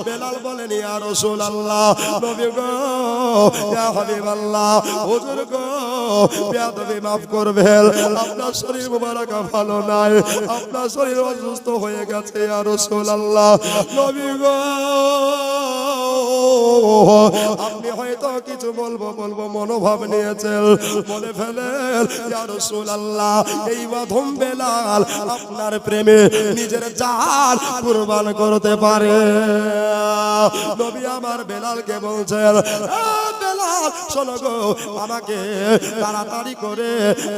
বেলাল বলেন ইয়া রাসূলুল্লাহ, নবী গো, ইয়া হাবিবাল্লাহ, হুজুর গো, বেয়াদবি মাফ করবেন, আপনার শরীর মুবারক ভালো নাই, আপনার শরীর অসুস্থ হয়ে গেছে ইয়া রাসূলুল্লাহ। নবী গো, আপনি হয়তো কিছু বলবো মনোভাব নিয়েছেন, বলে ফেলেন ইয়া রাসূলুল্লাহ, এই মাধ্যম বেলাল আপনার প্রেমে নিজের জান কুরবান করতে পারে। নবী আমার বেলালকে বলছেন, বেলাল শোনো গো, আমাকে তাড়াতাড়ি করে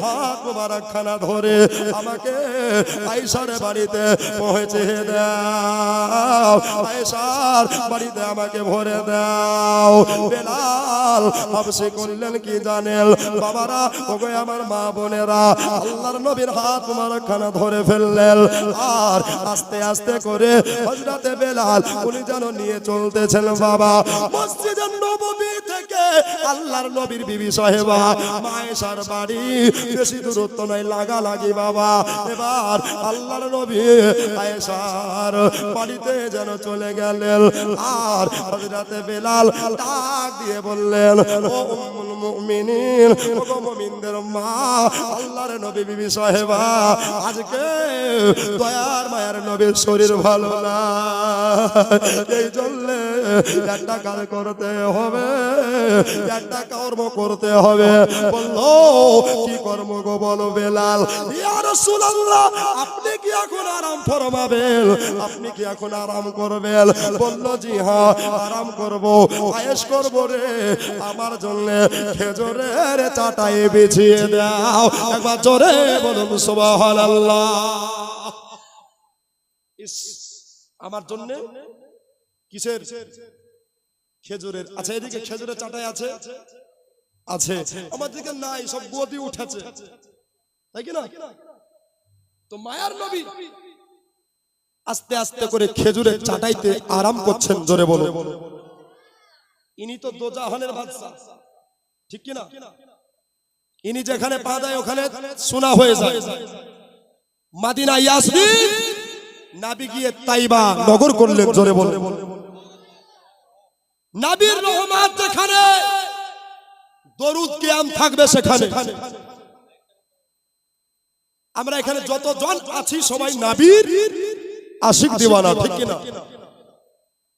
হাত মুবারক খানা ধরে আমাকে আয়েশার বাড়িতে পৌঁছে দাও, আয়েশার বাড়িতে আমাকে ভরে দাও। বেলাল হাবশি করলেন কি জানেন বাবারা, ওগো আমার মা বোনেরা, আল্লাহর নবীর হাত মুবারক খানা ধরে ফেললেন, আর আস্তে আস্তে করে হযরতে বেলাল উনি যেন নিয়ে চলতেছেন বাবা মসজিদের নববী থেকে আল্লাহর নবীর বিবি সাহেবা মা আয়েশার বাড়ি বেশি দূরত্ব নয়, লাগালাগি বাবা। এবার আল্লাহর নবী আয়েশার বাড়িতে যেন চলে গেলেন, আর হযরতে বেলাল ডাক দিয়ে বললেন, ও উম্মুল মুমিনিন, ও মুমিনদের মা, আল্লাহর নবী বিবি সাহেবা, আজকে দয়ার মায়ের নবীর শরীর ভালো না, এই জন্য একটা কাজ করতে হবে, একটা কর্ম করতে হবে। বললো কি কর্ম গো বলো বেলাল? ইয়া রাসূলুল্লাহ, আপনি কি এখন আরাম ফরমাবেন? আপনি কি এখন আরাম করবেন? বললো জি হ্যাঁ, আরাম করব, আয়েশ করব রে, আমার জন্য খেজুরের চাটাই বিছিয়ে দাও। একবার জোরে বলুন সুবহানাল্লাহ। আমার জন্য কিসের? খেজুরের। আচ্ছা, এদিকে খেজুরের চাটাই আছে আছে, আমার দিকে নাই, সব গদি উঠেছে, তাই কি না? তো মায়ার নবী আস্তে আস্তে করে খেজুরের চাটাইতে আরাম করছেন, জোরে বলো। ইনি তো দোজাহানের বাদশা, ঠিক কি না? ইনি যেখানে পা দেয় ওখানে সোনা হয়ে যায়। মাদিনা ইয়াসরিব নবী গিয়ে তাইবা নগর করলেন, জোরে বলো। নবীর রহমত যেখানে, দরুদ কিয়াম থাকবে সেখানে। আমরা এখানে যতজন আছি সবাই নবীর আশিক দিওয়ানা, ঠিক কি না?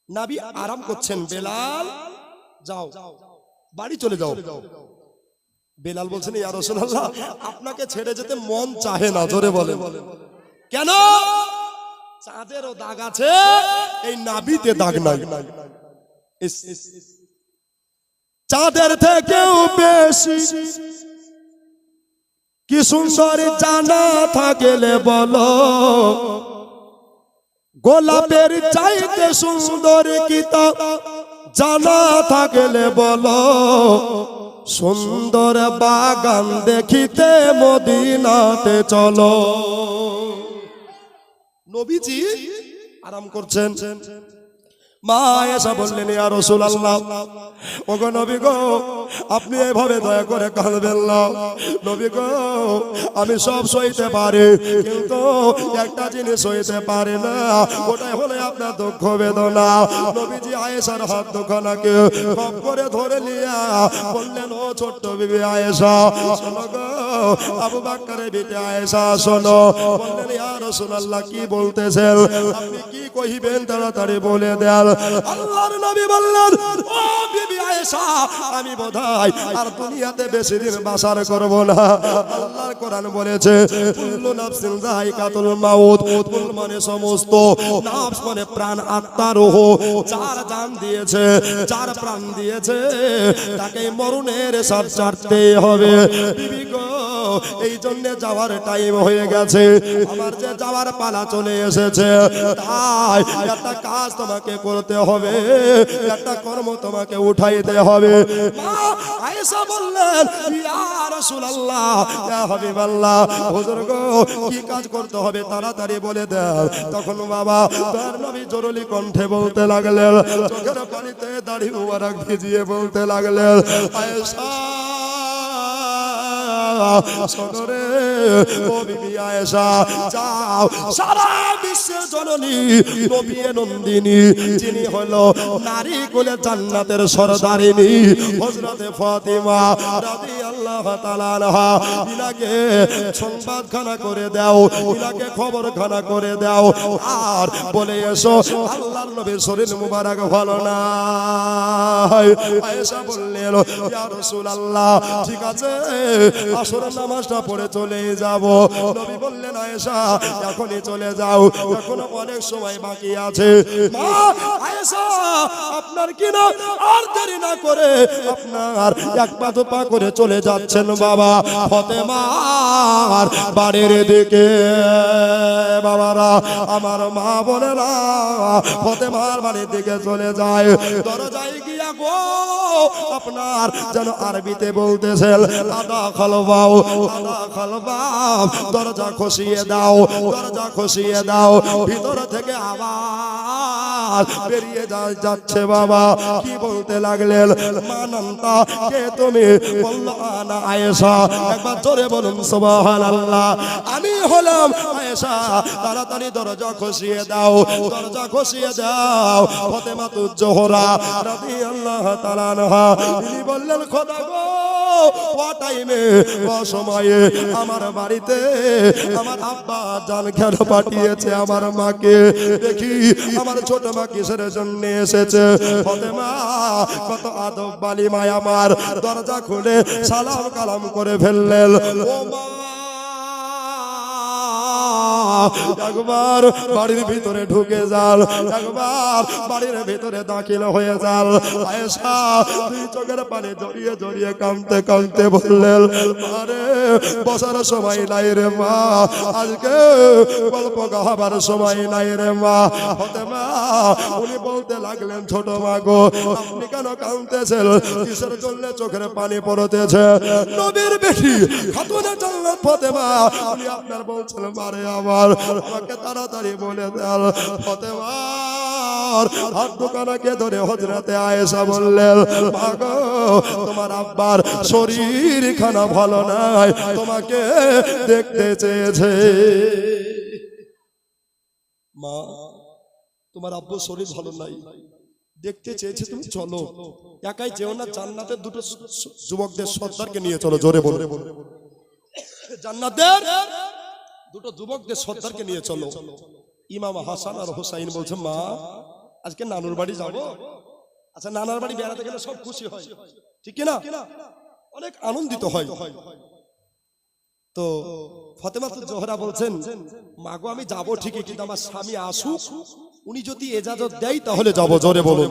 নবী আরাম করছেন, বেলাল যাও বাড়ি চলে যাও। বেলাল বলছেন ইয়া রাসূলুল্লাহ, আপনাকে ছেড়ে যেতে মন চাহে না, জোরে বলেন। কেন? চাঁদেরও দাগ আছে, এই নাবিতে দাগ নাই। চাঁদের থেকেও বেশি কি সুন্দর জানা থাকলে বলো, গোলাপের চাইতে সুন্দর কি তা জানা থাকলে বলো, সুন্দর বাগান দেখিতে মদিনাতে চলো। নবীজি আরাম করছেন। মা আয়েশা বললেন ইয়া রাসূলুল্লাহ, ওগো নবী গো, আপনি এভাবে দয়া করে কাঁদবেন না। নবী গো, আমি সব সইতে পারি, কিন্তু একটা জিনিস সইতে পারি না, ওটাই হলো আপনার দুঃখ বেদনা। নবীজি আয়েশার হাত দুখানাকে খপ করে ধরে নিয়া বললেন, ও ছোট্ট বিবি আয়েশা, শোনো গো, আবু বকরের বিটি আয়েশা শোনো। বললেন ইয়া রাসূলুল্লাহ, কি বলতেছেন আপনি? কি কইবেন তাড়াতাড়ি বলে দেন। আল্লাহর নবী বললেন, ও বিবি আয়েশা, আমি বোধহয় আর দুনিয়াতে বেশি দিন বাসার করব না। আল্লাহর কোরআন বলেছে, কুল্লু নাফসিন যায়কাতুল মাউত, কুল মানে সমস্ত, নাফস মানে প্রাণ, আত্মা, রূহ, যার জান দিয়েছে, যার প্রাণ দিয়েছে, তাকে মরণের স্বাদ চাটতে হবে। বিবি গো, এই জন্য যাওয়ার টাইম হয়ে গেছে, আমার যে যাওয়ার পালা চলে এসেছে, তাই একটা কাজ তোমাকে করতে হবে, একটা কর্ম তোমাকে উঠাইতে হবে। মা আয়েশা বললেন, ইয়া রাসূলুল্লাহ, ইয়া হাবিবাল্লাহ, হুজুর গো, কি কাজ করতে হবে তাড়াতাড়ি বলে দেন। তখন বাবা তার নবী জরুরি কণ্ঠে বলতে লাগলেন, চোখের পানিতে দাড়ি মুবারক ভিজিয়ে বলতে লাগলেন, আয়েশা শোনো রে ও বিবি আয়েশা, যাও সারা বিশ্বের জননী নবী নন্দিনী, যিনি হলো নারী কুলে জান্নাতের সরদারিনী হযরতে ফাতিমা রাদিয়াল্লাহু তাআলা আনহা, ইনাকে সংবাদখানা করে দাও, ইনাকে খবরখানা করে দাও, আর বলে এসো আল্লাহর নবীর শরীর মুবারক ভালো না। আয়েশা বললেন, ইয়া রাসূলুল্লাহ, ঠিক আছে আসরের নামাজটা পড়ে চলে যাব। নবী বললেন, আয়েশা এখনই চলে যাও, এখনো অনেক সময় বাকি আছে। মা আয়েশা, আপনার কি না আর দেরি না করে আপনার এক পা দু পা করে চলে যাচ্ছেন বাবা ফাতেমার বাড়ির দিকে। বাবারা, আমার মা বোনেরা ফাতেমার বাড়ির দিকে চলে যায়। দরজায় গিয়া গো আপনার যেন আরবিতে বলতেছেন, আদা খালবাও, আদা খালবাও, দরজা খসিয়ে দাও, দরজা খসিয়ে দাও। ভিতর থেকে আবার বেরিয়ে যাচ্ছে বাবা। কি বলতে লাগলেন? মানান্তা, কে তুমি? বলল, আনা আয়েশা। একবার জোরে বলুন সুবহানাল্লাহ। আমি হলাম আয়েশা। তাড়াতাড়ি দরজা খসিয়ে দাও, দরজা খসিয়ে দাও। ফাতেমাতুজ জোহরা রাদিয়াল্লাহু তাআলা আনহা, তিনি বললেন, খোদা গো, ও টাইমে ও সময়ে আমার বাড়িতে আমার আব্বা জান কেন পাঠিয়েছে আমার মাকে? দেখি আমার ছোট মা কিসের জন্য এসেছে। ফাতেমা কত আদব বালি মায় আমার, দরজা খুলে সালাম কালাম করে ফেললেন। ও মা, একবার বাড়ির ভিতরে ঢুকে যান, একবার বাড়ির ভিতরে দাখিল হয়ে যান। আয়েশা দুই চোখের পানি জড়িয়ে জড়িয়ে কাঁদতে কাঁদতে বললেন, আরে বসার সময় নাই রে মা, আজকে গল্প গাহাবার সময় নাই রে মা। ফাতেমা উনি বলতে লাগলেন, ছোট মা গো, আপনি কেন কাঁদতেছেন? কিসের জন্য চোখের পানি পড়তেছে? নবীর বেটি খাতুনে জান্নাত ফাতেমা, উনি আপনার বলছেন, মারে আমার, আমাকে তাড়াতাড়ি বলে দেন। ফাতেমার হাত দুখানাকে ধরে হযরতে আয়েশা বললেন, মা গো, তোমার আব্বার শরীর খানা ভালো নাই, তোমাকে দেখতে চেয়েছে। মা, তোমার আব্বুর শরীর ভালো নাই, দেখতে চেয়েছে, তুমি চলো। একাই যেও না, জান্নাতের দুটো যুবকদের সর্দারকে নিয়ে চলো। জোরে বলো, জান্নাতের দুটো যুবকদের সর্দারকে নিয়ে চলো। ইমাম হাসান আর হুসাইন বলছে, মা আজকে নানুর বাড়ি যাবো। আচ্ছা, নানার বাড়ি বেড়াতে গেলে সব খুশি হয়, ঠিক কিনা? অনেক আনন্দিত হয়। তো ফাতেমাতুজ জোহরা বলছেন, মা গো, আমি যাবো ঠিকই, কিন্তু আমার স্বামী আসুক, উনি যদি এজাজত দেয় তাহলে যাবো। জোরে বলো।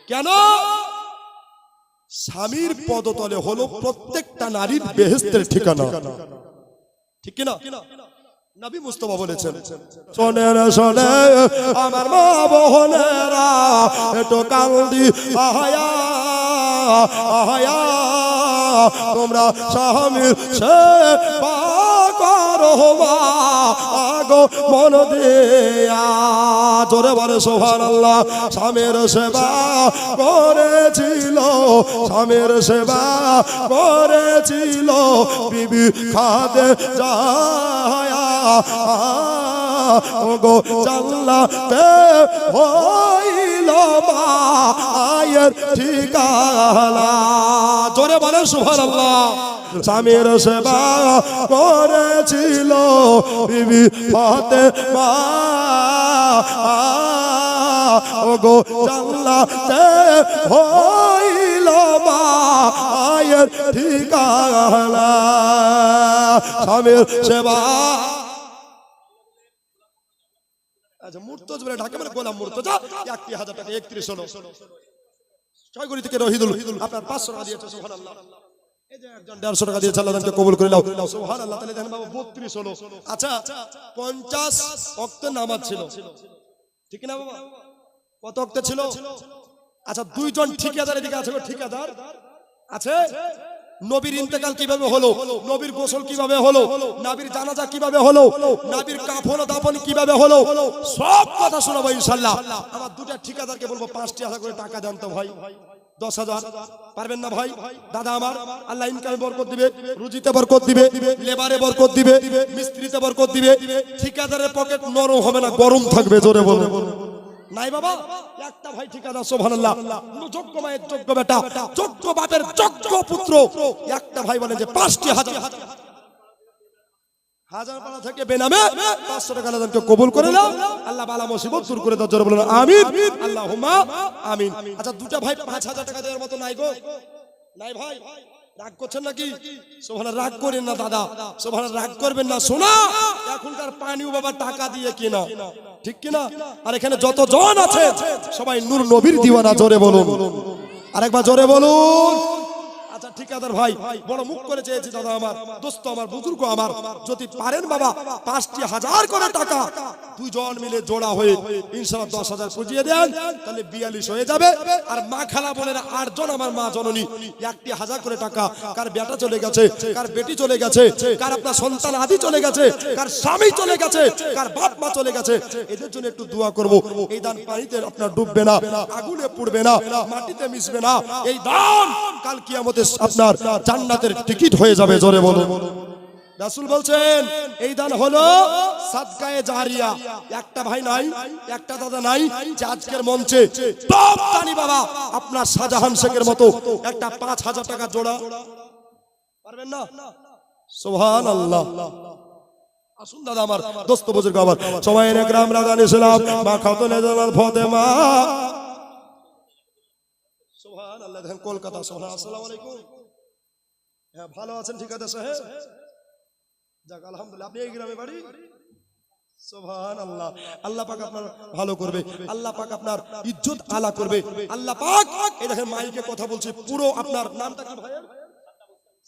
কেন? স্বামীর পদতলে হলো প্রত্যেকটা নারীর বেহেশতের ঠিকানা, ঠিক কিনা? নবী মুস্তাফা বলেছেন, শোনেন শোনে আমার মা বোনেরা, একটু কান্দি আহায়া আহায়া, তোমরা স্বামীর সেবা করো মা গো মন দিয়া। জোরে বলে সুবহানাল্লাহ। স্বামীর সেবা করেছিল, স্বামীর সেবা করেছিল বিবি খাদিজা গো, জান্নাতে হইল মায়ের ঠিকানা। জোরে বলে সুবহানাল্লাহ। স্বামীর সেবা করেছিল বিবি ফাতেমা গো, জান্নাতে হইল মায়ের ঠিকানা। স্বামীর সেবা। আচ্ছা, মুর্তজ বলে ঢাকা মানে গোলাম মুর্তজা, 1000 টাকা 31 হলো। ছয়গুড়ি থেকে রহিদুল আপনার 500 টাকা দিয়েছে। সুবহানাল্লাহ। এই যে একজন 150 টাকা দিয়েছে, আল্লাহ তাকে কবুল করে নাও। সুবহানাল্লাহ। তাহলে দেখেন বাবা 32 হলো। আচ্ছা, 50 ওয়াক্ত নামাজ ছিল, ঠিক না বাবা? কত ওয়াক্ত ছিল? আচ্ছা, দুইজন ঠিকাদার এদিকে আছে, ঠিকাদার আছে। নবীর ইন্তেকাল কিভাবে হলো, নবীর গোসল কিভাবে হলো, নবীর জানাজা কিভাবে হলো, নবীর কাফন ও দাফন কিভাবে হলো, সব কথা শোনাবো ইনশাআল্লাহ। আমার দুটা ঠিকাদারকে বলবো 5টি আশা করে টাকা দেন তো ভাই। 10,000 পারবেন না ভাই? দাদা আমার, আল্লাহ ইনকামে বরকত দিবে, রুজিতে বরকত দিবে, লেবারে বরকত দিবে, মিস্ত্রিতে বরকত দিবে, ঠিকাদারের পকেট নরম হবে না, গরম থাকবে। জোরে বলুন নাই বাবা? একটা ভাই ঠিকাদার, সুবহানাল্লাহ, যোগ্য মায়ের যোগ্য বেটা, যোগ্য বাপের যোগ্য পুত্র, একটা ভাই বলেন যে 5টি হাজারপাড়া থেকে বেনামে 500 টাকা আল্লাহকে কবুল করে নাও, আল্লাহ বালা মুসিবত দূর করে দাও। জোরে বলুন আমিন, আল্লাহুম্মা আমিন। আচ্ছা, দুটা ভাই 5,000 টাকা দেওয়ার মতো নাই গো? নাই ভাই? রাগ করছেন নাকি? সুবহানাল্লাহ, রাগ করেন না দাদা, সুবহানাল্লাহ, রাগ করবেন না। শোনা, এখনকার পানিও বাবা টাকা দিয়ে কিনা, ঠিক কিনা? আর এখানে যত জন আছে সবাই নূর নবীর দিওয়ানা। জোরে বলুন, আরেকবার জোরে বলুন। আচ্ছা ঠিকাদার ভাই, বড় মুখ করে চেয়েছি দাদা আমার, দোস্ত আমার, বুজুর্গ আমার, যদি পারেন বাবা 5টি হাজার করে টাকা দুজন মিলে জোড়া হয়ে ইনশাআল্লাহ 10,000 পুজিয়ে দেন, তাহলে 42 হয়ে যাবে। আর মা খালা বোনেরা 8 জন আমার মা জননী, 1টি 1000 করে টাকা, কার বেটা চলে গেছে, কার বেটি চলে গেছে, কার আপনার সন্তান আদি চলে গেছে, কার স্বামী চলে গেছে, কার বাপ মা চলে গেছে, এদের জন্য একটু দোয়া করব। এই দান পানিতে আপনার ডুববে না, আগুনে পুড়বে না, মাটিতে মিশবে না। এই দান কাল কিয়ামতে আপনার জান্নাতের টিকিট হয়ে যাবে। জোরে বলুন। রাসূল বলছেন এই দান হলো সাদকায়ে জারিয়া। একটা ভাই নাই, একটা দাদা নাই যে আজকের মঞ্চে টপ দানি বাবা আপনার শাহজাহান শেখের মতো একটা 5,000 টাকা জোড়া পারবেন না? সুবহানাল্লাহ। আসুন দাদা আমার, দোস্ত বুজুর্গ আমার, সময় একরাম রাজান ইসলাম মা খাতুনে জালাল ফাতেমা, সুবহানাল্লাহ। দেখেন কলকাতা, সুবহানাল্লাহ। আসসালামু আলাইকুম। হ্যাঁ, ভালো আছেন? ঠিক আছে সাহেব, যাক আলহামদুলিল্লাহ। আপনি এই গ্রামে বাড়ি? সুবহানাল্লাহ। আল্লাহ পাক আপনার ভালো করবে, আল্লাহ পাক আপনার ইজ্জত আলা করবে, আল্লাহ পাক। এই দেখেন মাইকে কথা বলছে, পুরো আপনার নামটা কি ভাই?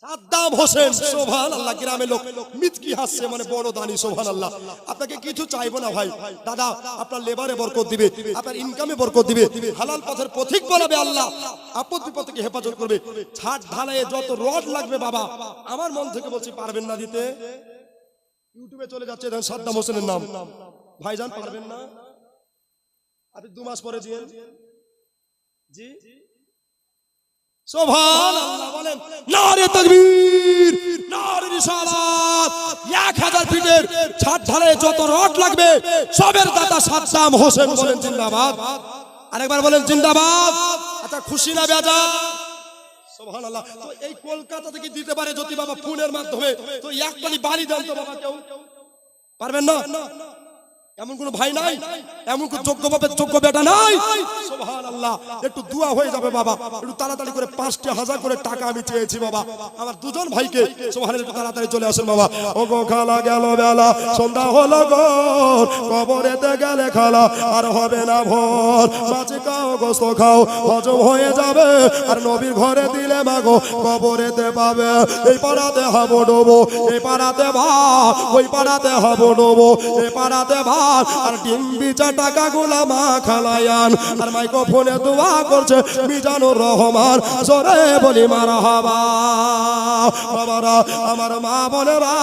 সাদ্দাম হোসেন। সুবহানাল্লাহ। গ্রামের লোক মিচকি হাসছে, মানে বড় দানি। সুবহানাল্লাহ। আপনাকে কিছু চাইবো না ভাই, দাদা আপনার লেবারে বরকত দিবে, আপনার ইনকামে বরকত দিবে, হালাল পথের পথিক বানাবে আল্লাহ, আপদ বিপদ থেকে হেফাজত করবে। ছাদ ঢালাইয়ে যত রড লাগবে বাবা, আমার মন থেকে বলছি পারবেন না দিতে? ইউটিউবে চলে যাচ্ছে দেখেন সাদ্দাম হোসেনের নাম। ভাইজান পারবেন না? আপনি 2 মাস পরে দিয়েন। জি সুবহানাল্লাহ বলেন, নারে তাকবীর, নারে রিসালাত। 1000 ফিটের ছাদ ঢালাইয়ে যত রড লাগবে সবের দাতা সাদ্দাম হোসেন। বলেন জিন্দাবাদ। আরেকবার বলেন জিন্দাবাদ। আচ্ছা খুশি না বেজার? সুবহানাল্লাহ। তো এই কলকাতা থেকে দিতে পারে যদি বাবা ফোনের মাধ্যমে, তো একটালি বাড়ি দেন তো বাবা। কেউ পারবেন না? এমন কোন ভাই নাই, এমন কোন যোগ্য বাপের যোগ্য বেটা নাই? সুবহানাল্লাহ। একটু দোয়া হয়ে যাবে বাবা, একটু তাড়াতাড়ি করে 5টি হাজার করে টাকা আমি চেয়েছি বাবা আমার দুজন ভাইকে। সুবহানাল্লাহ, একটু তাড়াতাড়ি চলে আসেন বাবা। ও গো খালা গেল বেলা, সন্ধ্যা হলো গো, কবরেতে গেলে খালা আর হবে না ভোর। মাছ খাও, গোস্ত খাও, হজম হয়ে যাবে, আর নবীর ঘরে দিলে মাগো কবরেতে পাবে। এই পাড়াতে হাবো ডোবো, এই পাড়াতে ভাত, ওই পাড়াতে হাবো ডোবো, এই পাড়াতে ভাত, আর ডিম বিচা টাকা গুলা মা খালায়ান। আর মাইক্রোফোনে দোয়া করছে মিজানুর রহমান। জোরে বলি মারহাবা। বাবারা আমার, মা বোনেরা,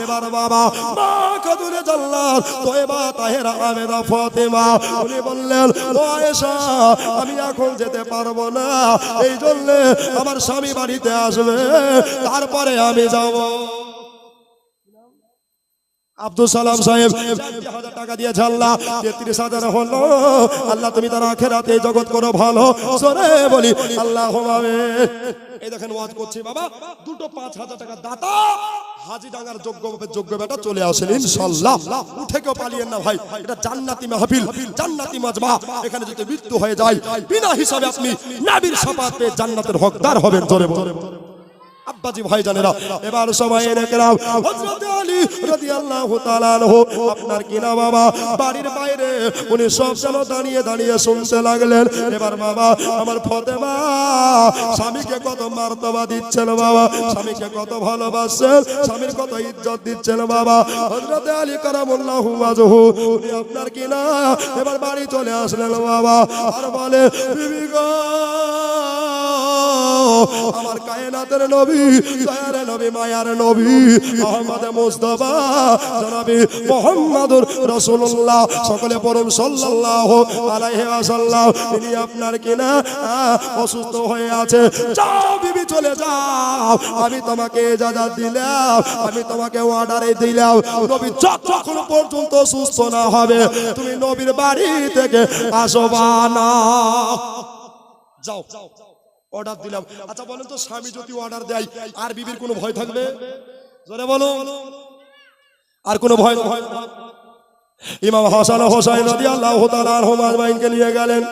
এবার বাবা মা খাতুনে জান্নাত তয়বা তাহেরা আমেনা ফাতেমা উনি বললেন, ও আয়েশা আমি এখন যেতে পারবো না, এই জন্য আমার স্বামী বাড়িতে আসবে, তারপরে আমি যাব। আব্দুল সালাম সাহেব 1000 টাকা দিয়েছে, আল্লাহ 33,000 হলো। আল্লাহ তুমি তার আখিরাতে জগৎ করো ভালো। জোরে বলি আল্লাহুম্মা আমিন। এই দেখেন ওয়াজ করছি বাবা, দুটো 5,000 টাকা দাতা হাজীডাঙ্গার যোগ্য বেটা চলে আসেন ইনশাআল্লাহ। উঠে কেউ পালিয়েন না ভাই, এটা জান্নাতি মাহফিল, জান্নাতি মাজমা। এখানে যদি মৃত্যু হয়ে যায় বিনা হিসাবে আপনি নবীর শাফাত পেয়ে জান্নাতের হকদার হবেন। জোরে বলে আব্বাজি ভাই জানেরা, এবার সবাই একরাম হযরত আলী রাদিয়াল্লাহু তাআলা আনহু আপনার কিনা বাবা বাড়ির বাইরে উনি সব যেন দাঁড়িয়ে দাঁড়িয়ে শুনতে লাগলেন। এবার বাবা আমার ফাতেমা স্বামীকে কত মার্তবা দিচ্ছেন বাবা, স্বামীকে কত ভালোবাসেন, স্বামীর কত ইজ্জত দিচ্ছেন বাবা। হযরত আলী কারামাল্লাহু ওয়াজহু উনি আপনার কিনা এবার বাড়ি চলে আসলেন বাবা, আর বলে বিবি গো আমার কায়নাতের নবী, দয়ার নবী, মায়ার নবী আহমদ মুস্তাফা জনাবে মুহাম্মদুর রাসূলুল্লাহ। সকলে পড়ুন সাল্লাল্লাহু আলাইহি ওয়াসাল্লাম। তিনি আপনার কিনা অসুস্থ হয়ে আছে, যাও বিবি চলে যাও, আমি তোমাকে ইজাজত দিলাম, আমি তোমাকে অর্ডারে দিলাম, নবী যতক্ষণ পর্যন্ত সুস্থ না হবে তুমি নবীর বাড়ি থেকে আসবা না। যাও, অর্ডার দিলাম। আচ্ছা বলেন তো, স্বামী যদি অর্ডার দেয় আর বিবির কোনো ভয় থাকবে? জোরে বলো, আর কোনো ভয়? ইমাম হাসান ও হোসাইন রাদিয়াল্লাহু তাআলা আনহুমা আজমাইনকে নিয়ে গেলেন,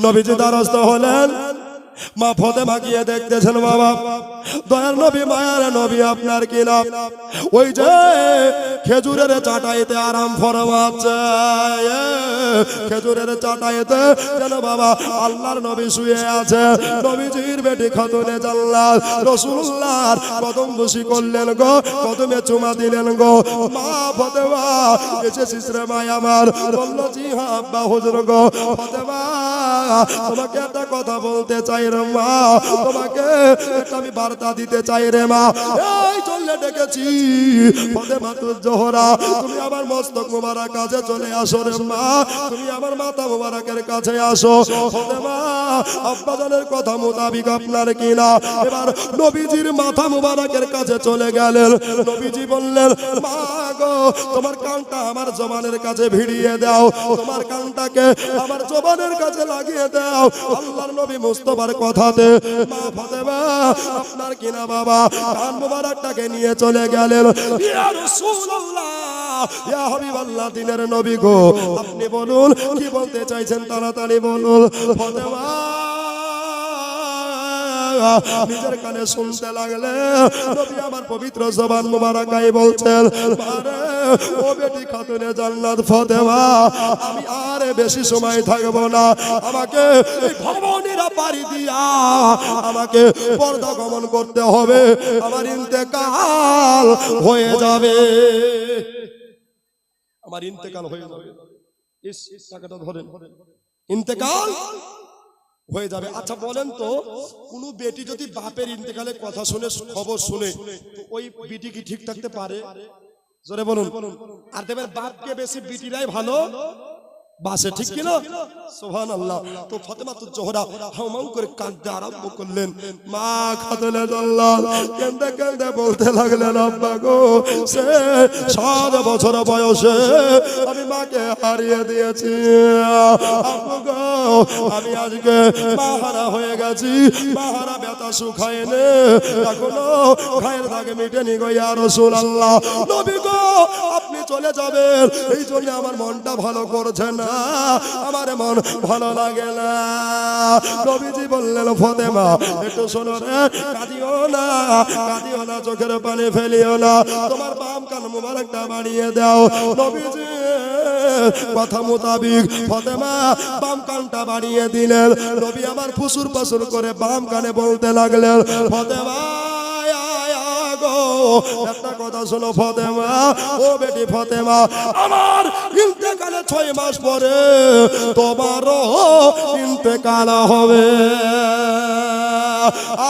নবীজি দ্বারস্থ হলেন। মা ফাতেমা গিয়ে দেখতেছেন, বাবা দয়ার নবী, মায়ার নবী আপনার কিনা ওই যে খেজুরের চাটাইতে আরাম ফরমাচ্ছে, খেজুরের চাটাইতে যেন বাবা আল্লাহর নবী শুয়ে আছে। নবীজির বেটি খাতুনে জান্নাত রাসূলুল্লাহর কদম বসি করলেন গো, কদমে চুমা দিলেন গো। মা ফাতেমা এসেছিস রে মাই আমার, বলল জি হ্যাঁ আব্বা হুজুর গো। ফাতেমা তোমাকে একটা কথা বলতে চাই রে মা, তোমাকে একটা আমি বার্তা দিতে চাই রে মা। এই চলে ডেকেছি ফাতেমা তুজ জোহরা, তুমি আমার মস্তক মোবারক কাছে চলে আসো রে মা, তুমি আমার মাথা মোবারকের কাছে আসো। ফাতেমা আব্বা জানের কথা মোতাবিক আপনার কিনা এবার নবীজির মাথা মোবারকের কাছে চলে গেলেন। নবীজি বললেন, মা গো তোমার কানটা আমার জবানের কাছে ভিড়িয়ে দাও, তোমার কানটাকে আমার জবানের কাছে লাগিয়ে দাও। আল্লাহর নবী মুস্তাফার কথাতে মা ফাতেমা আপনার কিনা বাবা কান মোবারকটাকে নিয়ে চলে গেলেন। ইয়া রাসূলুল্লাহ, ইয়া হাবিবাল্লাহ, দিনের নবী গো আপনি বলুন কি বলতে চাইছেন, তাড়াতাড়ি বলুন। ফাতেমা নিজের কানে শুনতে লাগলে নবী আমার পবিত্র জবান মোবারকায় বলছেন, আরে ও বেটি খাতুনে জান্নাত ফাতেমা, আমি আর বেশি সময় থাকবো না, আমাকে এই ভবনেরা পাড়ি দিয়া আমাকে পর্দা গমন করতে হবে, আমার ইন্তেকাল হয়ে যাবে, আমার ইন্তেকাল হয়ে যাবে। ইস টাকাটা ধরেন, ইন্তেকাল হয়ে যাবে। আচ্ছা বলেন তো, কোন বেটি যদি বাপের ইন্তেকালের কথা শুনে, খবর শুনে, ওই বিটি কি ঠিক থাকতে পারে? জোরে বলুন। আর দেবের বাপকে বেশি বিটিরাই ভালো বাসে, ঠিক কিনা? সুবহানাল্লাহ। তো ফাতেমা তুজ জোহরা হাউমাউ করে কাঁদতে আরম্ভ করলেন। মা খাতুনে জান্নাত কাঁদতে কাঁদতে বলতে লাগলেন, আব্বা গো সে 7 বছর বয়সে আমি মাকে হারিয়ে দিয়েছি, আব্বু গো আমি আজকে মাহারা হয়ে গেছি, মাহারা ব্যথা শুকায় নে, এখনো ঘায়ের দাগ মিটেনি গো ইয়া রাসূলুল্লাহ। নবী গো আপনি চলে যাবেন, এই জন্য আমার মনটা ভালো করছে না, আমার মন ভালো লাগে না। নবীজি বললেন, ফাতেমা একটু শোনো রে, কাঁদিও না, কাঁদিও না, চোখের পানি ফেলিও না, তোমার বাম কান মোবারকটা বাড়িয়ে দাও। নবীজি কথা মোতাবিক ফাতেমা বাম কানটা বাড়িয়ে দিলেন। নবী আমার ফুসুর ফাসুর করে বাম কানে বলতে লাগলেন, ফাতেমা একটা কথা শোনো ফাতেমা, ও বেটি ফাতেমা, আমার ইন্তেকালে 6 মাস পরে তোমারও ইন্তেকাল হবে।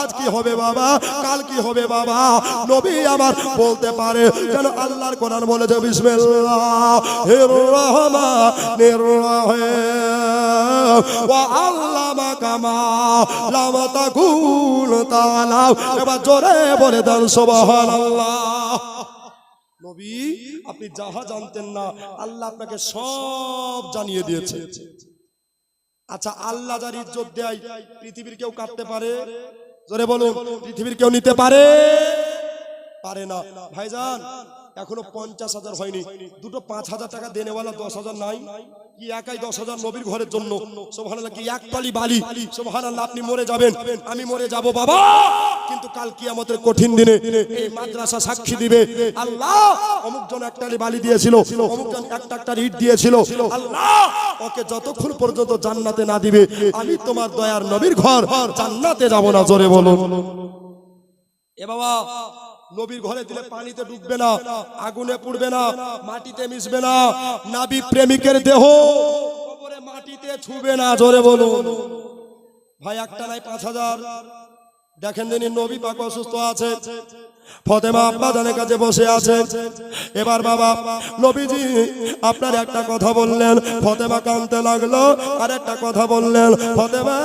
আজ কি হবে বাবা, কাল কি হবে বাবা, নবী আমার বলতে পারে যেন আল্লাহর কোরআন বলেছে, বিসমিল্লাহির রহমানির রহিম ওয়া আল্লামাকা মা লাম তাকুন তাআলাম। এবার জোরে বলে দেন সুবহানাল্লাহ। নবী আপনি যাহা জানতেন না আল্লাহ আপনাকে সব জানিয়ে দিয়েছে। আচ্ছা আল্লাহ যার ইজ্জত দেয় পৃথিবীর কেউ কাটতে পারে? জোরে বলুন, পৃথিবীর কেউ নিতে পারে? পারে না। ভাইজান এখনো 50,000 হয়নি, দুটো 5,000 টাকা দেনেওয়ালা 10,000 নাই কি? একাই 10,000 নবীর ঘরের জন্য। সুবহানাল্লাহ। কি এক পালি বালি? সুবহানাল্লাহ। আপনি মরে যাবেন, আমি মরে যাব বাবা, কিন্তু কাল কিয়ামতের কঠিন দিনে এই মাদ্রাসা সাক্ষী দিবে, আল্লাহ অমুক জন একটালি বালি দিয়েছিল, অমুক জন একটা ইট দিয়েছিল, আল্লাহ ওকে যতক্ষণ পর্যন্ত জান্নাতে না দিবে আমি তোমার দয়ার নবীর ঘর জান্নাতে যাব না। জোরে বলুন। এ বাবা নবীর ঘরে দিলে পানিতে ডুববে না, আগুনে পুড়বে না, মাটিতে মিশবে না, নাবী প্রেমিকের দেহ কবরে মাটিতে ছুবে না। জোরে বলুন। ভাই একটা নাই 5000। দেখেন দিন নবী পাক অসুস্থ আছে, ফাতেমা আব্বা জানের কাছে বসে আছে। এবার বাবা নবীজি আপনার একটা কথা বললেন, ফাতেমা কাঁদতে লাগলো, আর একটা কথা বললেন, ফাতেমা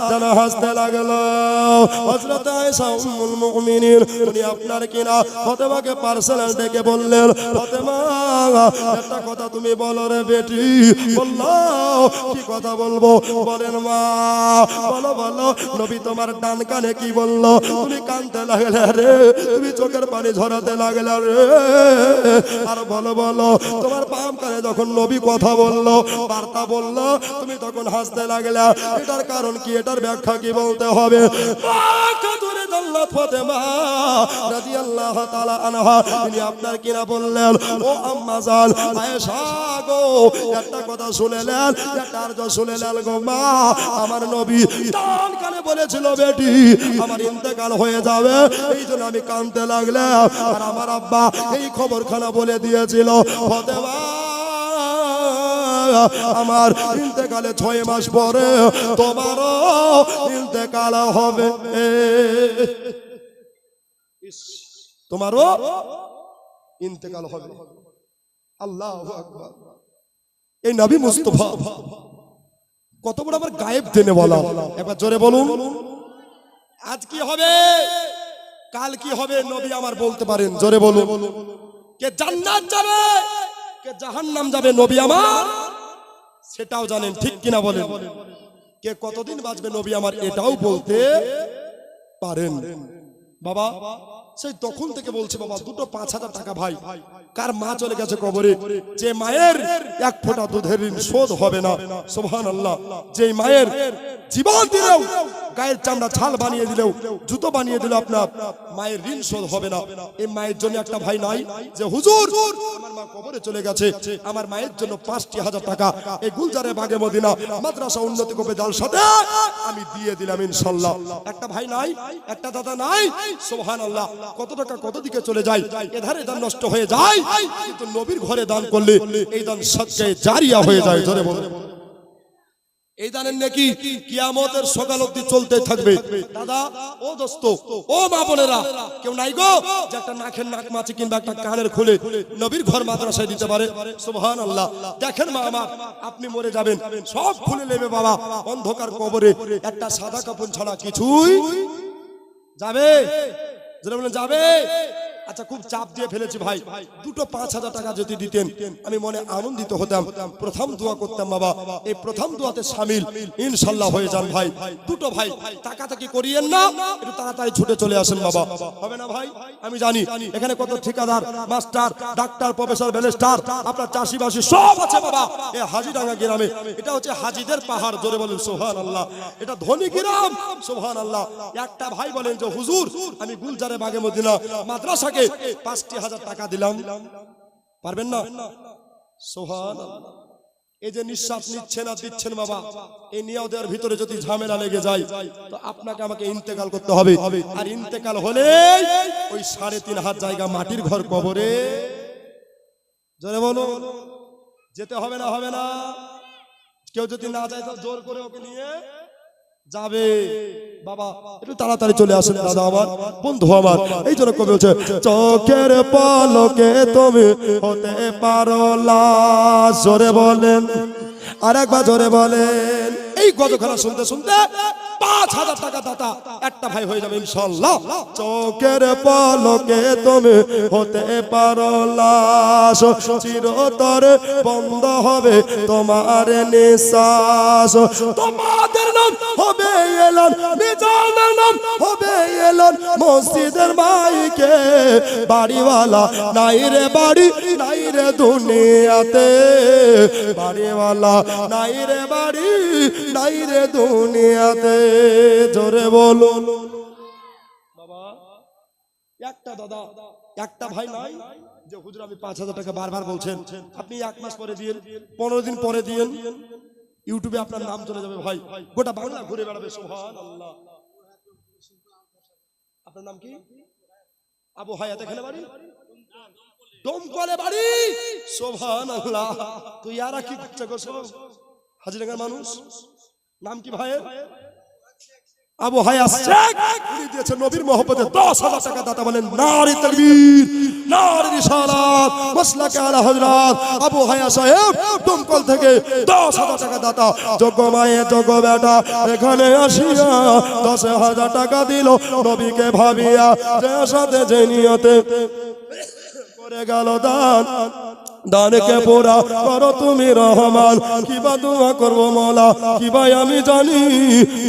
যেন হাসতে লাগলো। হযরত আয়েশা উম্মুল মুমিনিন উনি আপনার কিনা ফাতেমাকে পার্সোনাল ডেকে বললেন, ফাতেমা একটা কথা তুমি বলো রে বেটি। বললো কি কথা বলবো? বলেন মা, বলো বলো। নবী তোমার ডান কানে কি বললো? তুমি কাঁদতে লাগলে রে, তুমি চোখের পানি ঝরাতে লাগলে রে। আর বলো বলো, তোমার বাম কানে যখন নবী কথা বললো, বার্তা বললো, তুমি তখন হাসতে লাগলে। এটার কারণ কি? এটার ব্যাখ্যা কি বলতে হবে? ফাতেমা রাদিয়াল্লাহু তাআলা আনহা তিনি আপনার কিনা বললেন, ও আম্মা জান আয়েশা গো, একটা কথা শুনেলেন, একটা আরজ শুনেলেন গো মা। আমার নবী ডান কানে বলেছিল বেটি আমার ইন্তেকাল হয়ে যাবে, এই জন্য আমি কাঁদতে লাগলাম। আর আমার আব্বা এই খবরখানা বলে দিয়েছিল, ফাতেমা আমার ইন্তেকালে 6 মাস পরে তোমারও ইন্তেকাল হবে, তোমারও ইন্তেকাল হবে। আল্লাহু আকবার। এই নবী মুস্তাফা কত বড় আবার গায়েব দেনে বলা। একবার জোরে বলুন, আজ কি হবে, কাল কি হবে, নবী আমার বলতে পারেন। জোরে বলুন। কে জান্নাত যাবে, কে জাহান্নাম যাবে, নবী আমার সেটাও জানেন, ঠিক কিনা বলেন? কে কতদিন বাঁচবে, নবী আমার এটাও বলতে পারেন। বাবা সেই তখন থেকে বলছে, বাবা দুটো 5000 টাকা ভাই, কার মা চলে গেছে কবরে, যে মায়ের 1 ফোঁটা দুধের ঋণ শোধ হবে না। সুবহানাল্লাহ। যে মায়ের জীবন দিলেও, গায়ের চামড়া ছাল বানিয়ে দিলেও, জুতো বানিয়ে দিলেও আপনার মায়ের ঋণ শোধ হবে না। এই মায়ের জন্য একটা ভাই নাই যে হুজুর আমার মা কবরে চলে গেছে, আমার মায়ের জন্য 5000 টাকা এই গুলজারে বাগে মদিনা মাদ্রাসা উন্নতি করবে জালসাতে আমি দিয়ে দিলাম ইনশাআল্লাহ। একটা ভাই নাই, একটা দাদা নাই। সুবহানাল্লাহ। কত টাকা কত দিকে চলে যায়, এধারে দান নষ্ট হয়ে যায়, কিন্তু নবীর ঘরে দান করলে এই দান সদকায়ে জারিয়া হয়ে যায়। জোরে বলুন। এই দানের নাকি কিয়ামতের সকাল অবধি চলতে থাকবে। দাদা ও দোস্ত ও মা বোনেরা, কেউ নাই গো যে একটা নাকের নাক মাছি কিংবা একটা কানের খুলে নবীর ঘর মাদ্রাসায় দিতে পারে? সুবহানাল্লাহ। দেখেন মা আমার, আপনি মরে যাবেন, সব খুলে নেবে বাবা, অন্ধকার কবরে একটা সাদা কাপড় ছাড়া কিছুই যাবে? যারা বলেন যাবে। আচ্ছা খুব চাপ দিয়ে ফেলেছি ভাই, দুটো 5000 টাকা যদি দিতেন আমি মনে আনন্দিত হতাম। প্রথম দোয়া করতাম, বাবা এই প্রথম দোয়াতে শামিল ইনশাআল্লাহ হয়ে যান ভাই। দুটো ভাই টাকা কি করিয়েন না, একটু তাড়াতাড়ি ছুটে চলে আসেন বাবা। হবে না ভাই? আমি জানি এখানে কত ঠিকাদার, মাস্টার, ডাক্তার, প্রফেসর, ব্যারিস্টার, আপনার চাষিবাসী সব আছে বাবা। এই হাজিডাঙ্গা গ্রামে, এটা হচ্ছে হাজিদের পাহাড়। জোরে বলেন সুবহানাল্লাহ। এটা ধনী গ্রাম। সুবহানাল্লাহ। একটা ভাই বলেন যে হুজুর আমি গুলজারে বাগে মদিনা মাদ্রাসা 5000 টাকা দিলাম, পারবেন না? সুবহানাল্লাহ। এই যে নিঃশ্বাস নিচ্ছেন আর দিচ্ছেন বাবা, এই নিয়াও দেওয়ার ভিতরে যদি ঝামেলা লেগে যায় তো আপনাকে আমাকে ইন্তেকাল করতে হবে। আর ইন্তেকাল হলে ওই 3500 জায়গা মাটির ঘর কবরে, জোরে বলো, যেতে হবে না? হবে না? কেউ যদি না যায় তো জোর করে ওকে নিয়ে যাবে। বাবা একটু তাড়াতাড়ি চলে আসেন দাদা আমার, বন্ধু আমার। এই জন্য কবি বলছে, চোখের পলকে তুমি হতে পারো লাশ। জোরে বলেন, আর একবার জোরে বলেন। এই গজখানা শুনতে শুনতে 5000 টাকা দাতা একটা ভাই হয়ে যাবে ইনশাআল্লাহ। চোখের পলকে তুমি হতে পারো লাশ, চিরতরে বন্ধ হবে তোমার নিঃশ্বাস। তোমাদের নাম হবে এলান, মিজানের নাম হবে এলান মসজিদের মাইকে। বাড়িওয়ালা নাই রে বাড়ি, নাই রে দুনিয়াতে। বাড়িওয়ালা নাই রে বাড়ি, নাই রে দুনিয়াতে। জোরে বলুন বাবা। একটা দাদা, একটা ভাই নাই যে হুজুর আমি 5000 টাকা বারবার বলছেন, আপনি 1 মাস পরে দিয়েন, 15 দিন পরে দিয়েন, ইউটিউবে আপনার নাম চলে যাবে ভাই, গোটা বাংলা ঘুরে বেড়াবে। সুবহানাল্লাহ। আপনার নাম কি? আবু হায়াত। এখানে বাড়ি দমকলে বাড়ি। সুবহানাল্লাহ। তুই আর কি করছে গো? সব হাজিরাঙ্গার মানুষ। নাম কি ভাইয়ের? আবু হায়াস শেখ উনি দিয়েছে নবীর মহব্বতে 10,000 টাকা দাতা। বলেন নারে তাকবীর, নারে রিসালাত, মাসলাকে আলা হযরত আবু হায়াস সাহেব দমকল থেকে 10,000 টাকা দাতা। যোগ্য মায়ে যোগ্য বেটা এখানে আসিয়া 10,000 টাকা দিল নবীকে ভাবিয়া, যে সাথে যে নিয়তে করে গেল দান। দানকে পুরা করো তুমি রহমান, কিবা দোয়া করবো মওলা, কিবা আমি জানি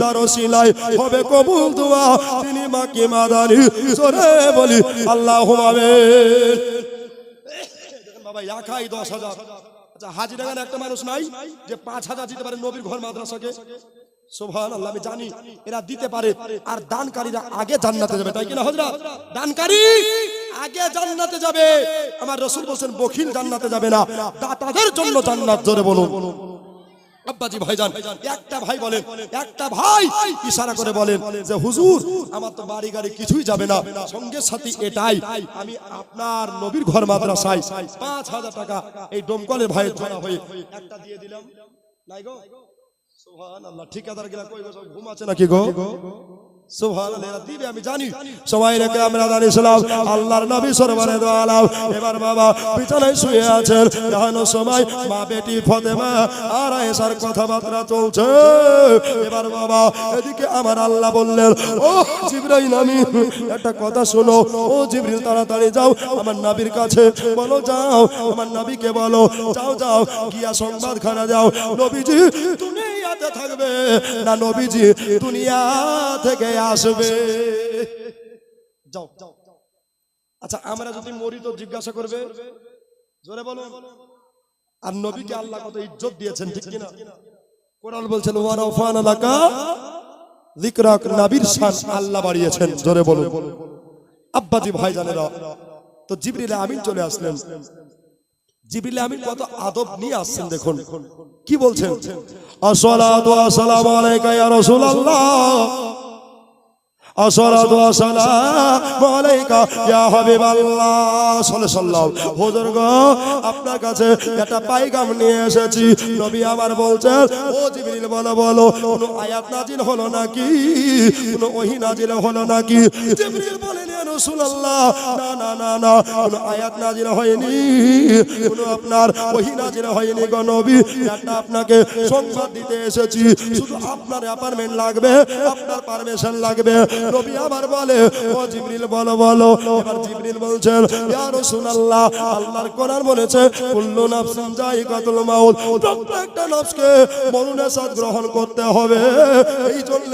তার ওসিলায় হবে কবুল দোয়া, তিনি মাকে মাদারি সরে বলি আল্লাহুম্মা আমিন। দেখেন বাবা একাই 10,000। আচ্ছা হাজিরা গানে একটা মানুষ নাই যে 5,000 দিতে পারে নবীর ঘর মাদ্রাসাকে? সুবহানাল্লাহ, আমি জানি এরা দিতে পারে। আর দানকারীরা আগে জান্নাতে যাবে, তাই কিনা হযরত? দানকারী আগে জান্নাতে যাবে। আমার রাসূল বলেন বখিল জান্নাতে যাবে না, দাতাদের জন্য জান্নাত। জোরে বলুন আব্বাজি ভাইজান। একটা ভাই বলেন, একটা ভাই ইশারা করে বলেন যে হুজুর আমার তো বাড়ি গাড়ি কিছুই যাবে না, সঙ্গে সাথী এটাই, আমি আপনার নবীর ঘর মাদ্রাসায় 5,000 টাকা এই ডোমকলের ভাইয়ের ধরা হয়ে একটা দিয়ে দিলাম। নাই গো সুবহানাল্লাহ, ঠিকাদার গেলা কই গো, সব ঘুমাচ্ছে নাকি গো? সুবহানাল্লাহ, এরা দিবে আমি জানি। সবাই রেখে আমরা জানিছিলাম আল্লাহর নবী সরবরে দো আলাম এবার বাবা বিছানায় শুয়ে আছেন। জানো সময় মা বেটি ফাতেমা আর আয়েশার কথাবার্তা চলছে। এবার বাবা এদিকে আমার আল্লাহ বললেন, ও জিবরাইল আমি একটা কথা শোনো। ও জিবরিল তাড়াতাড়ি যাও আমার নবীর কাছে, বলো যাও আমার নবীকে বলো, যাও যাও গিয়া সংবাদ খানা যাও, নবীজি দুনিয়াতে থাকবে না, নবীজি দুনিয়া থেকে আসবে। যাও। আচ্ছা আমরা যদি মরি তো জিজ্ঞাসা করবে? জোরে বলো। আর নবীকে আল্লাহ কত ইজ্জত দিয়েছেন, ঠিক কিনা? কোরআন বলছেন ওয়া রাফানা লাকা যিকরাক, নবীর শান আল্লাহ বাড়িয়েছেন। জোরে বলো আব্বাজি ভাইজানেরা। তো জিবরিল আমিন চলে আসলেন। জিবরিল আমিন কত আদব নিয়ে আসছেন দেখুন কি বলছেন। আসসালাতু ওয়াসসালামু আলাইকা ইয়া রাসূলুল্লাহ, আসসালাতু ওয়াসসালামু আলাইকা ইয়া হাবিবাল্লাহ সাল্লাল্লাহু। হুজুর গো আপনার কাছে একটা পায়গাম নিয়ে এসেছি। নবী আমার বলছেন, ও জিবরিল বলো বলো কোন আয়াত নাজিল হলো নাকি, কোন ওহী নাজিল হলো নাকি? জিবরিল বলেন ইয়া রাসূলুল্লাহ না না না না, কোন আয়াত নাজিল হয়নি, কোন আপনার ওহী নাজিল হয়নি গো নবী। একটা আপনাকে সংবাদ দিতে এসেছি, শুধু আপনার অ্যাপার্টমেন্ট লাগবে, আপনার পারমিশন লাগবে। নবী আবার বলে, ও জিবরিল বলো বলো। এবার জিবরিল বলছেন, ইয়া রাসূলুল্লাহ আল্লাহর কোরআন বলেছে কুল্লু নাফসিন যায়িকাতুল মাউত, প্রত্যেকটা নফসকে মরণের স্বাদ গ্রহণ করতে হবে। এই জন্য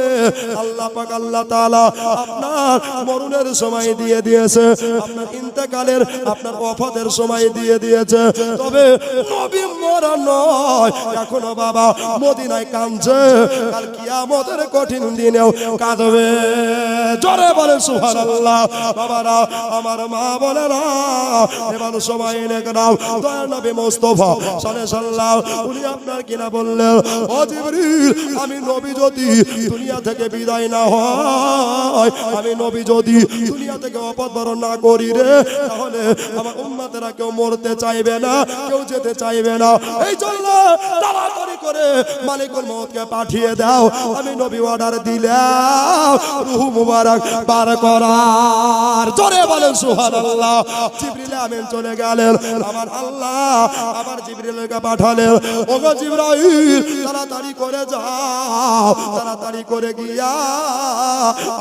আল্লাহ পাক আল্লাহ তাআলা আপনার মরণের সময় দিয়ে দিয়েছে, আপনার ইন্তেকালের আপনার ওয়াফাতের সময় দিয়ে দিয়েছে। তবে নবী মরা নয়, এখনো বাবা মদিনায় কাঁদছে, কাল কিয়ামতের কঠিন দিনেও কাঁদবে। জোরে বলেন সুবহানাল্লাহ। বাবারা আমার মা বোনেরা এবার সবাই নেকরাম দয়ার নবী মুস্তাফা সাল্লাল্লাহু উনি আপনার কিনা বললেন, ও জিবরিল আমি নবী যদি দুনিয়া থেকে বিদায় না হয়, আমি নবী যদি দুনিয়া থেকে অপতবরণ না করি রে, তাহলে আমার উম্মতেরা কেউ মরতে চাইবে না, কেউ যেতে চাইবে না। এই জন্য তাড়াতাড়ি করে মালিকুল মউতকে পাঠিয়ে দাও। আমি নবী অর্ডার দিলাম রূহ মুবারক বার করার। জোরে বলেন সুবহানাল্লাহ। জিবরিল আমিন চলে গেলেন, আমার আল্লাহ আবার জিবরিলকে পাঠালেন, ওগো জিবরাইল তাড়াতাড়ি করে যাও, তাড়াতাড়ি করে গিয়া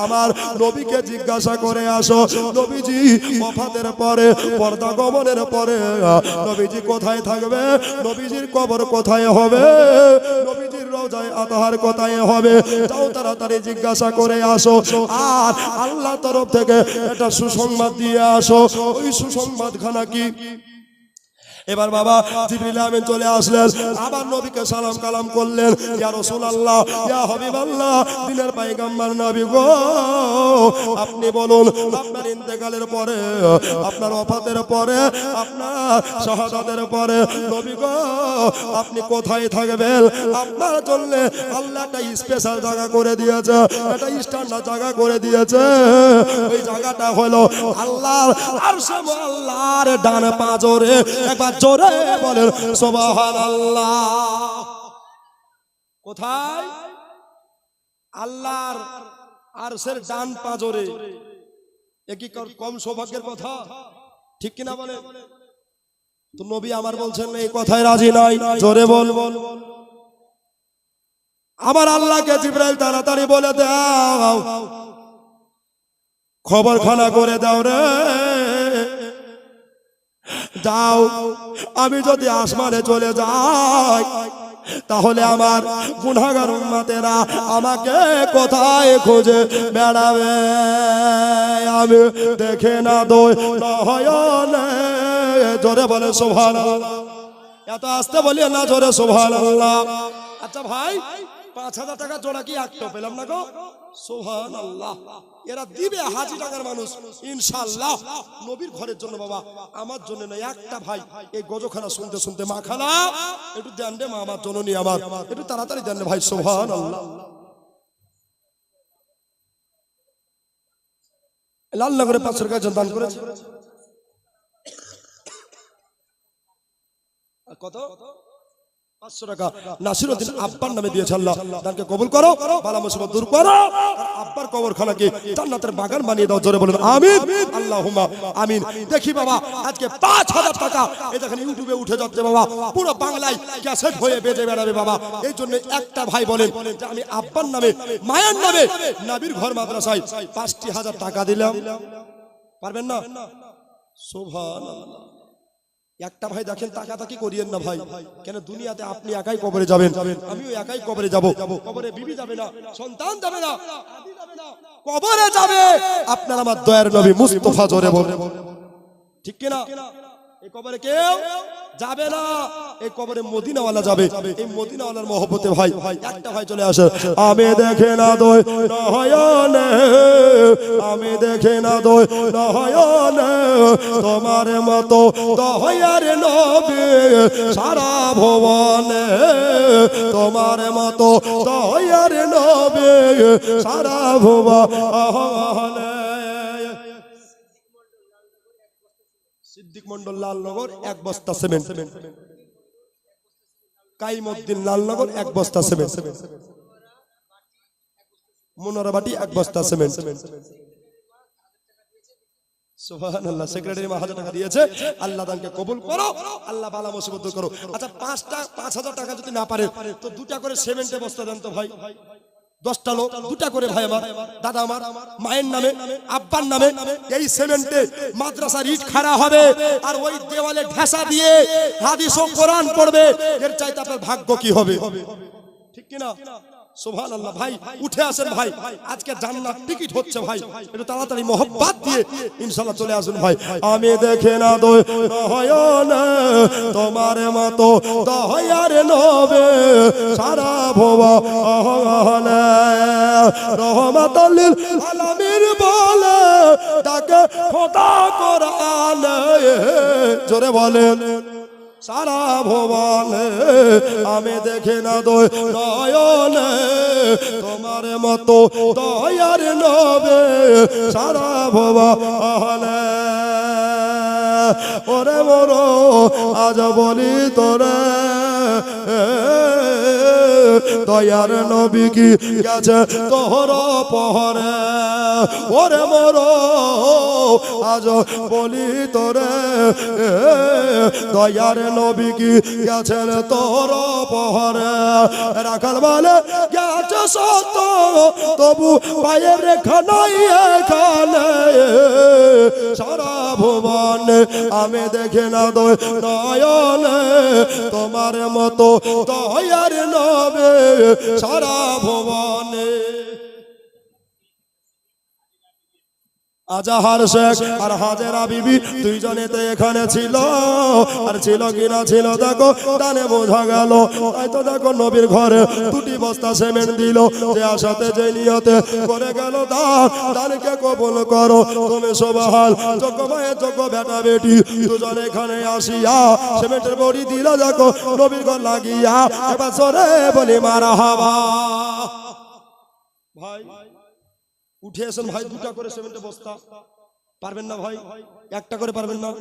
আমার নবীকে জিজ্ঞাসা করে আসো, নবীজি ওফাতের পরে পর্দা গমনের পরে নবীজি কোথায় থাকবে, নবীজির কবর কোথায় হবে, নবীজির রওজায়ে আতহার কোথায় হবে, যাও তাড়াতাড়ি জিজ্ঞাসা করে আসো। আর আল্লাহ তরফ থেকে একটা সুসংবাদ দিয়ে আসো। ওই সুসংবাদখানা কি? এবার বাবা জিবরিল আমিন চলে আসলেন, আবার নবীকে সালাম কালাম করলেন, ইয়া রাসূলুল্লাহ ইয়া হাবিবাল্লাহ দিনের পয়গম্বর নবী গো আপনি বলুন আপনার ইন্তেকালের পরে, আপনার ওফাতের পরে, আপনার শাহাদাতের পরে নবী গো আপনি কোথায় থাকবেন? আপনার জন্য আল্লাহ একটা স্পেশাল জায়গা করে দিয়েছে, একটা স্ট্যান্ডার্ড জায়গা করে দিয়েছে। ওই জায়গাটা হলো আল্লাহর আরশে আল্লাহর ডান পাঁজরে। একবার জোরে বলেন সুবহানাল্লাহ। কোথায়? আল্লাহর আর সের ডান পাজরে, এ কি কম সৌভাগ্যের কথা? ঠিক কিনা বলে? তো নবী আমার বলছেন এই কথায় রাজি নাই, জোরে বল। আমার আল্লাহকে জিবরাইল তাড়াতাড়ি বলে দাও, খবরখানা করে দাও রে, যাও, আমি যদি আসমানে চলে যাই তাহলে আমার গুনাহগার উম্মতেরা আমাকে কোথায় খুঁজে বেড়াবে, আমি দেখে না দই নয়নে, জোরে বলে সুবহানাল্লাহ। এত আস্তে বলি না, জোরে সুবহানাল্লাহ। আচ্ছা ভাই, 5,000 টাকা জোড়া কি একটা পেলাম না গো? সুবহানাল্লাহ। এরা দিবে হাজি টাকার মানুষ ইনশাআল্লাহ নবীর ঘরের জন্য বাবা, আমার জন্য না। একটা ভাই এই গজখানা শুনতে শুনতে, মা খালা একটু দেন রে মা, আমার জননী আমার, একটু তাড়াতাড়ি দেন রে ভাই। সুবহানাল্লাহ। লালনগরে 500 টাকা দান করেছে। কত? 500 টাকা নাসিরউদ্দিন আব্বার নামে দিয়েছে। আল্লাহ দানকে কবুল করো, বালা মুসিবত দূর করো, আর আব্বার কবরখানাকে জান্নাতের বাগান বানিয়ে দাও, জোরে বলেন আমিন, আল্লাহুম্মা আমিন। দেখি বাবা, আজকে 5,000 টাকা এই দেখেন ইউটিউবে উঠে যাচ্ছে বাবা, পুরো বাংলায় ক্যাসেট হয়ে বেজে বেড়াবে বাবা। এই জন্য একটা ভাই বলেন যে আমি আব্বার নামে, মায়ের নামে নবীর ঘর মাদ্রাসায় 5,000 টাকা দিলাম, পারবেন না? সুবহানাল্লাহ। একটা ভাই দেখেন, তাকাতাকি করিয়েন না ভাই, কেন দুনিয়াতে আপনি একাই কবরে যাবেন, আমিও একাই কবরে যাব। কবরে বিবি যাবে না, সন্তান যাবে না, কবরে যাবে আপনার আমার দয়ার নবী মুস্তাফা, জোরে বলেন ঠিক কিনা? এই কবরে কেউ যাবে না, এই কবরে মদিনাওয়ালা যাবে। এই মদিনাওয়ালার মহব্বতে ভাই একটা ভাই চলে আসে, আমি দেখে না দই নয়নে, আমি দেখে না দই নয়নে, তোমার মতো দয়ার নবী সারা ভুবনে, তোমার মতো দয়ার নবী সারা ভুবনে। সিদ্দিক মন্ডল লালনগর 1 বস্তা সিমেন্ট, কাইমউদ্দিন লালনগর 1 বস্তা সিমেন্ট, মুনারাবাটি 1 বস্তা সিমেন্ট। সুবহানাল্লাহ। সেক্রেটারি 1000 টাকা দিয়েছে, আল্লাহ দানকে কবুল করো, আল্লাহ বালা মুসিবত দূর করো। আচ্ছা 5,000 টাকা যদি না পারে তো 2টা করে সিমেন্টের বস্তা দেন তো ভাই, 10টা লোক 2টা করে ভাই, আমার দাদা, আমার মায়ের নামে, আব্বার নামে এই সিমেন্টে মাদ্রাসার ইট খাড়া হবে, আর ওই দেওয়ালে ঢেসা দিয়ে হাদিস ও কোরআন পড়বে, এর চাইতে আপনার ভাগ্য কি হবে? ঠিক কি না? সুবহানাল্লাহ। ভাই উঠে আসেন ভাই, আজকে জান্নাত টিকিট হচ্ছে ভাই, একটু তাড়াতাড়ি মোহব্বত দিয়ে ইনশাআল্লাহ চলে আসুন ভাই। আমি দেখে না দই নয়নে, তোমার মতো দয়ার নবী সারা ভুবনে, রহমাতাল লিল আলামিন বলে তাকে খোদা কোরআনে, জোরে বলেন সারা ভুবনে, আমি দেখে না দই নয়নে, তোমার মতো দয়ার নবী সারা ভুবনে। ওরে মোরো আজ বলি তোরে, দয়ার নবী কি গেছে তোর পহরে, ওরে মোরো আজ বলি তোরে, দয়ার নবী কি গেছেন তোর পহরে, রাখাল বলে গেছে সত্য তবু পায়ের রেখা নাই এখানে, সারা ভুবনে আমি দেখে না দই নয়নে, তোমার মতো দয়ার নবী সারা ভুবনে। আজাহার শেখ আর হাজেরা বিবি দুইজনেতে এখানে ছিল, আর ছিল কিনা ছিল দেখো দানে বোঝা গেল। তাই তো দেখো নবীর ঘরে 2টি বস্তা সিমেন্ট দিল, যে আশাতে যে নিয়তে করে গেল দান, দানকে কবুল করো তুমি সুবহান। যোগ্য ভাইয়ের যোগ্য বেটা বেটি দুজন এখানে আসিয়া সিমেন্টের বড়ি দিল দেখো নবীর ঘর লাগিয়া, এবার জোরে বলি মারহাবা। ভাই উঠে আসেন ভাই, 2টা করে সিমেন্টের বস্তা পারবেন না ভাই? একটা করে পারবেন না?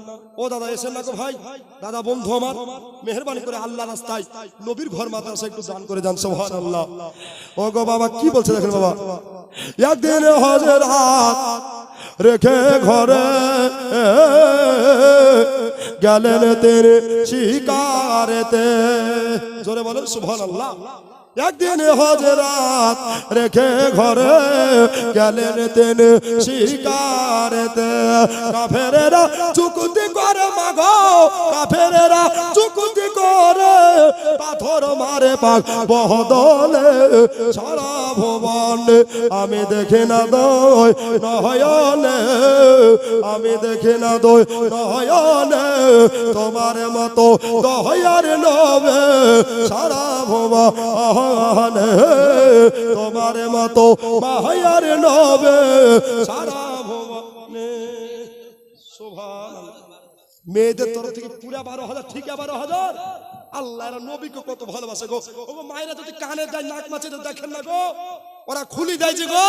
ও দাদা এসেন না গো ভাই, দাদা বন্ধু আমার, মেহেরবানি করে আল্লাহ রাস্তায় নবীর ঘর মাদ্রাসা একটু দান করে যান। সুবহানাল্লাহ। ও গো বাবা কি বলছে দেখেন বাবা, একদিন হজের হাত রেখে ঘরে গেলেন তেরে শিকারেতে। জোরে বলেন সুবহানাল্লাহ। একদিন হজরাত রেখে ঘরে গেলেন তেন শিকারেতে। কাফেরেরা চুকুতি করে মাগো, কাফেরেরা চুকুতি করে পাথর মারে পাক বহদলে সারা ভুবন। আমি দেখি না দয় নয়নে, আমি দেখি না দয় নয়নে, তোমার মতো দয়ার নবে সারা ভুবন। তোমার মতো মায়ার নবে সারা ভুবনে। সুবহানাল্লাহ। মেয়েদের তরফ থেকে পুরা 12,000, ঠিক 12,000। আল্লাহর নবীকে কত ভালোবাসে গো। ও মায়েরা যদি কানে দেয় নাক মাছে দেখেন না গো, ওরা খুলি দেয় যে গো।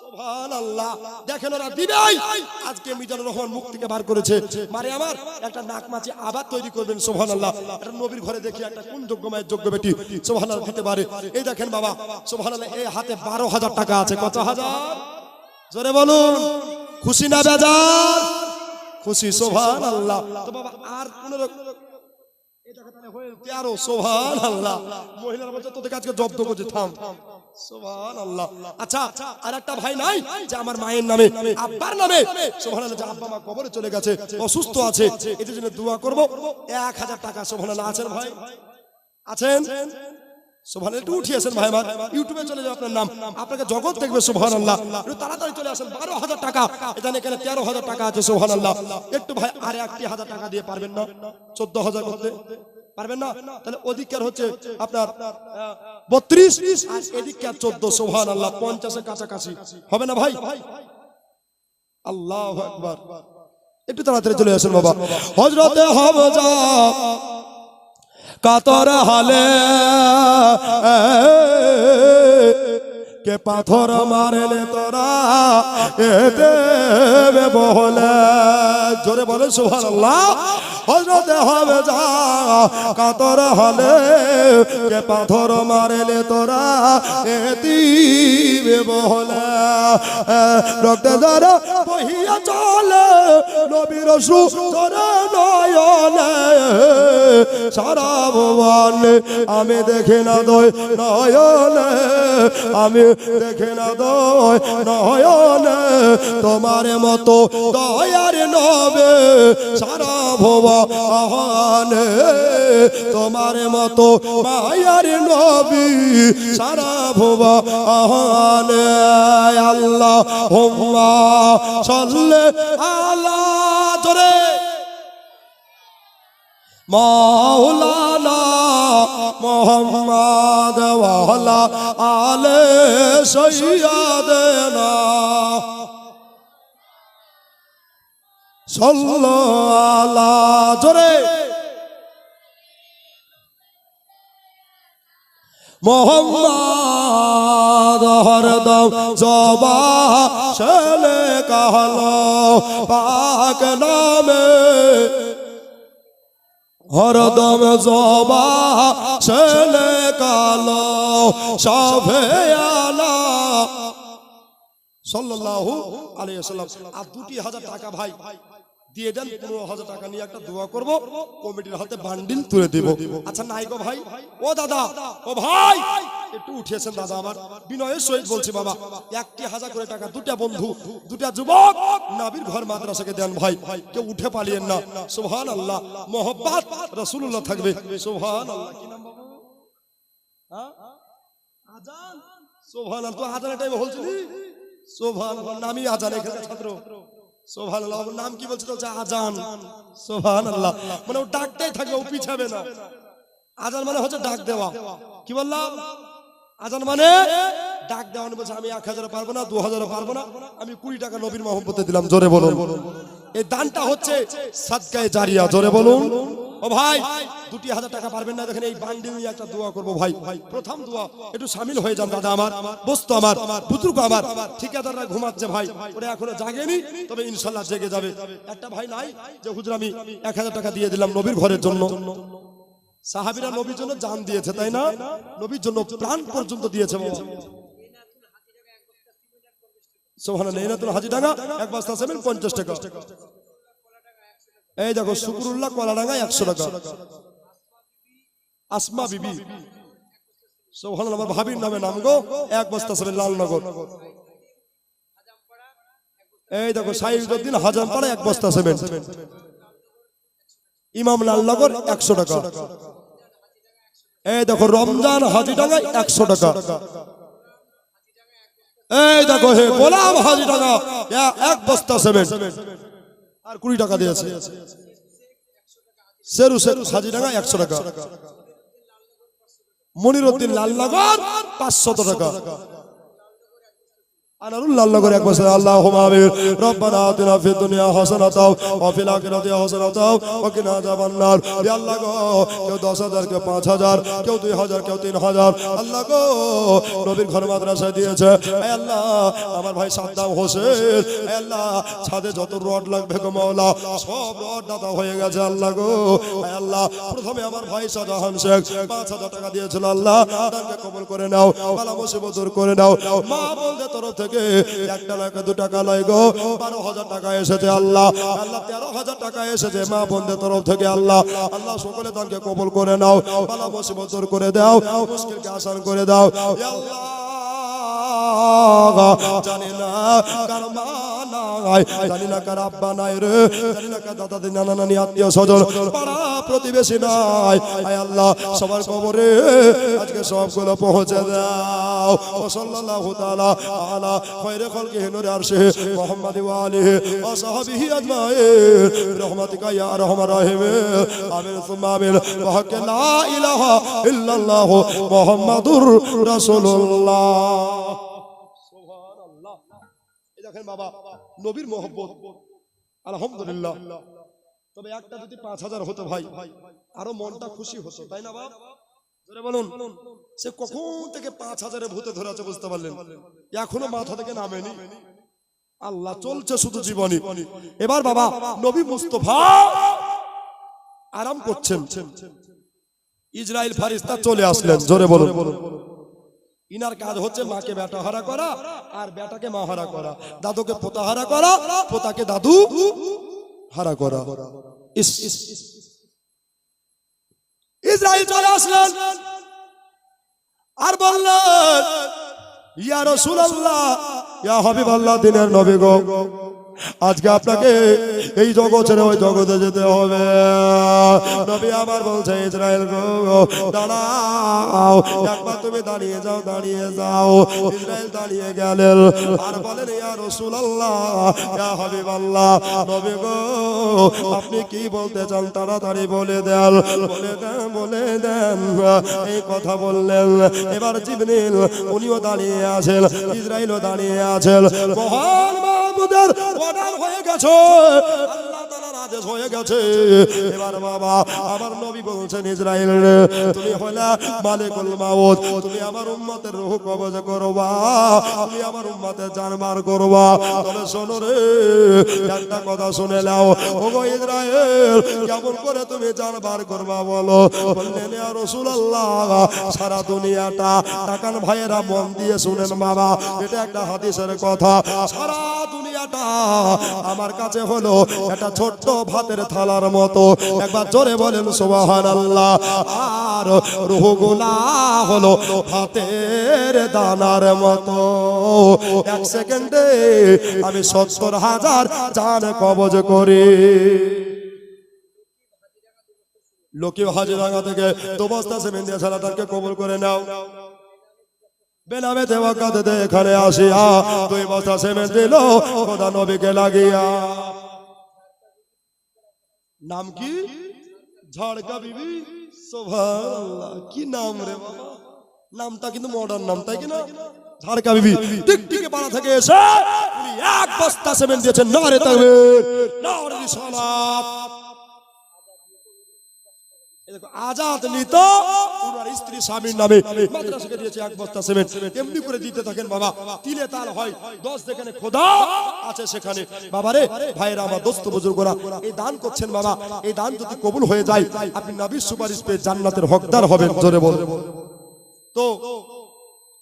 সুবহানাল্লাহ। দেখেন ওরা দিবেই। আজকে মিজানুর রহমান মুখ থেকে বার করেছে, মারে আমার একটা নাক মাছি আবার তৈরি করবেন। সুবহানাল্লাহ। এটা নবীর ঘরে দেখি একটা কোন যোগ্য মায়ের যোগ্য বেটি সুবহানাল্লাহ দিতে পারে। এই দেখেন বাবা সুবহানাল্লাহ, এই হাতে 12,000 টাকা আছে। কত হাজার? জোরে বলুন। খুশি না বেজার? খুশি। সুবহানাল্লাহ। তো বাবা আর 15 সুবহানাল্লাহ। মহিলারা বলছে তোদের কাছে জব্দ করছে, থাম। সুবহানাল্লাহ। আচ্ছা আর একটা ভাই নাই যে আমার মায়ের নামে আব্বার নামে সুবহানাল্লাহ, যে আব্বা মা কবরে চলে গেছে, অসুস্থ আছে, এদের জন্য দোয়া করব। 1000 টাকা সুবহানাল্লাহ আছেন ভাই? আছেন? সুবহানাল্লাহ। একটু উঠিয়েছেন ভাই আমার, ইউটিউবে চলে যাবে, আপনার নাম আপনাকে জগৎ দেখবে। সুবহানাল্লাহ। একটু তাড়াতাড়ি চলে আসেন। 12,000 টাকা এখানে, এখানে 13,000 টাকা আছে। সুবহানাল্লাহ। একটু ভাই আর 1,000 টাকা দিয়ে পারবেন না? 14,000 করতে পারবেন না? তাহলে অধিকার হচ্ছে আপনার 32 আর এদিকে 14। সুবহানাল্লাহ। 50 এর কাছাকাছি হবে না ভাই? আল্লাহু আকবার। একটু তাড়াতাড়ি চলে আসেন বাবা। হযরতে হামজা কাতর হালে কে পাথর মারলে তোরা এ দেবে বলে। জোরে বলেন সুবহানাল্লাহ। হযরতে হামজা কাতর হলে কে পাথর মারলে তোরা এ দিবে বলে। রক্ত ধারা বহিয়া চলে নবীর সুতর নয়নে সারা ভুবন। আমি দেখি না দয় নয়নে, আমি দেখি না দয় নয়নে, তোমার মতো দয়ার নবে সারা ভুবনে, তোমার মতো মায়ার নবী সারা ভুবনে। আল্লাহুম্মা সাল্লি আলা জোরে মাওলানা মুহাম্মদ ওয়া আলা আলে সাইয়্যিদানা সাল্লাল্লাহু আলা জোরে মোহাম্মদ হরদম জবা শলে কাহলো পাক নামে, হরদম জবা শলে কালো শাফেয়ানা সাল্লাল্লাহু আলাইহি ওয়াসাল্লাম। আর 2,000 টাকা ভাই দিয়ে দেন। 15,000 টাকা নিয়ে একটা দোয়া করব, কমিটির হাতে বান্ডিল তুলে দেব। আচ্ছা নাই গো ভাই? ও দাদা, ও ভাই একটু উঠিয়েছেন দাদা, আমার বিনয়ের সহিত বলছি বাবা, 1,000 করে টাকা দুটা বন্ধু, দুটা যুবক নবীর ঘর মাদ্রাসাকে দেন ভাই। কেউ উঠে পালিয়েন না। সুবহানাল্লাহ। মোহাব্বত রাসূলুল্লাহ থাকবে। সুবহানাল্লাহ। কি নাম বাবা? হ্যাঁ আজান। সুবহানাল্লাহ। তো আজানের টাইমে বলছিলি সুবহানাল্লাহ। নামই আজান এখানে ছাত্র। সুবহানাল্লাহ। ওর নাম কি বলছে তো? আজান। সুবহানাল্লাহ। মানে ও ডাকতেই থাকবে, ও পিছাবে না। আজান মানে হচ্ছে ডাক দেওয়া। কি বললাম? আজান মানে ডাক দেওয়া। বলছে আমি 1,000 পারবো না, 2,000 পারবো না, আমি 20 টাকা নবীর মহব্বতে দিলাম। জোরে বলুন। এই দানটা হচ্ছে সাদকায়ে জারিয়া। জোরে বলুন। ও ভাই 2000 টাকা পারবেন না, দেখেন এই বান্ডিল নিয়ে একটা দোয়া করবো ভাই। প্রথম দোয়া একটু শামিল হয়ে যান দাদা আমার, বস্তু আমার, বুজুর্গ আমার, ঠিকাদাররা ঘুমাচ্ছে ভাই, ওরা এখনো জাগেনি, তবে ইনশাল্লাহ জেগে যাবে। একটা ভাই নাই যে হুজুর আমি 1000 টাকা দিয়ে দিলাম নবীর ঘরের জন্য। সাহাবীরা নবীর জন্য জান দিয়েছে, তাই না? নবীর জন্য প্রাণ পর্যন্ত দিয়েছে বাবা। সুবহানাল্লাহ। এনাতুল হাজিডাঙ্গা এক বস্তা সিমেন্ট 50 টাকা। এই দেখো শুকরুল্লাহ কলাডাঙ্গা 100 টাকা। আসমা বিবি, সুবহানাল্লাহ, আমার ভাবির নামে নাম গো, এক বস্তা সিমেন্ট লালনগর। এই দেখো সাইদুদ্দিন হাজারপাড়া এক বস্তা সিমেন্ট। ইমাম লালনগর 100 টাকা। এই দেখো রমজান হাজিডাঙ্গা 100 টাকা। এই দেখো হে গোলাম হাজিডাঙ্গা এক বস্তা সিমেন্ট আর 20 টাকা দিয়েছে। শেরু শেখ হাজিডাঙ্গা 100 টাকা। মনিরউদ্দিন লালনগর 500 টাকা। আনারুল লালনগর এক বছর। আল্লাহুম্মা আমিন। রব্বানা আতিনা ফিদ দুনিয়া হাসানাতাও ওয়া ফিল আখিরাতি হাসানাতাও ওয়া কিনা আযাবান্নার। ইয়া আল্লাহ গো, কেউ 10,000, কেউ 5,000, কেউ 2,000, কেউ 3,000। আল্লাহ গো, নবীর ঘর মাদ্রাসা দিয়েছে। হে আল্লাহ, আমার ভাই সাদ্দাম হোসেন, হে আল্লাহ, ছাদে যত রড লাগবে গো মাওলা, সব রড দাতা হয়ে গেছে আল্লাহ গো। হে আল্লাহ, প্রথমে আমার ভাই শাহজাহান শেখ 5,000 টাকা দিয়েছিল, আল্লাহ দানকে কবুল করে নাও, বালা মুসিবত দূর করে নাও। মা বলতে তরফ থেকে 1 টাকা 2 টাকা লয় গো, 12,000 টাকা এসেছে আল্লাহ। আল্লাহ 13,000 টাকা এসেছে মা বোনদের তরফ থেকে আল্লাহ। আল্লাহ সকলে দানকে কবুল করে নাও, বালা মুসিবত দূর করে দাও, মুশকিলকে আসান করে দাও। ইয়া আল্লাহ, জানি না কার মা নাই, জানি না কার আব্বা নাই রে, জানি না কার দাদা দাদি নানা নানি আত্মীয় স্বজন পাড়া প্রতিবেশী নাই। আয় আল্লাহ, সবার কবরে আজকে সবগুলো পৌঁছে দাও। ও সাল্লাল্লাহু তাআলা আলা খায়রে খালকিহি নূরে আরশে মুহাম্মাদি ওয়া আলিহি ওয়া সাহবিহি আজমাইন বিরহমাতিকা ইয়া আরহামার রাহিমিন। আমিন সুম্মা আমিন। ওয়া হাক্কা লা ইলাহা ইল্লাল্লাহু মুহাম্মাদুর রাসূলুল্লাহ। দেখেন বাবা, নবীর মহব্বত আলহামদুলিল্লাহ। তবে একটা যদি 5,000 হতো ভাই, আরো মনটা খুশি হতো, তাই না বাবা? জোরে বলুন। সে কখন থেকে 5,000-এ ভূতে ধরে আছে বুঝতে পারলেন? এখনো মাথা থেকে নামেনি। আল্লাহ চলছে শুধু জীবনী। এবার বাবা নবী মুস্তাফা আরাম করছেন, ইসরাইল ফারিস্তা চলে আসলেন। জোরে বলুন। ইনার কাজ হচ্ছে মাকে বেটা হারা করা, আর বেটাকে মা হারা করা, দাদুকে পোতা হারা করা, পোতাকে দাদু হারা করা। ইসরাইল চলে আসলেন আর বললেন, ইয়া রাসূলুল্লাহ, ইয়া হাবিবাল্লাহ, দিনের নবী গো, আজকে আপনাকে এই জগৎ ছেড়ে ওই জগতে যেতে হবে। নবী আমার বলছে, ইসরাইল গো দাঁড়াও, একবার তুমি দাঁড়িয়ে যাও, দাঁড়িয়ে যাও। ইসরাইল দাঁড়িয়ে গেলেন আর বলেন, ইয়া রাসূলুল্লাহ, ইয়া হাবিবাল্লাহ, নবী গো আপনি কি বলতে চান তাড়াতাড়ি বলে দেন, বলে দেন, বলে দেন। এই কথা বললেন। এবার জিবরিল উনিও দাঁড়িয়ে আছেন, ইসরাইলও দাঁড়িয়ে আছেন। মহান মাহবুবের অর্ডার হয়ে গেছে, আল্লাহ তাআলার আদেশ হয়ে গেছে। এবার বাবা আমার নবী বলছেন, ইসরাইল রে, তুমি হলা মালিকুল মাউত, তুমি আমার উম্মতের রূহ কবজ করবা, তুমি আমার উম্মতের জান বার করবা। তবে শোনো রে, একটা কথা শুনে নাও, ওগো ইসরাইল, কেমন করে তুমি জান বার করবা বলো? বললেন, ইয়া রাসূলুল্লাহ, সারা দুনিয়াটা তাকান ভাইয়েরা, মন দিয়ে শুনেন বাবা, এটা একটা হাদিসের কথা। সারা দুনিয়াটা আমার কাছে হলো একটা ছোট্ট ভাতের থালার মতো। একবার জোরে বলেন সুবহানাল্লাহ। আর রূহগুলা হলো ভাতের দানার মতো। 1 সেকেন্ডে আমি 70,000 জান কবজ করি। লোকে হাজিরাঙ্গা থেকে 2 বস্তা সিমেন্ট দিয়ে ছেলেটাকে কবুল করে নাও। বেনামে দেওয়াকাতে দে এখানে আসিয়া 2 বস্তা সিমেন্ট দিল খোদা নবীকে লাগিয়া। নাম কি? ঝাড়কা বিবি। সুবহানাল্লাহ, কি নাম রে বাবা! নামটা কিন্তু মডার্ন নাম, তাই কি না? ঝাড়কা বিবি টিকটিকে পাড়া থেকে এসে উনি 1 বস্তা সিমেন্ট দিয়েছেন। নারে তাকবীর, নারে রিসালাত। আজাদ নিত ওনার স্ত্রী স্বামীর নামে মাদ্রাসাকে দিয়েছে 1 বস্তা সিমেন্ট। এমনি করে দিতে থাকেন বাবা, তিলে তাল হয় 10 যেখানে খোদা আছে সেখানে। বাবারে ভাইরা আমার দোস্ত বুজুর্গরা, এই দান করছেন বাবা, এই দান যদি কবুল হয়ে যায় আপনি নবীর সুপারিশ পেয়ে জান্নাতের হকদার হবেন। জোরে বল। তো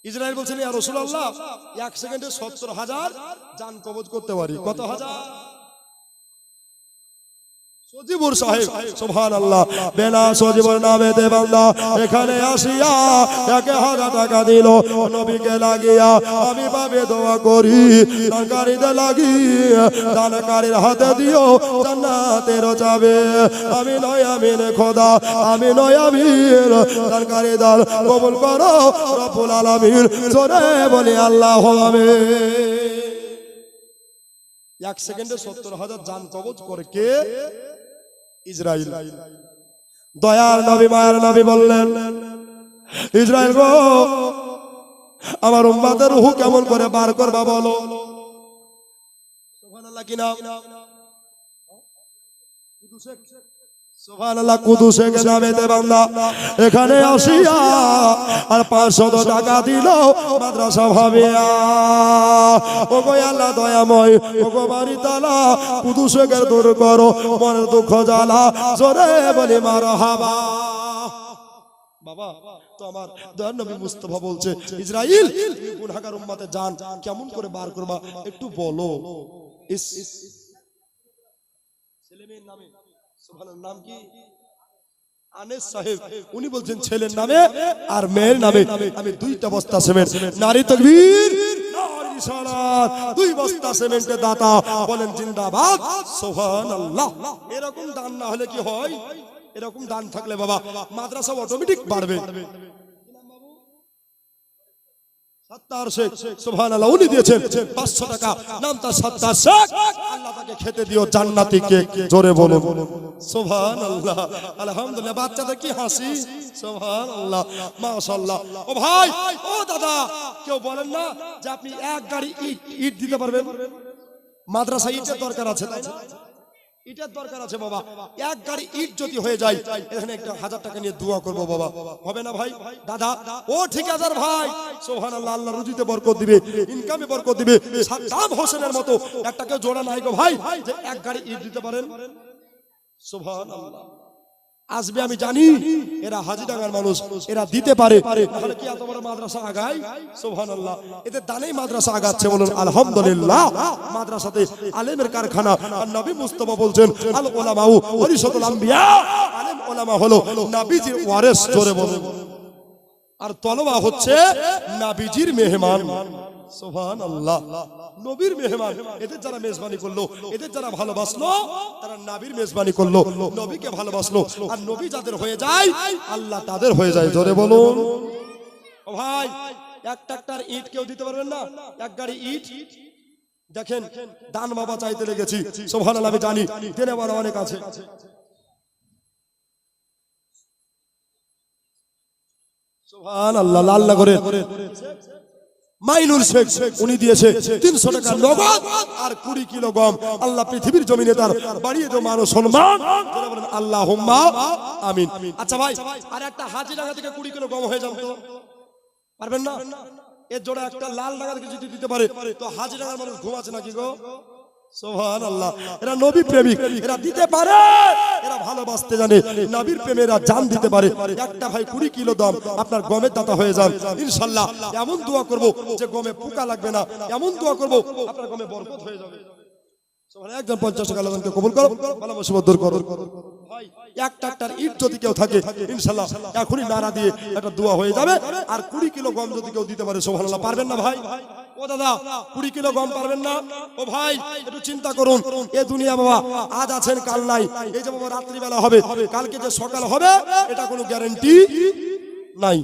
ইসরাইল বলছেন ইয়া রাসূলুল্লাহ 1 সেকেন্ডে 70,000 জান কবজ করতে পারি। কত হাজার? সজিবুর সাহেব সুবহানাল্লাহ, বেলা সজিবুর নামে দে বান্দা এখানে আসিয়া 1000 টাকা দিল নবীকে লাগিয়া। আমি পাবে দোয়া করি দানকারীদের লাগিয়ে দানকারীর হাতে দিও জান্নাতের যাবে। আমি নয় আমিন খোদা, আমি নয় আমিন দানকারী দান কবুল করো রব্বুল আলামিন। জোরে বলি আল্লাহু আমিন। 1 সেকেন্ডে 70,000 জান কবজ করে কে? ইসরাইল। দয়ার নবী মায়ার নবী বললেন ইসরাইল গো, আমার উম্মতের রূহ কেমন করে বার করবা বলো। সুবহানাল্লাহ কি নাম? সুবহানাল্লাহ। কুদুসে নামেতে বান্দা এখানে আসিয়া আর 500 টাকা দিল মাদ্রাসা ভাবিয়া। ও গো আল্লাহ দয়াময়, ও গো বাড়ি তালা কুদুসে দূর করো মনের দুঃখ জ্বালা। জোরে বলি মারহাবা। বাবা তো আমার দয়ার নবী মুস্তাফা বলছে ইসরাইল গুনাহগার উম্মতে জান কেমন করে বার করবা একটু বলো। ছেলেমেয়ের নামে সুবহানাল্লাহ, নাম কি? আনিস সাহেব। উনি বলছেন ছেলের নামে আর মেয়ের নামে আমি 2টা বস্তা সিমেন্ট। নারী তাকবীর, নারী সালাত। 2 বস্তা সিমেন্টের দাতা বলেন জিন্দাবাদ সুবহানাল্লাহ। এরকম দান না হলে কি হয়? এরকম দান থাকলে বাবা মাদ্রাসা অটোমেটিক বাড়বে। সত্তার শেখ সুবহানাল্লাহ, উনি দিয়েছেন 500 টাকা, নাম তার সত্তার শেখ। আল্লাহ তাকে খেতে দিও জান্নাতি কেক। জোরে বলুন সুবহানাল্লাহ। আলহামদুলিল্লাহ। বাচ্চাদের কি হাসি, সুবহানাল্লাহ মাশাআল্লাহ। ও ভাই, ও দাদা, কেউ বলেন না যে আপনি 1 গাড়ি ইট দিতে পারবেন? মাদ্রাসা ইটের দরকার আছে, তাই না? ইটের দরকার আছে বাবা। 1 গাড়ি ইট যদি হয়ে যায় এখানে একটা 1000 টাকা নিয়ে দোয়া করব বাবা, হবে না ভাই? দাদা ও ঠিকাদার ভাই সুবহানাল্লাহ, আল্লাহ রুজিতে বরকত দিবে, ইনকামে বরকত দিবে। সাদ্দাম হোসেনের মতো একটা কেউ জোড়া নাই গো ভাই যে 1 গাড়ি ইট দিতে পারেন। সুবহানাল্লাহ। আসবে আমি জানি, এরা হাজিডাঙ্গার মানুষ, এরা দিতে পারে। তাহলে কি এত বড় মাদ্রাসা আগায়? সুবহানাল্লাহ। এদের দানেই মাদ্রাসা আগাচ্ছে, বলুন আলহামদুলিল্লাহ। মাদ্রাসাতে আলেমের কারখানা। আর নবী মুস্তাফা বলছেন আল উলামাউ ওয়ারিসাতুল আম্বিয়া, আলেম উলামা হলো নবীজির ওয়ারিস। জোরে বলুন। আর তলবা হচ্ছে নবীজির মেহমান। সুবহানাল্লাহ। নবীর মেহমান, এদের যারা মেজবানি করলো, এদের যারা ভালোবাসলো, তারা নবীর মেজবানি করলো, নবীকে ভালোবাসলো। আর নবী যাদের হয়ে যায় আল্লাহ তাদের হয়ে যায়। জোরে বলুন। ও ভাই, 1 ট্রাক্টর ইট কেউ দিতে পারবেন না? 1 গাড়ি ইট। দেখেন দান বাবা চাইতে লেগেছি। সুবহানাল্লাহ। আমি জানি দেনে বড় অনেক আছে। সুবহানাল্লাহ। আল্লাহ করে মাইনুল শেখ, উনি দিয়েছে 300 টাকা নগদ আর 20 কিলো গম। আল্লাহ পৃথিবীর জমিনে তার বাড়িয়ে দাও মান ও সম্মান। বলেন আল্লাহুম্মা আমিন। আচ্ছা ভাই, আর একটা হাজিডাঙ্গা থেকে 20 কিলো গম হয়ে যাবে তো পারবেন না? এর জোড়া একটা লাল ডাঙ্গা থেকে যদি দিতে পারে তো হাজিডাঙ্গার মানুষ ঘুমাচ্ছে নাকি গো? সুবহানাল্লাহ। এরা নবী প্রেমিক, এরা দিতে পারে, এরা ভালোবাসতে জানে। নবীর প্রেমেরা জান দিতে পারে। একটা ভাই 20 কিলো দাম আপনার গমের দাতা হয়ে যান ইনশাআল্লাহ। এমন দোয়া করব যে গমে পোকা লাগবে না, এমন দোয়া করব আপনার গমে বরকত হয়ে যাবে। সুবহানাল্লাহ। একজন 50 টাকা আল্লাহকে কবুল করো, ভালো মুসিবত দূর করো। ভাই 1 ট্রাক্টর ইট যদি কেউ থাকে ইনশাআল্লাহ এখনই নারা দিয়ে একটা দোয়া হয়ে যাবে। আর 20 কিলো গম যদি কেউ দিতে পারে সুবহানাল্লাহ। পারবেন না ভাই? ও দাদা 20 কিলো গম পারবেন না? ও ভাই একটু চিন্তা করুন। এ দুনিয়া বাবা আজ আছেন কাল নাই। এই যে বাবা রাত্রি বেলা হবে, কালকে যে সকাল হবে এটা কোনো গ্যারান্টি নাই।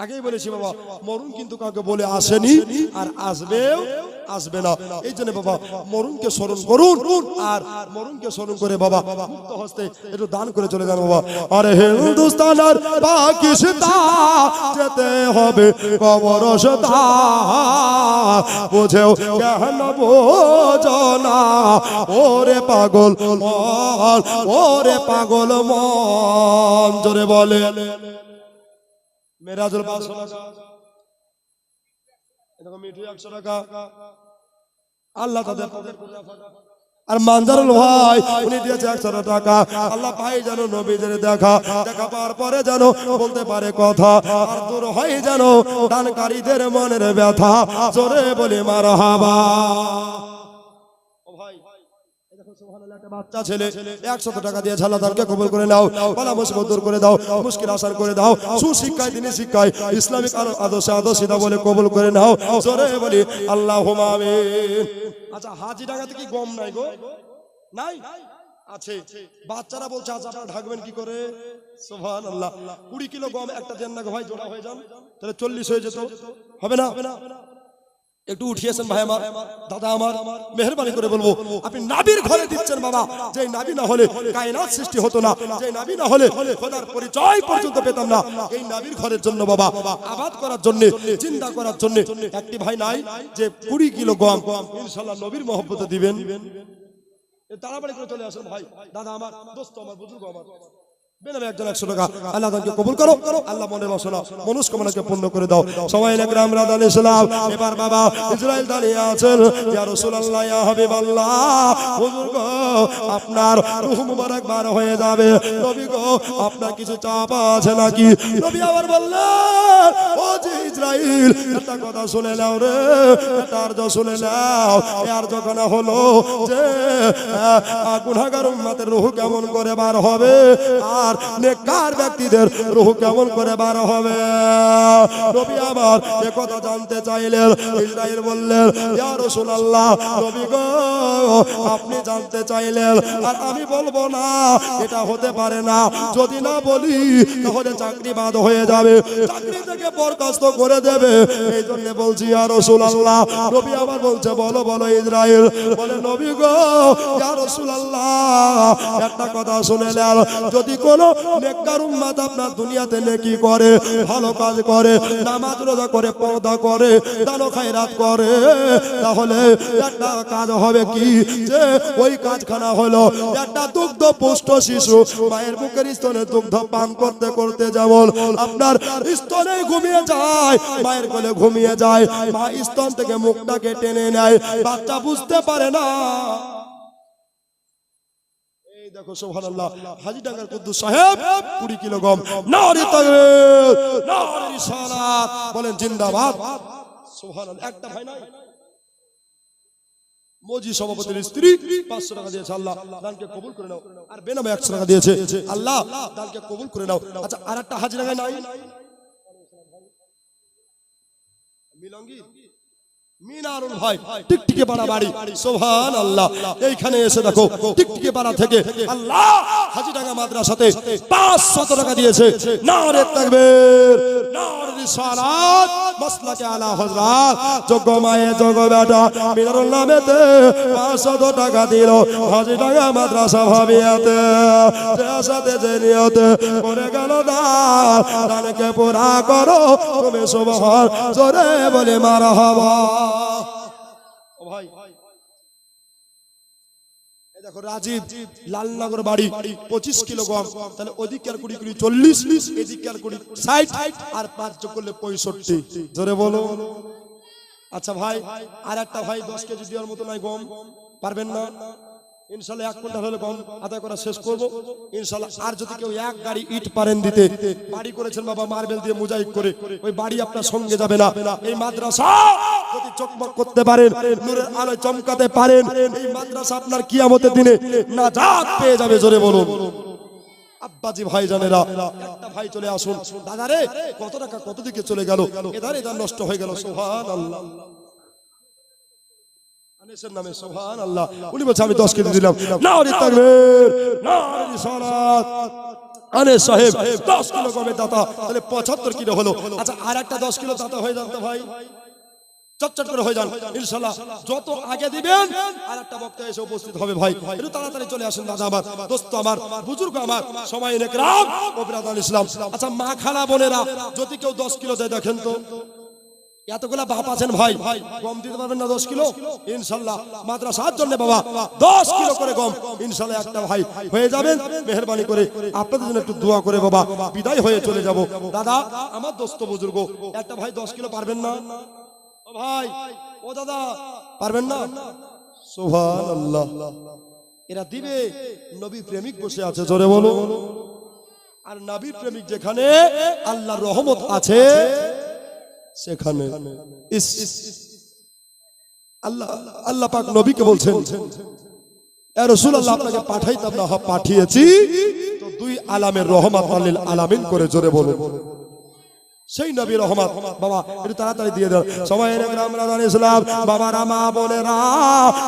আগেই বলেছি বাবা, মরণ কিন্তু কাউকে বলে আসেনি আর আসবেও আসবে না। এই জন্য বাবা মরণকে স্মরণ করুন, আর মরণকে স্মরণ করে বাবা মুক্ত হস্তে একটু দান করে চলে যান বাবা। আরে হিন্দুস্তান আর পাকিস্তান যেতে হবে কবরস্থান, বুঝেও কেন বোঝো না ওরে পাগল মন, ওরে পাগল মন। জোরে বলে মেরাজুল 500 টাকা, এরকম মিঠু 100 টাকা। আল্লাহ তাদের আর মানজারুল ভাই উনি দিয়েছে 100 টাকা। আল্লাহ ভাই যেন নবীদের দেখা পাওয়ার পরে যেন বলতে পারে কথা, আর দূর হয় যেন দানকারীদের মনের ব্যথা। জোরে বলি মারহাবা। বাচ্চা ছেলে 100 টাকা দিয়ে আল্লাহ তাকে কবুল করে নাও, বালা মুসিবত দূর করে দাও, মুশকিল আসান করে দাও, সুশিক্ষায় দিনী শিক্ষায় ইসলামিক আদর্শে আদর্শিতা বলে কবুল করে নাও। জোরে বলি আল্লাহুম্মা আমিন। আচ্ছা হাজি ডাঙ্গাতে কি গম নাই গো? নাই আছে। বাচ্চারা বলছে আচ্ছা আপনারা ঢাকবেন কি করে? সুবহানাল্লাহ। 20 কিলো গম একটা দেন না গো ভাই, জোড়া হয়ে যান, তাহলে 40 হয়ে যেত। হবে না? একটু উঠিয়েছেন ভাই আমার, দাদা আমার, মেহেরবানি করে বলবো আপনি নাবির ঘরে দিচ্ছেন বাবা, যে নাবি না হলে কায়নাত সৃষ্টি হতো না, যে নাবি না হলে খোদার পরিচয় পর্যন্ত পেতাম না। এই নাবির ঘরের জন্য বাবা আবাদ করার জন্য, চিন্তা করার জন্য একটি ভাই নাই যে 20 কিলো গম ইনশাআল্লাহ নবীর মহব্বতে দিবেন। তাড়াতাড়ি করে চলে আসেন ভাই, দাদা আমার, দোস্ত আমার, বুজুর্গ আমার, বেনামে একজন 100 টাকা। আল্লাহ তাকে কবুল করো, আল্লাহ মনের বাসনা মনস্কামনাকে পূর্ণ করে দাও। সবাই একরাম রাদান ইসলাম। এবার বাবা ইসরাইল দাঁড়িয়ে আছেন, ইয়া রাসূলুল্লাহ, ইয়া হাবিবাল্লাহ, হুজুর গো আপনার রূহ মুবারক বার হয়ে যাবে, নবী গো আপনার কিছু চাপ আছে নাকি? নবী আবার বললেন, ও যে ইসরাইল, একটা কথা শুনে নাও রে, তার যা শুনে নাও। আর যখন হলো যে গুনাহগার উম্মতের রূহ কেমন করে বার হবে, আর নেককার ব্যক্তিদের রূহ কেমন করে বার হবে। নবী আমার এ কথা জানতে চাইলেন। ইসরাইল বললেন, ইয়া রাসূলুল্লাহ, নবী গো আপনি জানতে চাইলেন আর আমি বলবো না, এটা হতে পারে না। যদি না বলি তাহলে চাকরি বাদ হয়ে যাবে, চাকরি থেকে বরখাস্ত করে দেবে। এই জন্য বলছি ইয়া রাসূলুল্লাহ। নবী আবার বলছে, বলো বলো ইসরাইল। বলে নবী গো, ইয়া রাসূলুল্লাহ একটা কথা শুনে নেন, যদি কোন নেককার উম্মত আপনার দুনিয়াতে নেকি করে, ভালো কাজ করে, নামাজ রোজা করে, পর্দা করে, দান খায়রাত করে, তাহলে একটা কাজ হবে কি, যে ওই কাজখানা হলো একটা দুগ্ধ পুষ্ট শিশু মায়ের বুকের স্তনে দুগ্ধ পান করতে করতে যেমন আপনার স্তনে ঘুমিয়ে যায়, মায়ের কোলে ঘুমিয়ে যায়, মা স্তন থেকে মুখটাকে টেনে নেয়, বাচ্চা বুঝতে পারে না। দেখো সুবহানাল্লাহ, হাজী ডাঙ্গার কুদ্দুস সাহেব 20 কিলো গম, নারে তাকবীর, নারে রিসালাত, বলেন জিন্দাবাদ। সুবহানাল্লাহ। একটা ভাই নাই, মজি সভাপতির স্ত্রী 500 টাকা দিয়েছে, আল্লাহ দানকে কবুল করে নাও। আর বেনামে 100 টাকা দিয়েছে, আল্লাহ দানকে কবুল করে নাও। আচ্ছা আরেকটা হাজী ডাঙ্গায় নাই, মিলঙ্গি মিনারুল ভাই, টিকটিকি পাড়া বাড়ি। সুবহানাল্লাহ। এইখানে এসে দেখো টিকটিকি পাড়া থেকে আল্লাহ হাজী ডাঙ্গা মাদ্রাসাতে 500 টাকা দিয়েছে। নারে তাকবীর, নারে রিসালাত, মাসলাকে আলা হযরত, যোগ্য মায়ে যোগ্য বেটা মিনারুল নামেতে 500 টাকা দিল হাজী ডাঙ্গা মাদ্রাসা ভাবিয়াতে। সাথে যে নিয়তে করে গেল দান, দানকে পুরা করো তুমি সুবহান, জোরে বলে মারহাবা। ও ভাই এই দেখো রাজীব লালনগর বাড়ি 25 কিলো গম, তাহলে ওদিককার 20 20 40, এদিককার 20 60, আর 5 যোগ করলে 65। জোরে বলো। আচ্ছা ভাই আর একটা ভাই 10 কেজি দেওয়ার মতো নাই গম, পারবেন না? ইনশাআল্লাহ 1 কুইন্টাল হলে গম আদায় করা শেষ করব ইনশাআল্লাহ। আর যদি কেউ এক গাড়ি ইট পারেন দিতে, বাড়ি করেছেন বাবা মার্বেল দিয়ে মোজাইক করে, ওই বাড়ি আপনার সঙ্গে যাবে না। এই মাদ্রাসা যদি চকমক করতে পারেন, নূরের আলো চমকাতে পারেন, এই মাদ্রাসা আপনার কিয়ামতের দিনে নাজাত পেয়ে যাবে। জোরে বলুন। আব্বাজি ভাই জানেরা, একটা ভাই চলে আসুন। দাদা রে কত টাকা কত দিকে চলে গেল, এধার এধার নষ্ট হয়ে গেল। সুবহানাল্লাহ। আনিসের নামে সুবহানাল্লাহ। উনি বলছে আমি 10 কেজি দিলাম। নারে তাকবীর, নারে রিসালাত। আনে সাহেব 10 কিলো গমের দাতা, তাহলে 75 কিলো হলো। আচ্ছা আর একটা 10 কিলো দাতা হয়ে যান তো ভাই, চটচট করে হয়ে যান ইনশাআল্লাহ। যত আগে দিবেন আর একটা বক্তা এসে উপস্থিত হবে ভাই, একটু তাড়াতাড়ি চলে আসেন দাদা আমার, দোস্ত আমার, বুজুর্গ আমার, সময় নেকরাম ও বিরাদান ইসলাম। আচ্ছা মা খালা বোনেরা যদি কেউ 10 কিলো দেয় দেখেন তো, এতগুলা বাপ আছেন ভাই, গম দিতে পারবেন না 10 কিলো? ইনশাআল্লাহ মাদ্রাসার জন্য বাবা 10 কিলো করে গম ইনশাআল্লাহ একটা ভাই হয়ে যাবেন। মেহেরবানি করে আপনাদের জন্য একটু দোয়া করে বাবা বিদায় হয়ে চলে যাব। দাদা আমার দোস্ত বুজুর্গ একটা ভাই 10 কিলো পারবেন না? ও ভাই, ও দাদা পারবেন না? সুবহানাল্লাহ। এরা দিবে, নবী প্রেমিক বসে আছে, জোরে বলো। আর নবী প্রেমিক যেখানে আল্লাহর রহমত আছে সেখানে আল্লাহ আল্লাহ পাক নবীকে বলছেন, এ রাসূলুল্লাহ আপনাকে পাঠাইতাম না, পাঠিয়েছি তো দুই আলামের রহমত লিল আলামিন করে, জোরে বলো। সেই নবী রহমত বাবা একটু তাড়াতাড়ি দিয়ে দেন। সবাই রাম ইসলাম বাবারা মা বোনেরা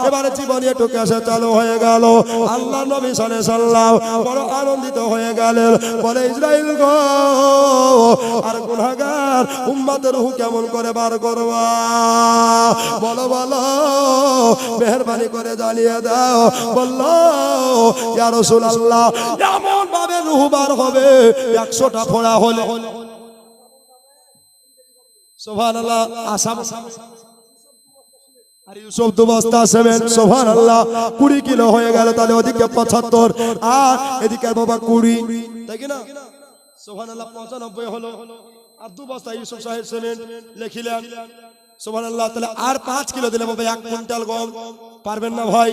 এবারে জীবনে একটু কেসে চালু হয়ে গেল। আল্লাহ নবী সাল্লাল্লাহু বড় আনন্দিত হয়ে গেলেন, বলে ইসরাইল গো আর গুনাহগার উম্মতের রূহ কেমন করে বার করবা, বলো বলো, মেহেরবানি করে জানিয়ে দাও। বললো ইয়া রাসূলুল্লাহ এমন ভাবে রূহ বার হবে 100টা ফোঁড়া হলে। সুবহানাল্লাহ। আসাম আর ইউসুফ দুবস্তা সেমেন্ট, সুবহানাল্লাহ 20 কিলো হয়ে গেল, তাহলে ওদিকে 75 আর এদিকে বাবা 20, তাই কি না? সুবহানাল্লাহ 95 হলো। আর দুবস্তা ইউসুফ সাহেব সেমেন্ট লিখিলেন, সুবহানাল্লাহ। তাহলে আর 5 কিলো দিলে বাবা 1 কুইন্টাল গম। পারবেন না ভাই?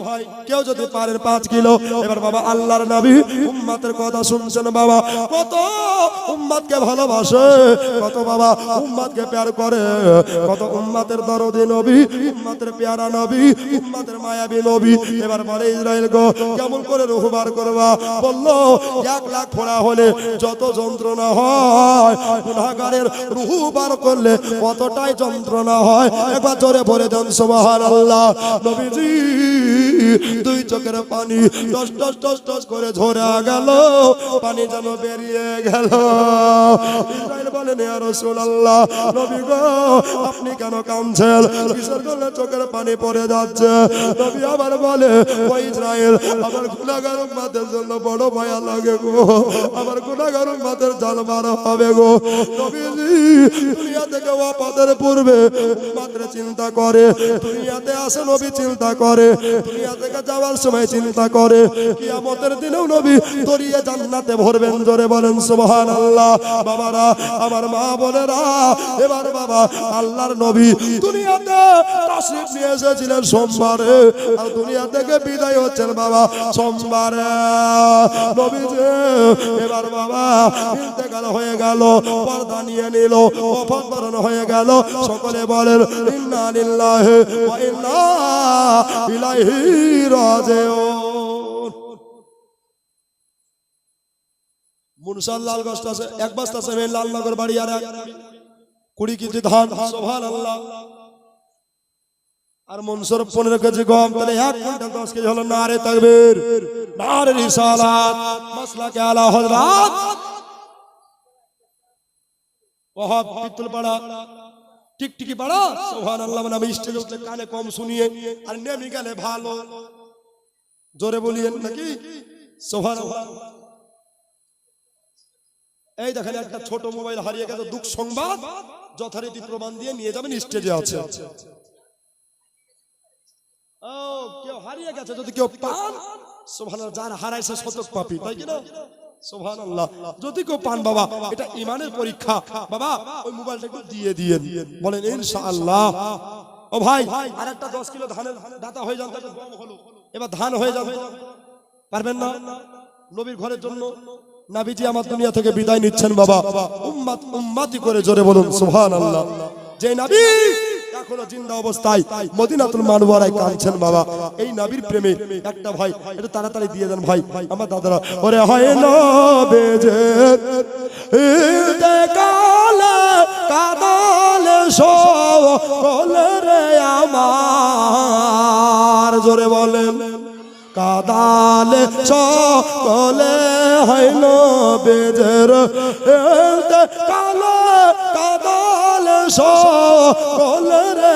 কেউ যদি পারেন 5 কিলো। এবার বাবা আল্লাহর নবী উম্মতের কথা শুনছেন বাবা, কত উম্মতকে ভালোবাসে, কত বাবা উম্মতকে প্যার করে, কত উম্মতের দরদি নবী, উম্মতের প্যারা নবী, উম্মতের মায়াবী নবী। এবার বলে ইসরাইল গো কেমন করে রূহ বার করবা? বলল 1 লাখ ফোঁড়া হলে যত যন্ত্রণা হয় গুনাহগারের রূহ বার করলে কতটাই যন্ত্রণা হয়। একবার জোরে বলে দেন সুবহানাল্লাহ। নবীজি দুই চোখের পানি টস টস টস টস করে ঝরে গেল, পানি যেন বেরিয়ে গেল। ইসরাইল বলেন ইয়া রাসূলুল্লাহ নবী গো আপনি কেন কাঁদছেন, কিসের জন্য চোখের পানি পড়ে যাচ্ছে? নবী আবার বলে ও ইসরাইল আমার গুনাহগার উম্মতের জন্য বড় মায়া লাগে গো, আমার গুনাহগার উম্মতের জান বার হবে গো। নবীজি দুনিয়া থেকে ওয়াফাতের পূর্বে উম্মতের চিন্তা করে, দুনিয়াতে আসে নবী চিন্তা করে, দুনিয়া থেকে যাওয়ার সময় চিন্তা করে, কিয়ামতের দিনেও নবী দরিয়ে জান্নাতে ভরবেন, জোরে বলেন সুবহানাল্লাহ। বাবারা আমার মা বোনেরা এবার বাবা আল্লাহর নবী দুনিয়াতে তাশরীফ নিয়ে এসেছিলেন সোমবারে, আর দুনিয়া থেকে বিদায় হচ্ছেন বাবা সোমবারে। নবীজি এবার বাবা ইন্তেকাল হয়ে গেল, পর্দা নিয়ে নিল, ওফাত বরণ হয়ে গেল। সকলে বলেন ইন্না লিল্লাহি ওয়া ইন্না ইলাইহি রাজিউন। মুনসার লাল গস্ত আছে, 1 বস্তা আছে লালনগর বাড়ি, আর 20 কেজি ধান, সুবহানাল্লাহ। আর মনসুর 15 কেজি গম, তাহলে 1 কুইন্টাল 10 কেজি হলো। নারে তাকবীর, নারে রিসালাত, মাসলাকে আলা হযরত ওয়াহাব পিতল পাড়া টিকটিকি পাড়া, সুবহানাল্লাহ। মানে আমি স্টেজে উঠলে কানে কম শুনিয়ে আর নেমে গেলে ভালো, জোরে বলিয়েন নাকি সুবহানাল্লাহ। এই দেখেন একটা ছোট মোবাইল হারিয়ে গেছে, দুঃখ সংবাদ যথারীতি প্রমাণ দিয়ে নিয়ে যাবেন, স্টেজে আছে। ও কেউ হারিয়ে গেছে, যদি কেউ পান সুবহানাল্লাহ, যার হারাইছে শতক পাপী, তাই কি না? সুবহানাল্লাহ। যদি কেউ পান বাবা এটা ঈমানের পরীক্ষা, বাবা ওই মোবাইলটা একটু দিয়ে দিয়েন, বলেন ইনশাআল্লাহ। ও ভাই আর একটা 10 কিলো ধানের দাতা হয়ে যান, তাহলে গম হলো। এবার ধান হয়ে যাবে, পারবেন না? নবীর ঘরের জন্য নবীজি আমার দুনিয়া থেকে বিদায় নিচ্ছেন বাবা, উম্মত উম্মতি করে জোরে বলুন সুবহানাল্লাহ। যে নবী এখনো জিন্দা অবস্থায় মদিনাতুল মুনাওয়ারায় কাঁদছেন বাবা, এই নবীর প্রেমে একটা ভাই একটু তাড়াতাড়ি দিয়ে দেন ভাই আমার দাদারা। ওরে হয় নবীজে ইন্তেকালে কাদালে সকলে রে আমার, জোরে বলেন কাদালে সকলে হইল বেজের কালো কাদাল সকল রে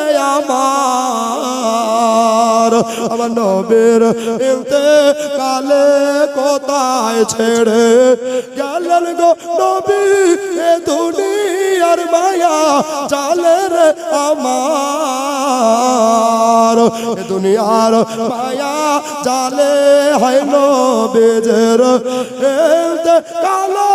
আমার নবীর ইন্তেকালে কোথায় ছেড়ে গেলেন গো নবী এ দুনিয়ার মায়া জালে রে আমার এ দুনিয়ার মায়া জালে হইল বেজের কালো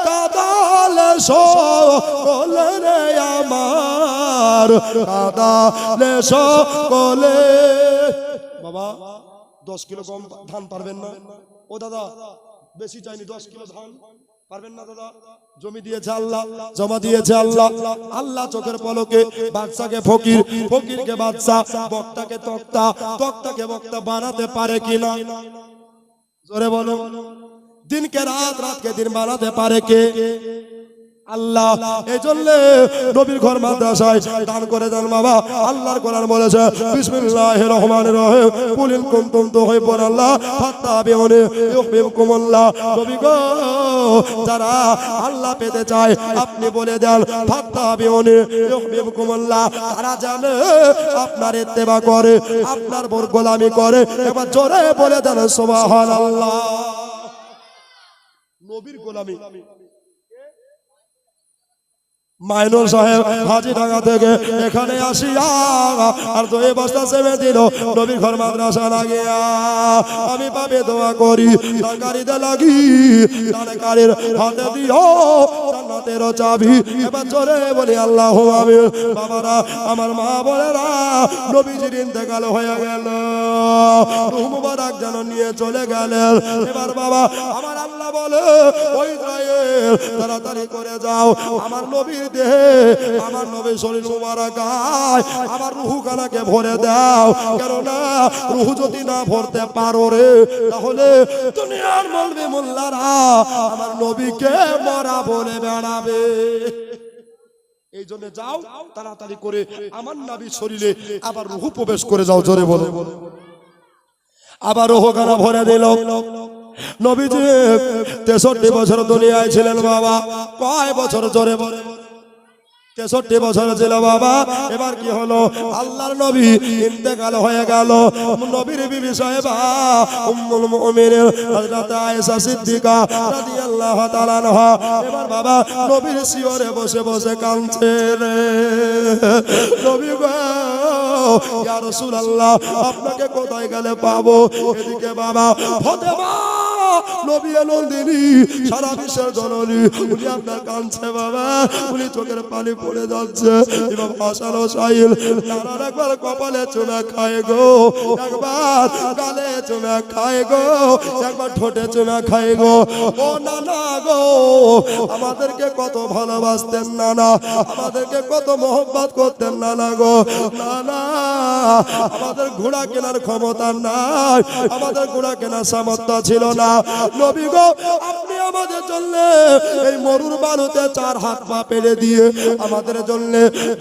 কাদাল সকল রে আমার কাদালে সকলে। বাবা 10 কিলো কম ধান পারবেন না? ও দাদা বেশি চাইনি, 10 কিলো ধান পারবেন না দাদা? জমি দিয়েছে আল্লাহ, জমা দিয়েছে আল্লাহ। আল্লাহ চোখের পলকে বাদশাকে ফকির, ফকিরকে বাদশা, বক্তাকে তক্তা, তক্তাকে বক্তা বানাতে পারে কিনা? জোরে বলো। দিনকে রাত, রাতকে দিন বানাতে পারে কে? আল্লাহ। এই জন্য নবীর ঘর মাদ্রাসায় দান করে দেন বাবা। আল্লাহর কোরআন বলেছে বিসমিল্লাহির রহমানির রহিম কুল ইন কুনতুম তুহিব্বুনাল্লাহ ফাত্তাবিউনি ইউহিব্বুকুমুল্লাহ। নবী গো, যারা আল্লাহ পেতে চায় আপনি বলে দেন ফাত্তাবিউনি ইউহিব্বুকুমুল্লাহ। তারা জানে আপনার ইত্তেবা করে, আপনার বর গোলামি করে। এবার জোরে বলে দেন সুবহানাল্লাহ। নবীর গোলামি। মাইনুল সাহেব হাজিডাঙ্গা থেকে এখানে আসিয়া আর 2 বস্তা সেমে দিল নবীর ঘর মাদ্রাসা লাগিয়া। আমি পাবে দোয়া করি দানকারীদের লাগি, দানকারীর হাতে দিও জান্নাতের চাবি। এবার জোরে বলি আল্লাহু আমিন। বাবারা, আমার মা বোনেরা, নবীজির ইন্তেকাল হয়ে গেল, রূহ মুবারক যেন নিয়ে চলে গেলেন। এবার বাবা আমার আল্লাহ বলে ওই ইসরাইল তাড়াতাড়ি করে যাও, আমার নবীর দেহে, আমার নবীর শরীর মুবারক আমার রূহখানাকে ভরে দাও। কেননা রূহ যদি না ভরতে পারো রে, তাহলে দুনিয়ার মৌলবি মোল্লারা আমার নবীকে মরা বলে বেড়াবে। এই জন্য যাও তাড়াতাড়ি করে আমার নবীর শরীরে আবার রূহ প্রবেশ করে যাও। জোরে বলো। আবার রূহখানা ভরে দিল। নবীজি 63 বছর দুনিয়ায় ছিলেন বাবা। কয় বছর? জোরে বলে। 63 বছর ছিল বাবা। এবার কি হলো? আল্লাহর নবী ইন্তেকাল হয়ে গেল। নবীর বিবি সাহেবা উম্মুল মুমিনিন হযরত আয়েশা সিদ্দিকা রাদিয়াল্লাহু তাআলা আনহা এবার বাবা নবীর শিয়রে বসে বসে কাঁদছে রে। নবী গো, ইয়া রাসূলুল্লাহ, আপনাকে কোথায় গেলে পাবো? এদিকে বাবা ফাতেমা নবী নন্দিনী, সারা বিশ্বের জননী, উনি আপনার কাঁদছে বাবা, উনি চোখের পানি পড়ে যাচ্ছে। ইমাম হাসান হোসাইন নানার একবার কপালে চুমা খায় গো, একবার গালে চুমা খায় গো, একবার ঠোঁটে চুমা খায় গো। ও নানা গো, আমাদেরকে কত ভালোবাসতেন নানা, আমাদেরকে কত মোহব্বত করতেন নানা গো। নানা, আমাদের ঘোড়া কেনার ক্ষমতা নাই, আমাদের ঘোড়া কেনার সামর্থ্য ছিল না। নবী গো, আপনি আমাদের জন্য এই মরুর বালুতে 4 হাত পা পেলে দিয়ে আমাদের জন্য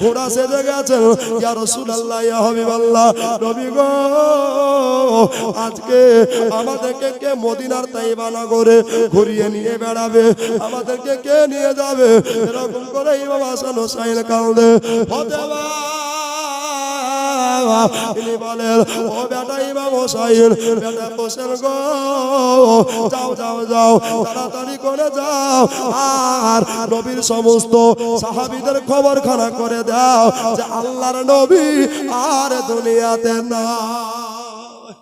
ঘোড়া সেজে গেছেন। ইয়া রাসূলুল্লাহ, ইয়া হাবিবাল্লাহ। নবী গো, আজকে আমাদেরকে কে মদিনার তাইবা নগরে ঘুরিয়ে নিয়ে বেড়াবে? আমাদেরকে কে নিয়ে যাবে? এরকম করে ইমাম হাসান হোসাইন কাঁদে। ফাতেমা তিনি বলেন, ও বেটা ইমাম হোসাইন, বেটা হোসেন গো, যাও যাও যাও, তাড়াতাড়ি করে যাও আর নবীর সমস্ত সাহাবীদের খবরখানা করে দাও যে আল্লাহর নবী আর দুনিয়াতে নাই।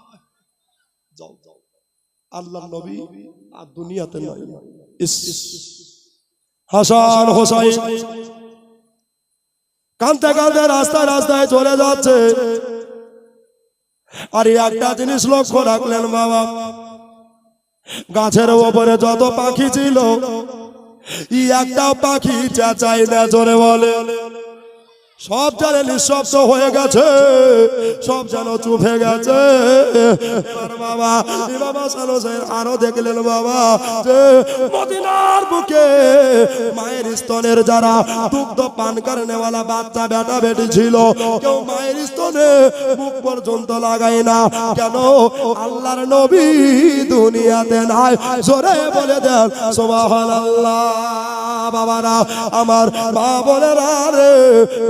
যাও যাও, আল্লাহর নবী আর দুনিয়াতে নাই। হাসান হোসাইন কাঁদতে কাঁদতে রাস্তায় রাস্তায় চলে যাচ্ছে। আর একটা জিনিস লক্ষ্য রাখলেন বাবা, গাছের উপরে যত পাখি ছিল একটা পাখি চেঁচাই না। জোরে বলে। সব যেন নিঃশব্দ হয়ে গেছে, সব যেন চুপ হয়ে গেছে। এবার বাবা ইমাম হাসান হোসেন আরো দেখলেন বাবা যে মদিনার বুকে মায়ের স্তনের যারা দুগ্ধ পান করেনেওয়ালা বাচ্চা বেটা বেটি ছিল, কেউ মায়ের স্তনে মুখ পর্যন্ত লাগায় না। কেন? আল্লাহর নবী দুনিয়াতে নাই। জোরে বলে দেন সুবহানাল্লাহ। বাবারা আমার মা বোনেরা রে,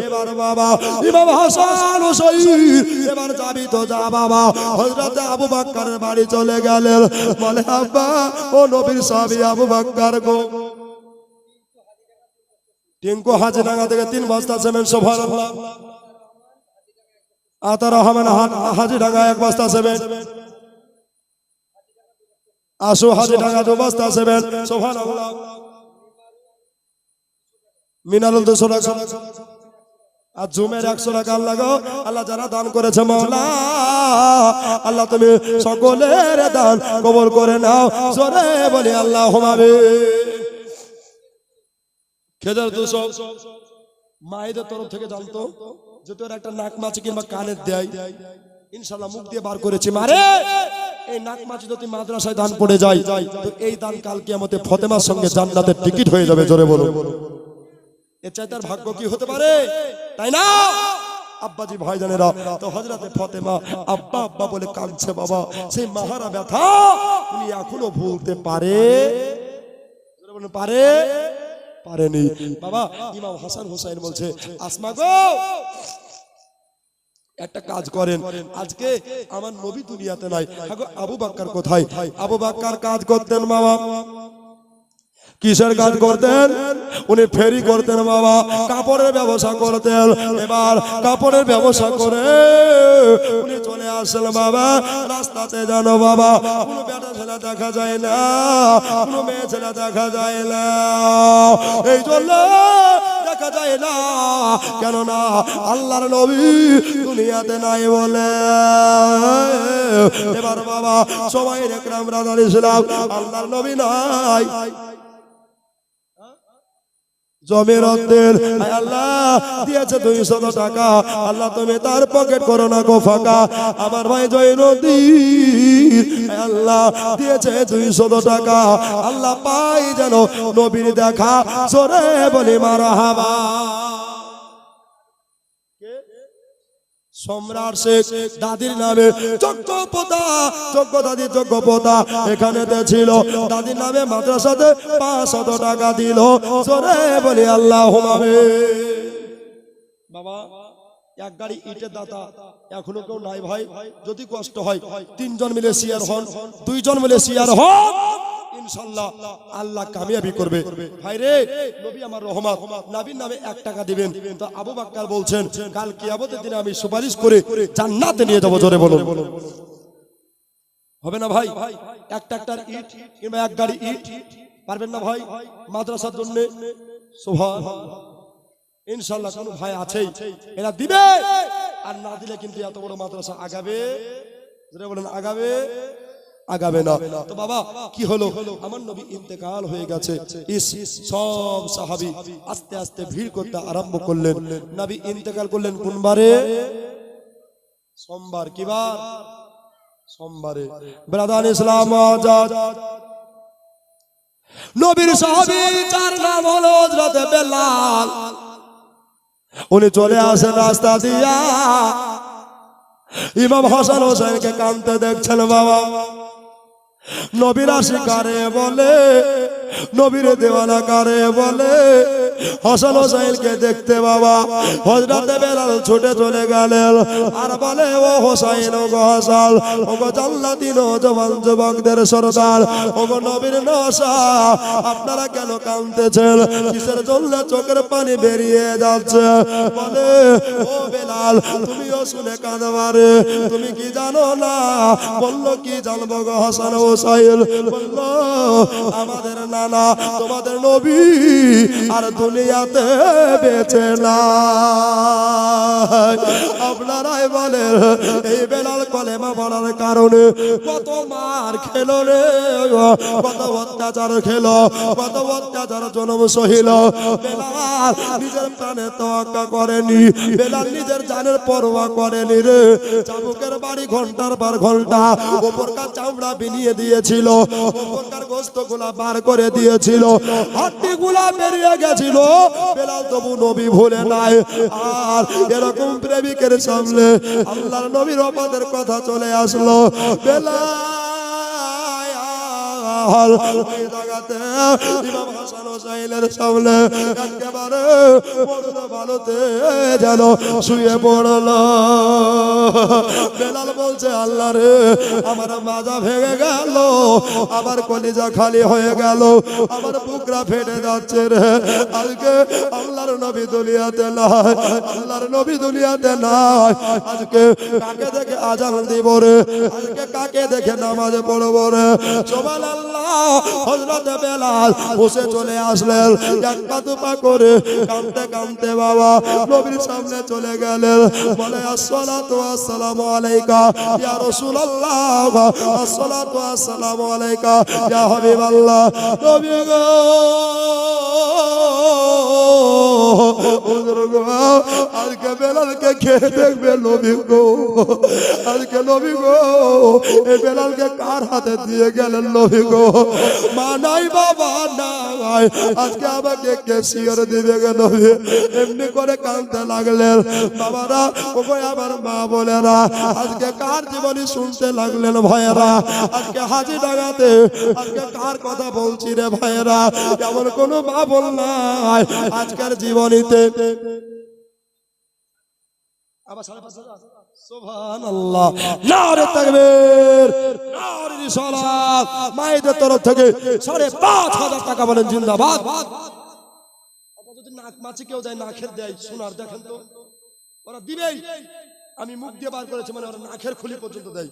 এবার বাবা ইমাম হাসান হোসেন এবার যাবি তো যা বাবা। হযরত আবু বকরের বাড়ি চলে গেলেন। বলে আব্বা ও নবীর সাহাবী আবু বকর গো, টিঙ্কু হাজিডাঙ্গা থেকে 3 বস্তা সিমেন্ট, সুবহানাল্লাহ। আতার রহমান হাজিডাঙ্গা 1 বস্তা সিমেন্ট, আসু হাজিডাঙ্গা 2 বস্তা সিমেন্ট, সুবহানাল্লাহ। মিনারুল 200 টাকা আর জুমের 100 টাকা। আল্লাহ গো, আল্লাহ যারা দান করেছে মাওলা, আল্লাহ তুমি সকলের দান কবুল করে নাও। জোরে বলি আল্লাহুম্মা আমিন। খেদার 200 মায়েদের তরফ থেকে জানতো যে তোর একটা নাক মাছি কিংবা কানের দেয়, ইনশাআল্লাহ মুখ দিয়ে বার করেছি মারে। এই নাক মাছি যদি মাদ্রাসায় দান পড়ে যায় তো এই দান কাল কিয়ামতে ফাতেমার সঙ্গে জান্নাতের টিকিট হয়ে যাবে। জোরে বলো, এর চাইতে আর ভাগ্য কি হতে পারে, তাই না আব্বাজি ভাইজানেরা? তো হযরতে ফাতেমা আব্বা আব্বা বলে কাঁদছে বাবা। সেই মাহারা ব্যথা উনি এখনো ভুলতে পারেনি বাবা। ইমাম হাসান হোসেন বলছে আসমা গো, একটা কাজ করেন, আজকে আমার নবী দুনিয়াতে নাই, আবু বকর কোথায়? আবু বকর কাজ করতেন বাবা। কিসের কাজ করতেন? উনি ফেরি করতেন বাবা, কাপড়ের ব্যবসা করতেন। এবার কাপড়ের ব্যবসা করে উনি চলে আসেন বাবা। রাস্তাতে জানো বাবা কোনো বেটা ছেলে দেখা যায় না, কোনো মেয়ে ছেলে দেখা যায় না। এই জন্য দেখা যায় না, কেননা আল্লাহর নবী দুনিয়াতে নাই বলে। এবার বাবা সবাই একরাম রাজার ইসলাম, আল্লাহর নবী নাই। জমির অর্ধেক আল্লাহ দিয়েছে 200 টাকা, আল্লাহ তুমি তার পকেট করো না গো ফাঁকা। আমার ভাই জয়নুদ্দিন আল্লাহ দিয়েছে 200 টাকা, আল্লাহ পাই যেন নবীর দেখা। জোরে বলি মারহাবা। সম্রাট শেখ দাদির নামে যোগ্যপতা, যোগ্য দাদি যোগ্যপতা এখানে ছিল। দাদির নামে মাদ্রাসাতে 500 টাকা দিল। জোরে বলি আল্লাহুম্মা আমিন। বাবা এক গাড়ি ইটের দাতা এখনো কেউ নাই ভাই। যদি কষ্ট হয় 3 জন মিলে শেয়ার হন, 2 জন মিলে শেয়ার হন, ইনশাআল্লাহ আল্লাহ কামিয়াবি করবে। ভাই রে, নবী আমার রহমত, নবীর নামে 1 টাকা দিবেন তো আবু বকর বলছেন কাল কিয়ামতের দিনে আমি সুপারিশ করে জান্নাতে নিয়ে যাব। জোরে বলুন, হবে না ভাই? একটা ইট কিংবা 1 গাড়ি ইট পারবেন না ভাই মাদ্রাসার জন্য? সুবহানাল্লাহ, ইনশাআল্লাহ কোন ভাই আছেই এরা দিবে। আর না দিলে কিন্তু এত বড় মাদ্রাসা আগাবে? জোরে বলেন আগাবে না। তো বাবা কি হলো? আমার নবী ইন্তেকাল হয়ে গেছে। সব সাহাবী আস্তে আস্তে ভিড় করতে আরম্ভ করলেন। নবী ইন্তেকাল করলেন কোন বারে? সোমবার। কি বার? সোমবারে। ব্রাদার ইসলাম আজাদ নবীর সাহাবী যার নাম হলো হযরত বেলাল, উনি চলে আসেন রাস্তা দিয়া। ইমাম হাসান হোসেনকে কাঁদতে দেখছেন বাবা। নবীর আশিকারে বলে, নবীর দেওয়ানা কারে বলে। হাসান হোসেনকে দেখতে বাবা হযরতে বেলাল ছুটে চলে গেলেন আর বলে ও হোসেন, ও গো হাসান, ও গো জান্নাতি নওজওয়ান যুবকদের সরদার, ও গো নবীর নশা, আপনারা কেন কাঁদতেছেন? কিসের জন্য চোখের পানি বেরিয়ে যাচ্ছে? বলে ও বেলাল বেলাল তুমিও শুনে কাঁদবারে তুমি কি জানো না বললো কি জানবো গো হাসান হুসাইন বললো আমাদের নানা তোমাদের নবী আর দুনিয়াতে বেঁচে না আপনারাই বলেন এই বেলাল কলেমা পড়ার কারণে কত মার খেলো রে কত অত্যাচার খেলো কত অত্যাচার জনম সহিল বেলাল নিজের প্রাণে তোয়াক্কা করেনি বেলাল নিজের জানের পরোয়া করেনি রে চাবুকের বাড়ি ঘন্টার পর ঘন্টা উপরকার চামড়া বিনিয়ে দিয়েছিল উপরকার গোস্ত গুলা বার করে দিয়েছিল হাড্ডি গুলা বেরিয়ে গেছিল বেলাল তবু নবী ভুলে নাই আর এরকম প্রেমিকের সামনে আল্লাহর নবীর ওপাদের কথা চলে আসলো বেলাল ওই জায়গাতে ইমাম হাসান হুসাইনের সামনে একেবারে মরণ বালুতে যেন শুয়ে পড়লো বেলাল বলছে আল্লাহ রে আমার মাজা ভেঙে গেল আমার কলিজা খালি হয়ে গেল আমার বুকরা ফেটে যাচ্ছে রে আজকে আল্লাহর নবী দুনিয়াতে নাই আল্লাহর নবী দুনিয়াতে নাই আজকে কাকে দেখে আজান দিব রে আজকে কাকে দেখে নামাজ পড়বো রে সুবহানাল্লাহ হযরত বেলাল বসে চলে আসলেন এক পা দুপা করে কাঁদতে কাঁদতে বাবা নবীর সামনে চলে গেলেন বলে আসসালাতু ওয়াসসালামু আলাইকা ইয়া রাসূলুল্লাহ আসসালাতু ওয়াসসালামু আলাইকা ইয়া হাবিবাল্লাহ নবী গো আজকে বেলালকে খেয়ে দেখবে নবী গো আজকে নবী গো এই বেলালকে কার হাতে দিয়ে গেলেন নবী গো মা নাই বাবা নাই আজকে আমাকে কে শিয়র দিবে গে নবী এমনি করে কাঁদতে লাগলেন বাবারা ওগো আমার মা বলেরা আজকে কার জীবনী শুনতে লাগলেন ভাইয়েরা আজকে হাজি ডাঙাতে আজকে কার কথা বলছি রে ভাইয়েরা এমন কোনো মা বল নাই আজকের জীবনীতে আবার 5,500 সুবহানাল্লাহ নারে তাকবীর নারে রিসালাত মায়েদের তরফ থেকে 5,500 টাকা বলেন জিন্দাবাদ যদি নাক মাছি কেউ যায় নাকের দেয় সোনার দেখেন তো ওরা দিবেই আমি মুখ দিয়ে বার করেছি মানে ওরা নাকের খুলি পর্যন্ত দেয়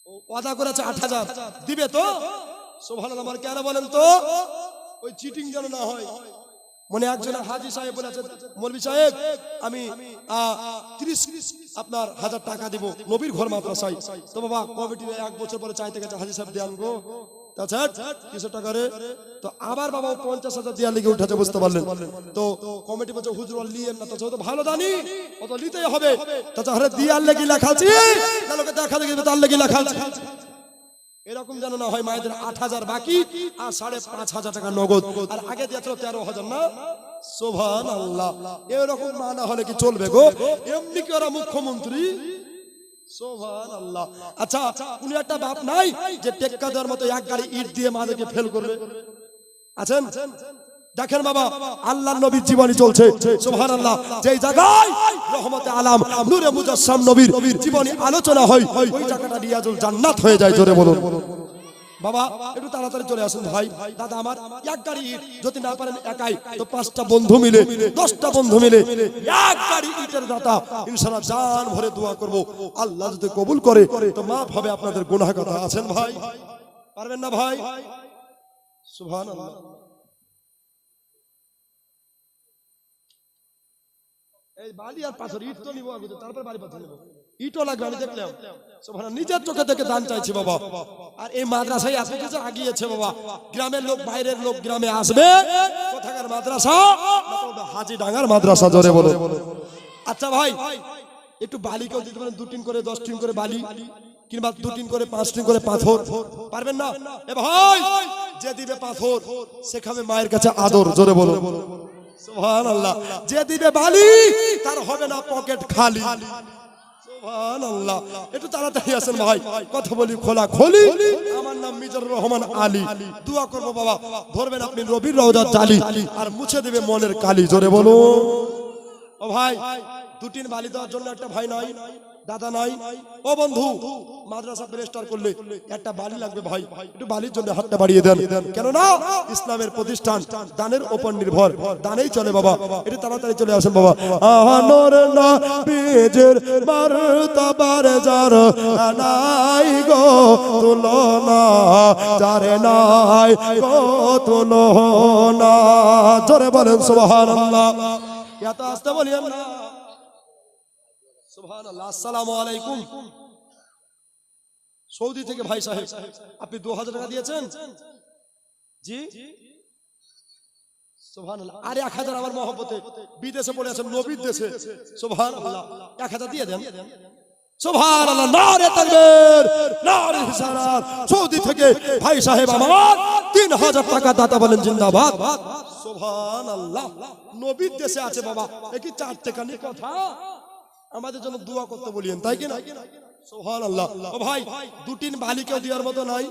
ও ওয়াদা করেছে 8,000 দিবে তো সুবহানাল্লাহ আমার কেন বলেন তো ওই চিটিং যেন না হয় মনে একজন হাজী সাহেব বলেছেন মৌলভী সাহেব আমি 30 আপনার 1000 টাকা দিব নবীর ঘর মাদ্রাসায় তো বাবা কমিটির 1 বছর পরে চাইতে গেছে হাজী সাহেব দেন গো আচ্ছা কিছু টাকা রে তো আবার বাবা 50,000 দেয়া লেগে উঠাতে বুঝতে পারলেন তো কমিটি বলছে হুজুর লিয়েন না তো ভালো জানি ও তো নিতেই হবে তাছাড়া আরে দিয়ার লেগে লেখা আছে না লোকে দেখা দেখি তার লেগে লেখা আছে এরকম যেন না হয় মায়েদের 8,000 বাকি আর 5,500 টাকা নগদ আর আগে দিয়েছিল 13,000 না সুবহানাল্লাহ এরকম মা না হলে কি চলবে গো এমনি কি ওরা মুখ্যমন্ত্রী সুবহানাল্লাহ আচ্ছা উনি একটা বাপ নাই যে টেক্কা দেওয়ার মতো এক গাড়ি ইট দিয়ে মাদেরকে ফেল করবে আছেন দেখেন বাবা আল্লাহর নবীর জীবনী চলছে সুবহানাল্লাহ যেই জায়গায় রহমতে আলাম নূরে মুজাসসাম নবীর জীবনী আলোচনা হয় ওই জায়গাটা রিয়াজুল জান্নাত হয়ে যায় জোরে বলুন বাবা একটু তাড়াতাড়ি চলে আসুন ভাই দাদা আমার এক গাড়ি ইট যদি না পারেন একাই তো 5টা বন্ধু মিলে 10টা বন্ধু মিলে এক গাড়ি ইটের দাতা ইনশাআল্লাহ জান ভরে দোয়া করব আল্লাহ যদি কবুল করে তো মাফ হবে আপনাদের গুনাহ কথা আছেন ভাই পারবেন না ভাই সুবহানাল্লাহ এই বালি আর পাথর ইট তো নিব আগে তারপর বালি পাথর নিব ইটও লাগবে আমি দেখলাম সুবহানাল্লাহ নিজের চোখে দেখে দান চাইছি বাবা আর এই মাদ্রাসায় এত কিছু আগিয়েছে বাবা গ্রামের লোক বাইরের লোক গ্রামে আসবে কোথাকার মাদ্রাসা হাজী ডাঙ্গার মাদ্রাসা জোরে বলো আচ্ছা ভাই একটু বালি কেউ দিতে পারেন 2 টিন করে 10 টিন করে বালি কিংবা 2 টিন করে 5 টিন করে পাথর পারবেন না এ ভাই যে দিবে পাথর সেখানে মায়ের কাছে আদর জোরে বলো সুবহানাল্লাহ যে দিবে বালি তার হবে না পকেট খালি সুবহানাল্লাহ একটু তাড়াতাড়ি আসেন ভাই কথা বলি খোলা খোলি আমার নাম মিজানুর রহমান আলী দোয়া করব বাবা ধরবেন আপনি রবির রওজার জালি আর মুছে দেবে মনের কালি জোরে বলো ও ভাই 2 টিন বালি দেওয়ার জন্য একটা ভাই নাই দাদা নাই, ও বন্ধু মাদ্রাসা প্রেস্টার করলে একটা বালি লাগবে ভাই, একটু বালির জন্য হাতটা বাড়িয়ে দেন, কেননা ইসলামের প্রতিষ্ঠান দানের উপর নির্ভর, দানেই চলে বাবা, এটা তাড়াতাড়ি চলে আসেন বাবা। আনোর না বীজের মারতাবার যার নাই গো তুলনা, যারে নাই গো তুলনা, জোরে বলেন সুবহানাল্লাহ। এত আস্তে বলিয়েন না, সুবহানাল্লাহ। আসসালামু আলাইকুম। সৌদি থেকে ভাই সাহেব, আপনি 2000 টাকা দিয়েছেন জি, সুবহানাল্লাহ। আর 1000 আমার মহব্বতে, বিদেশে পড়ে আছেন নবীর দেশে, সুবহানাল্লাহ, 1000 দিয়ে দেন, সুবহানাল্লাহ। নারে তাকবীর, নারে রিসালাত। সৌদি থেকে ভাই সাহেব আমার 3000 টাকা দাতা বলেন জিন্দাবাদ, সুবহানাল্লাহ। নবীর দেশে আছে বাবা, এ কি 4 টাকা নিয়ে কথা? আমাদের জন্য দোয়া করতে বলিয়েন, তাই কি না? সুবহানাল্লাহ। ও ভাই, দুটিন বালিকেও দেওয়ার মতো নাই।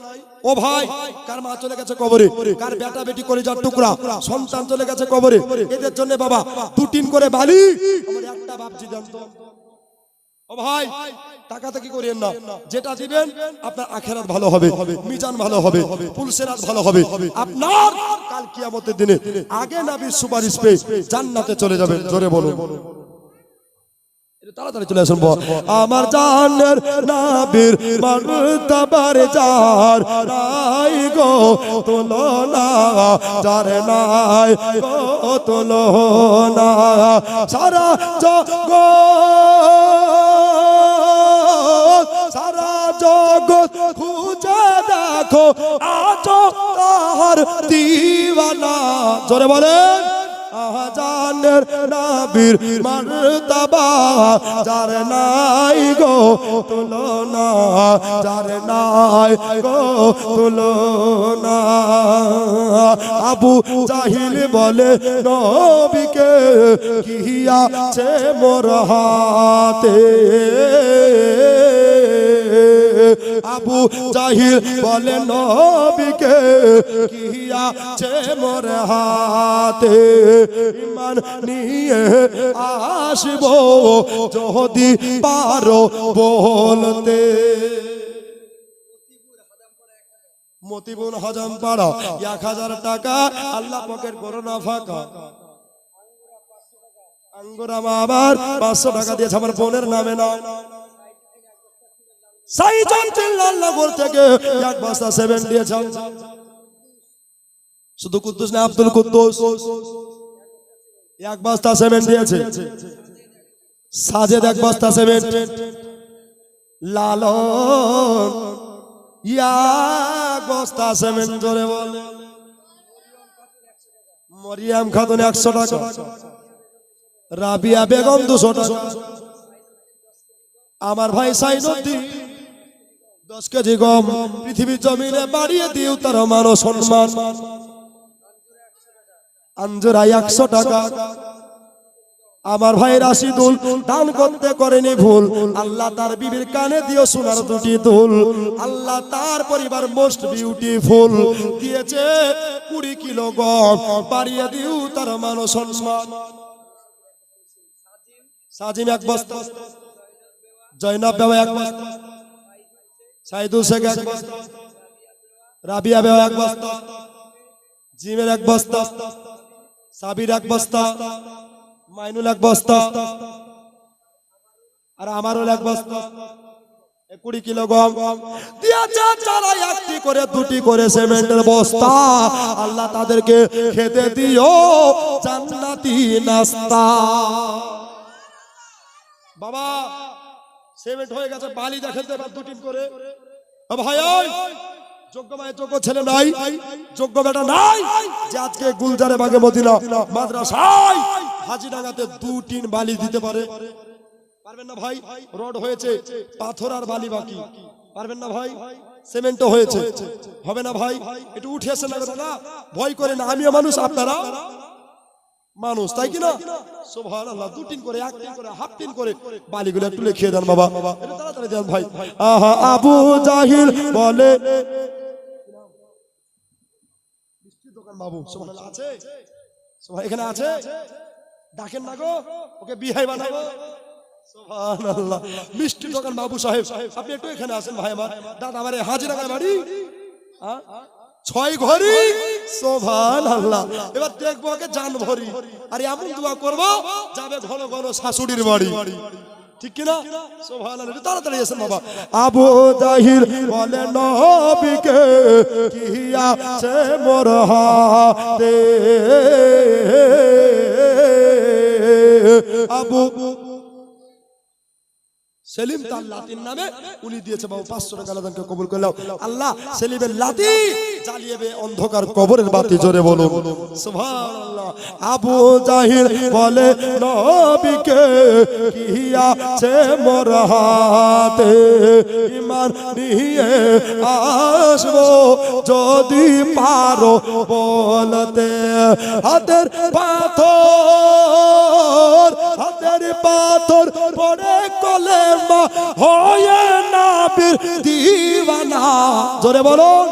ও ভাই, কার মা চলে গেছে কবরে, কার বেটা বেটি করে যার টুকরা সন্তান চলে গেছে কবরে, এদের জন্য বাবা দুটিন করে বালি আমার একটা বাপজি দেন তো। ও ভাই, টাকা থেকে করিয়েন না, যেটা দিবেন আপনার আখিরাত ভালো হবে, মিজান ভালো হবে, পুলসেরাত ভালো হবে, আপনার কাল কিয়ামতের দিনে আগে নবীর সুপারিশ পেয়ে জান্নাতে চলে যাবেন, জোরে বলুন। তাড়াতাড়ি চলে আসুন। আমার জানের নবীর মারতাবার যার নাই গো তুলনা, যার নাই গো তুলনা, সারা জগৎ, সারা জগৎ খুঁজে দেখো আজো তাহার দিওয়ানা, জোরে বলেন। জানের নবীর মারতাবা যার নাই গো তুলনা, যার নাই গো তুলনা। আবু জাহিল বলে নবীকে কি আছে মোর হাতে, আবু জাহিল বলে নবীকে কি আছে মোর হাতে, ঈমান নিয়ে আসব যদি পারো বলতে। মতিবুল হাজাম পাড়া 1000 টাকা, আল্লাহ পকেট করো না ফাঁকা। আঙ্গুরা আবার 500 টাকা দিয়েছে আমার বোনের নামে না। সাইজন চিল্লাল্লাহর থেকে 1 বস্তা সেভেন দিয়েছে, শুধু কুদ্দুস না আব্দুল কুদ্দুস 1 বস্তা সেভেন দিয়েছে, সাজেদ 1 বস্তা সেভেন, লালন 1 বস্তা সেভেন, জোরে বলে। মরিয়াম খাতুন 100 টাকা, রাবিয়া বেগম 200 টাকা, আমার ভাই সাইনুদ্দিন 10 কেজি গম পৃথিবীর জমিনে বাড়িয়ে দিও তার মান ও সম্মান। আঞ্জুরা 100 টাকা, আমার ভাই রাশিদুল দান করতে করেনি ভুল, আল্লাহ তার বিবির কানে দিও সোনার 2টি দুল, আল্লাহ তার পরিবার মোস্ট বিউটিফুল, দিয়েছে 20 কিলো গম বাড়িয়ে দিও তার মান ও সম্মান। সাজিম 1 বস্তা, জয়নাব বাবা 1 বস্তা, সাইদুল শেখ 1 বস্তা, রাবিয়া বাবা 1 বস্তা, জিমের 1 বস্তা, সাবির 1 বস্তা, মাইনুল 1 বস্তা, আর আমারও 1 বস্তা, 20 কিলো গম দিয়েছে যারা 1টি করে 2টি করে সিমেন্টের বস্তা, আল্লাহ তাদেরকে খেতে দিও জান্নাতি নাস্তা। বাবা সিমেন্ট হয়ে গেছে, বালি দেখেন তো এবার 2 টিন করে। ভাই যোগ্য মায়ের যোগ্য ছেলে নাই, যোগ্য বেটা নাই যে আজকে গুলজারে বাগে মদিনা মাদ্রাসায় হাজিডাঙ্গাতে 2 টিন বালি দিতে পারে? পারবেন না ভাই? রড হয়েছে, পাথর আর বালি বাকি, পারবেন না ভাই? সিমেন্টও হয়েছে, হবে না ভাই? একটু উঠে আসেন না দাদা, ভয় করে না, আমিও মানুষ আপনারা মানুষ, তাই কি না? সুবহানাল্লাহ। 2 টিন করে, 1 টিন করে, হাফ টিন করে বালিগুলো একটু লিখিয়ে দেন বাবা, এটা তাড়াতাড়ি দেন ভাই। আহা আবু জাহিল বলে মিষ্টি দোকান বাবু, সুবহানাল্লাহ আছে, সুবহান এখানে আছে, ডাকেন না গো, ওকে বিহাই বানাবো। সুবহানাল্লাহ। মিষ্টি দোকান বাবু সাহেব, আপনি একটু এখানে আসেন ভাই আমার। দাদা আমার হাজিরাগায় বাড়ি, 6 ঘড়ি। সুবহানাল্লাহ। এবার দেখবো ওকে জান ভরি, আর এমন দোয়া করব যাবে ঘন ঘন শাশুড়ির বাড়ি, ঠিক কি না? সুবহানাল্লাহ। একটু তাড়াতাড়ি এসেন বাবা। আবু জাহিল বলে নবীকে কি আছে মোর হাতে, আবু সেলিম তার লাতির নামে উনি দিয়েছে বাবু 500 টাকা আল্লাহকে কবুল করলাম। আল্লাহ সেলিমের লাতি জ্বালিয়ে অন্ধকার কবরের বাতি জোরে বলুন সুবহানাল্লাহ। আবু জাহিল বলে নবীকে কি আছে মোর হাতে, ঈমান নিয়ে আসবো যদি পারো বলতে, হাতের পাথর পড়ে কলে হয়ে নাবির দিওয়ানা, জোরে বলুন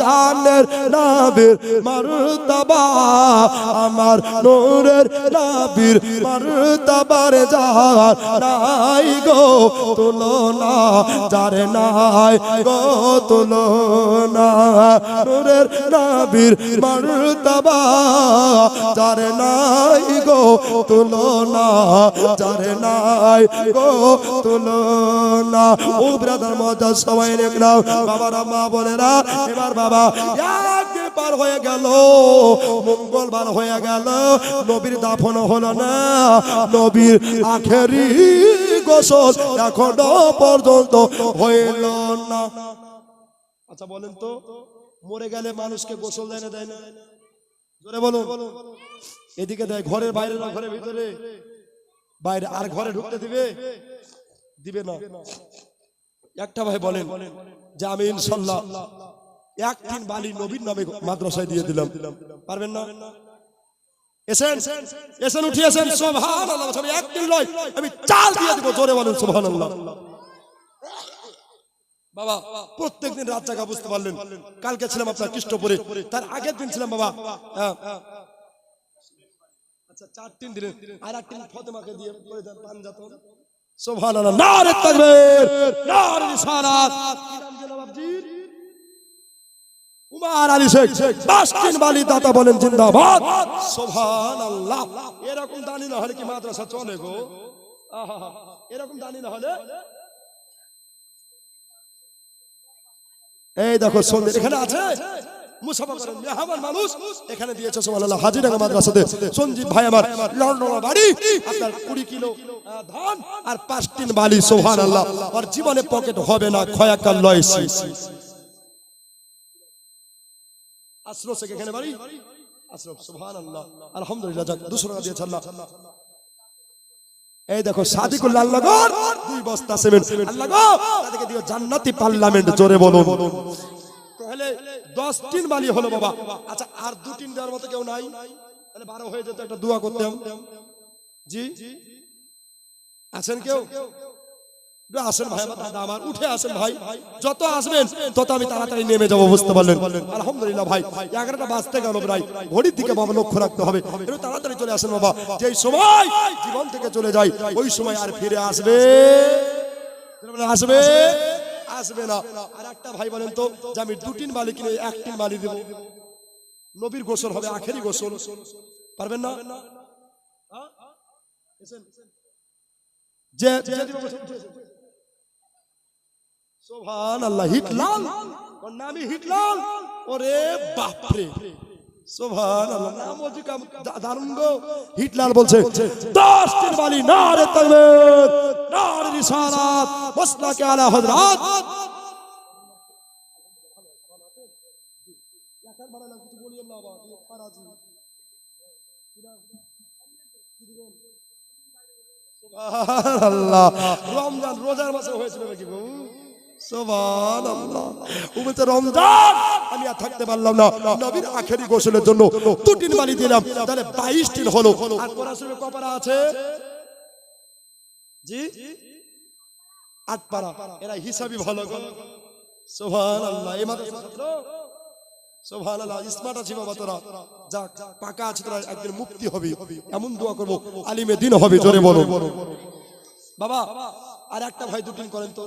জানের নাবির মারতাবা, আমার নূরের নাবির মারতাবার যার নাই গো তুলনা, যার নাই গো তুলনা, নূরের নাবির মারতাবা যার নাই গো তুলনা, যার নাই গো তুলনা। ও ব্রাদার মজা সবাই দেখলাম বাবারা মা বোনেরা। এবার বাবা একবার হয়ে গেল, মঙ্গলবার হয়ে গেল, নবীর দাফন হলো না, নবীর আখেরি গোসল এখনো পর্যন্ত হইল না। আচ্ছা বলেন তো, মরে গেলে মানুষকে গোসল দেয় না, দেয় না? জোরে বলুন। এদিকে দেয় ঘরের বাইরে না ঘরের ভিতরে? বাইরে। আর ঘরে ঢুকতে দিবে? দিবে না। একটা ভাই বলেন যে আমি ইনশাআল্লাহ 1 দিন বালি নবীর নামে মাদ্রাসায় দিয়ে দিলাম, পারবেন না? এসেন উঠিয়েছেন সুবহানাল্লাহ। আমি 1 দিন লয়, আমি 4 দিয়ে দিব, জোরে বলেন সুবহানাল্লাহ। বাবা প্রত্যেকদিন রাত জাগা, বুঝতে পারলেন? কালকে ছিলাম আপনার কৃষ্ণপুরে, তার আগের দিন ছিলাম বাবা আচ্ছা 4 দিন আর 1 দিন ফাতেমাকে দিয়ে করে দেন পাঞ্জাতন। সুবহানাল্লাহ। নারে তাকবীর, নারে রিসালাত। উমার আলী শেখ, 5 দিন বালি দাতা বলেন জিন্দাবাদ। সুবহানাল্লাহ। এরকম দানি না হলে কি মাদ্রাসা চলে গো? এরকম দানি না হলে। এই দেখো সন্ধ্যে এখানে আছে, মুসাফা করেন মেহমান মানুষ এখানে দিয়েছে সুবহানাল্লাহ। হাজিরাঙ্গা মাদ্রাসাতে সঞ্জীব ভাই আমার লন্ডন বাড়ি, আপনার 20 কিলো ধান আর 5 দিন বালি। সুবহানাল্লাহ। আর জীবনে পকেট হবে না, খয়াকাল লয়সি। আশ্রফ শেখ এখানে বাড়ি, আশ্রফ। সুবহানাল্লাহ। আলহামদুলিল্লাহ। যাক 200 টাকা দিয়েছে আল্লাহ। এই দেখো সাদিকুল আল্লাহগর 2 বস্তা সিমেন্ট, আল্লাহ গো তাদেরকে দিও জান্নাতি পার্লামেন্ট, জোরে বলুন। তাহলে 10 দিন বালি হলো বাবা। আচ্ছা আর 2 দিন দেওয়ার মতো কেউ নাই? তাহলে 12 হয়ে যেত, একটা দোয়া করতাম। জি আছেন কেউ? আসেন ভাই আমার, দাদা আমার, উঠে আসেন ভাই। যত আসবেন তত আমি তাড়াতাড়ি নেমে যাবো, বুঝতে পারলেন? আলহামদুলিল্লাহ ভাই 11টা বাজতে গেল প্রায়, ঘড়ির দিকে বাবা লক্ষ্য রাখতে হবে। একটু তাড়াতাড়ি চলে আসেন বাবা। যেই সময় জীবন থেকে চলে যায় ওই সময় আর ফিরে আসবে আসবে আসবে না। আর একটা ভাই বলেন তো যে আমি 2 দিন বালি কিনে 1 দিন বালি দেব, নবীর গোসল হবে, আখেরি গোসল, পারবেন না? যে সুবহানাল্লাহ। হিটলাল, ওর নামই হিটলাল। ওরে বাপ রে, সুবহানাল্লাহ। নাম ওজি কাম দারুণ গো। হিটলাল বলছে 10 দিন বালি। নারে তাকবীর, নারে রিসালাত, মাসলাকে আলা হযরত। একার বানালাম, কিছু বলিয়েন না বাবা, ফারাজি। সুবহানাল্লাহ। রমজান রোজার মাসে হয়েছিল নাকি বাবু? সুবহানাল্লাহ। উম্মতে রমজান আমি আর থাকতে পারলাম না, নবীর আখেরি গোসলের জন্য 2 দিন বালি দিলাম, তাহলে 22 দিন হলো। আর কোরআনের কপারা আছে জি 8 পারা। এরা হিসাবই ভালো গো। সুবহানাল্লাহ। এই মাদ্রাসা ছাত্র, সুবহানাল্লাহ, স্মার্ট আছে বাবা তোরা, যাক পাকা আছে তোরা, একদিন মুক্তি হবে এমন দোয়া করব, আলিমে দিন হবে, জোরে বলো। বাবা আর একটা ভাই দুটিন করেন তো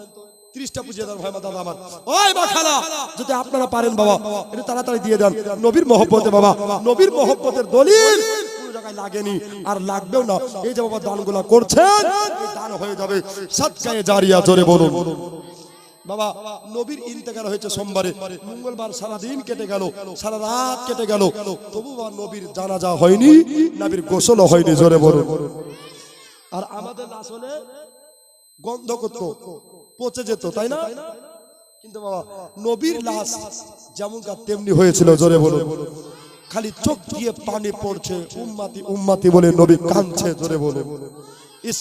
30টা পুজিয়ে দেন ভাই মা দাদা আমার ওই বা খালা যদি আপনারা পারেন বাবা এটা তাড়াতাড়ি দিয়ে দেন নবীর মহব্বতে বাবা নবীর মহব্বতের দলিল কোনো জায়গায় লাগেনি আর লাগবেও না এই যে বাবা দানগুলো করছেন এই দান হয়ে যাবে সাদকায়ে জারিয়া জোরে বলুন বাবা নবীর ইন্তেকাল হয়েছে সোমবারে মঙ্গলবার সারা দিন কেটে গেল সারা রাত কেটে গেল তবু নবীর জানাজা হয়নি নবীর গোসলও হয়নি জোরে বলুন আর আমাদের লাশ হলে গন্ধ করতো পচে যেত তাই না কিন্তু বাবা নবীর লাশ যেমন তেমনি হয়েছিল জোরে বলুন খালি চোখ দিয়ে পানি পড়ছে উম্মতি উম্মতি বলে নবী কাঁদছে জোরে বলুন ইস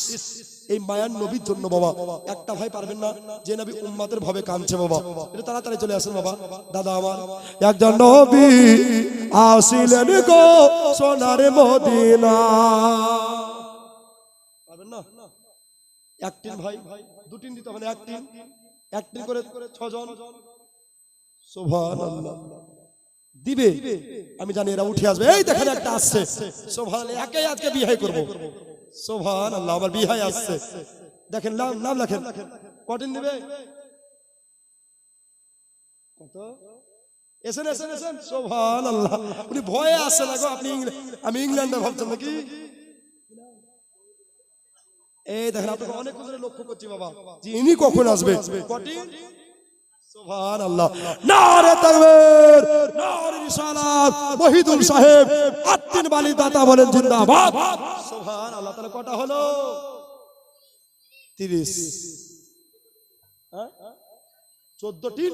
এই মায়ার নবীর জন্য বাবা একটা ভাই পারবেন না যে নবী উম্মতের ভাবে কাঁদছে বাবা এটা তাড়াতাড়ি চলে আসেন বাবা দাদা আমার একজন নবী আসিলেন গো সোনার মদিনা পারবেন না একটিন ভাই দুটিন দিতে হবে একটিন করে 6 জন সুবহানাল্লাহ দিবে আমি জানি এরা উঠে আসবে এই দেখেন একটা আসছে সুবহানাল্লাহ একাই আজকে বিয়ে করব সুবহানাল্লাহ আমার বিয়ে আসছে দেখেন নাম লেখেন কটিন দিবে কত এসেন সুবহানাল্লাহ উনি ভয়ে আসছে না গো আপনি আমি ইংল্যান্ডে ভাবছেন নাকি এই দেখেন আপনাকে অনেক করে লক্ষ্য করছি বাবা যে ইনি কখন আসবে কঠিন সুবহানাল্লাহ নারে তাকবীর নারে রিসালাত মহিদুল সাহেব আত্মিন বালি দাতা বলেন জিন্দাবাদ সুবহানাল্লাহ তাহলে কটা হলো 30 হ্যাঁ 14 টিন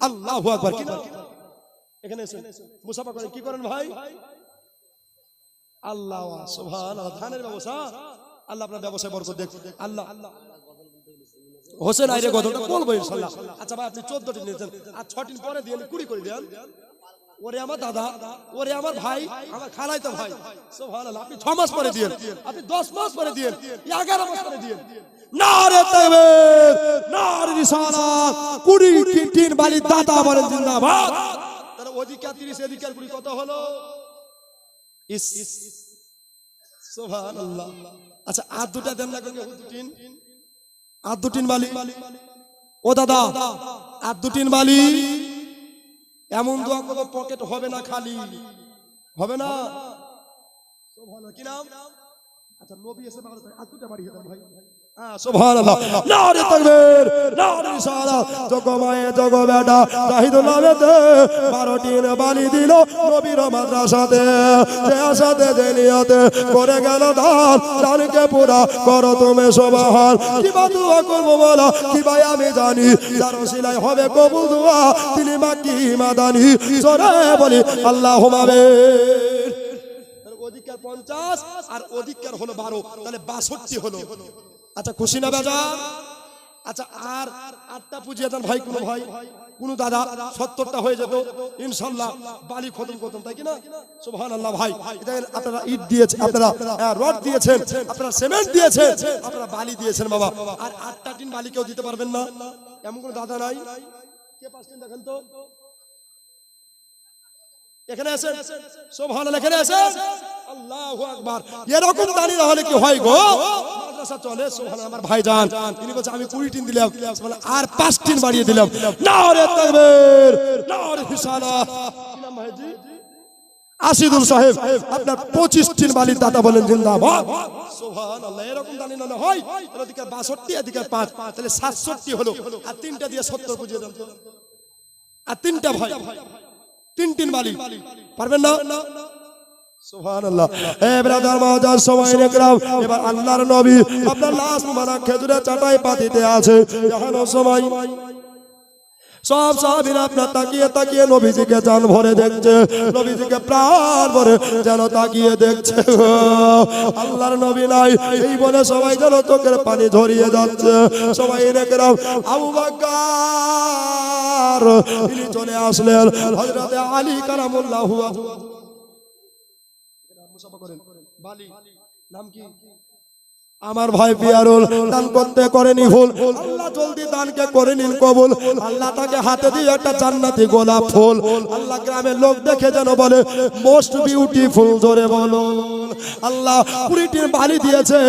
আল্লাহু আকবার কি না এখানে এসে মুসাফা করেন কি করেন ভাই আল্লাহ সুবহানাল্লাহ ধানের ব্যবসা আল্লাহ আপনার ব্যবসায় বরকত দেখ আল্লাহ হোসেন আইরে কথাটা বলবো ইনশাআল্লাহ আচ্ছা ভাই আপনি 14 টি নিয়েছেন আর 6 টিন পরে দিয়ে কুড়ি করে দেন ওরে আমার দাদা ওরে আমার ভাই আমার খালাই তো ভাই সুবহানাল্লাহ আপনি 6 মাস পরে দিয়েন আপনি 10 মাস পরে দিয়েন 11 মাস পরে দিয়েন নারে তাকবীর নারে রিসালাত 20 টিন বালি দাতা বলেন জিন্দাবাদ তাহলে ওদিকে 30 এদিকে 20 কত হলো ইস সুবহানাল্লাহ আচ্ছা আর দুটা দেন না কেন দুটিন আর দুটিন বালি ও দাদা আর দুটিন বালি এমন দোয়া করব পকেট হবে না খালি হবে না সুবহানাল্লাহ কি নাম আচ্ছা নবী এসে আর দুটা বাড়ি দেন ভাই সুবহানাল্লাহ নারে তাকবীর নারে রিসালাত জগমায়ে জগ বেটা জাহিদুল নামেতে 12 টিন বালি দিল নবীর মাদ্রাসাতে যে আশাতে দেনিয়াতে করে গেল দানকে পুরা করো তুমি সুবহান কি দোয়া করব বলা কি ভাই আমি জানি যার ওসিলায় হবে কবুল দোয়া তিনি মাকি মাদানি সরে বলি আল্লাহুম্মা আমিন ওদিকের 50 আর ওদিকের হলো 12 তাহলে 62 হলো আচ্ছা খুশি না বাজার আচ্ছা আর 8টা পুজিয়ে দেন ভাই কোন ভাই কোন দাদা 70টা হয়ে যেত ইনশাআল্লাহ বালি খতম করতাম তাই কি না সুবহানাল্লাহ ভাই দেখেন আপনারা ইট দিয়েছেন আপনারা রড দিয়েছেন আপনারা সিমেন্ট দিয়েছেন আপনারা বালি দিয়েছেন বাবা আর 8টা টিন বালি কেউ দিতে পারবেন না এমন কোন দাদা নাই কে 5 টিন দেখেন তো এখানে আছেন সুবহানাল্লাহ এখানে আছেন আল্লাহু আকবার এরকম দাঁড়িয়ে হলে কি হয় গো মাদ্রাসা চলে সুবহানাল্লাহ আমার ভাইজান তিনি বলছে আমি 20 টিন দিলাম মানে আর 5 টিন বাড়িয়ে দিলাম নারে তাকবীর নারে রিসালাত কি নাম ভাইজি আসিদুল সাহেব আপনার 25 টিন বালির দাতা বলেন জিন্দাবাদ সুবহানাল্লাহ এরকম দাঁড়িয়ে না হয় এদিকে 62 এদিকে 5 তাহলে 67 হলো আর তিনটা দিয়ে 70 বুঝিয়ে দেন তো আর তিনটা ভাই 3 বালি পারবেন না সুবহানাল্লাহ এ ব্রাদার মাজার সবাই নেকরাম এবার আল্লাহর নবী আপনার লাশ মুবারক খেজুরের চাটাই পাতিতে আছে এখনো সময় সব সাহাবীরা আপনার তাকিয়ে তাকিয়ে নবীজিকে জান ভরে দেখছে নবীজিকে প্রাণ ভরে যেন তাকিয়ে দেখছে আল্লাহর নবী নাই এই বলে সবাই যেন চোখের পানি ঝরিয়ে যাচ্ছে সবাই নেকরাম আবু বকর তিনি চলে আসলেন হযরত আলী কারামুল্লাহু মুসাফা করেন বালি নাম কি আমার ভাই পিয়ারুল দান করতে করেনি ভুল আল্লাহ আল্লাহ জলদি দানকে করে নিন কবুল। আল্লাহ তাকে হাতে দিয়ে একটা জান্নাতি গোলাপ ফুল, আল্লাহ গ্রামের লোক দেখে যেন বলে মোস্ট বিউটিফুল, জোরে বলুন আল্লাহ। 20টির বাড়ি দিয়েছে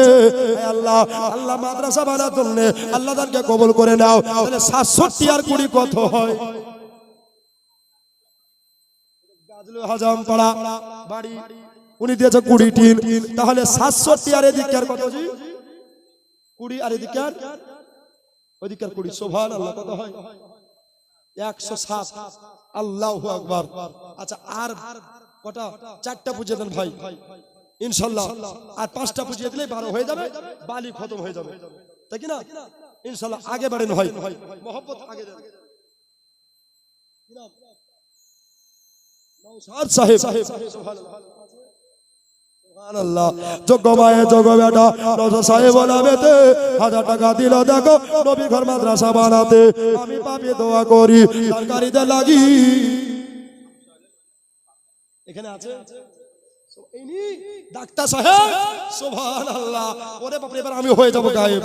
আল্লাহ, আল্লাহ মাদ্রাসা বানার জন্য আল্লাহ দানকে কবুল করে নাও। তাহলে 67 আর 20 কত হয়? হাজাম পাড়া বাড়ি উনি দিয়েছে 20টি, তাহলে 67 আর এদিকে কত জি? 20 আর এদিকে ওইদিকে 20, সুবহানাল্লাহ, কত হয়? 107। আল্লাহু আকবার। আচ্ছা আর কটা? 4টা বুঝিয়ে দেন ভাই ইনশাআল্লাহ, আর 5টা বুঝিয়ে দিলেই 12 হয়ে যাবে, বালি খতম হয়ে যাবে, তাই কি না? ইনশাআল্লাহ আগে বাড়েন ভাই, মহব্বত আগে দেন। নওশাদ সাহেব, সুবহানাল্লাহ, যোগ্য মায়ে যোগ্য বেটা নওশাদ সাহেব নামেতে 1000 টাকা দিল, দেখো নবী ঘর মাদ্রাসা বানাতে। আমি পাপি দোয়া করি সরকারিদের লাগি। এখানে আছে ইনি ডাক্তার সাহেব, সুবহানাল্লাহ। ওরে বাপ রে, এবার আমি হয়ে যাব গায়েব,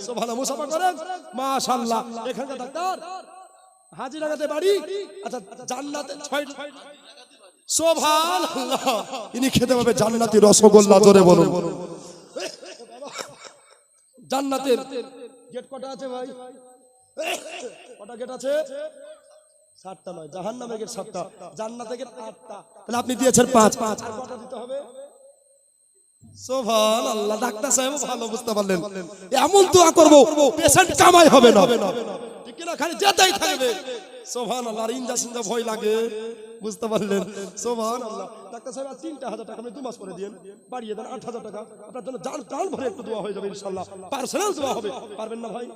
সুবহানাল্লাহ। মুসাফা করেন, মাশাআল্লাহ। এখানকার ডাক্তার হাজিরাগাতে বাড়ি, আচ্ছা জান্নাতে 6, সুবহানাল্লাহ। ইনি খেতে পাবে জান্নাতি রসগোল্লা, জোরে বলুন। জান্নাতের গেট কটা আছে ভাই? কটা গেট আছে? 7টা নয়, জাহান্নামের গেট 7টা, জান্নাতের গেট 8টা। তাহলে আপনি দিয়েছেন 5, আর কটা দিতে হবে? সুবহানাল্লাহ। ডাক্তার সাহেব ভালো বুঝতে পারলেন, এমন দোয়া করব পেশেন্ট কামাই হবে না, ঠিক কি না? খালি যেতেই থাকবে, সুবহানাল্লাহ। আর ইনজেকশন যা ভয় লাগে, বুঝতে পারলেন, সুবহানাল্লাহ। ডাক্তার সাহেব 3,000 টাকা আপনি 2 মাস করে দিন, বাড়িয়ে দেন 8,000 টাকা। আপনার জন্য জান প্রাণ ভরে একটু দোয়া হয়ে যাবে ইনশাআল্লাহ, পার্সোনাল দোয়া হবে। পারবেন না ভাই?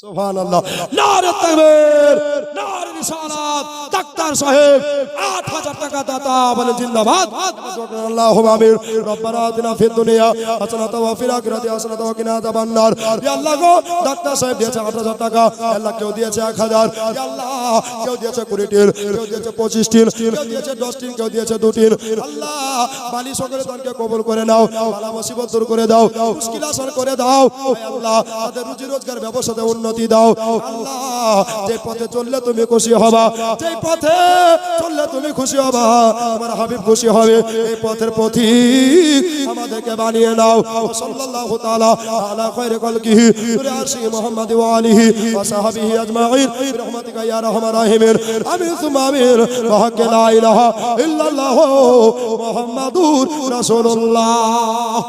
সুবহানাল্লাহ। নারে তাকবীর, নারে রিসালাত। ডাক্তার সাহেব 8,000 টাকা দাতা বলে জিন্দাবাদ। আল্লাহুম্মা আমিন। রব্বানা আতিনা ফিদ দুনিয়া হাসানাতাও ওয়া ফিল আখিরাতি হাসানাতাও ওয়া কিনা আযাবান নার। ইয়া আল্লাহ গো, ডাক্তার সাহেব দিয়েছে 8,000 টাকা, আল্লাহ কেউ দিয়েছে 1,000, ইয়া আল্লাহ কেউ দিয়েছে 20টির, কেউ দিয়েছে 25টির, কেউ দিয়েছে 10টির, কেউ দিয়েছে 2টির। আল্লাহ বালি সকলে দানকে কবুল করে নাও, বালা মুসিবত দূর করে দাও, মুশকিল আসান করে দাও। হে আল্লাহ তাদের রুজি রোজগার ব্যবসাতে উন্নতি দাও। আল্লাহ যে পথে চললে তুমি খুশি হবা, যে পথে চললে তুমি খুশি হবা, আমার হাবিব খুশি হবে, এই পথের পথিক আমাদেরকে বানিয়ে নাও। সাল্লাল্লাহু তাআলা আলা খায়রি খালকিহি নূরে আরশি মুহাম্মাদি ওয়া আলিহি ওয়া সাহবিহি আজমাইন বিরহমাতিকা ইয়া আরহামার রাহিমিন। আমিন সুম্মা আমিন। ওয়া হাক্কা লা ইলাহা ইল্লাল্লাহু মুহাম্মাদুর রাসূলুল্লাহ।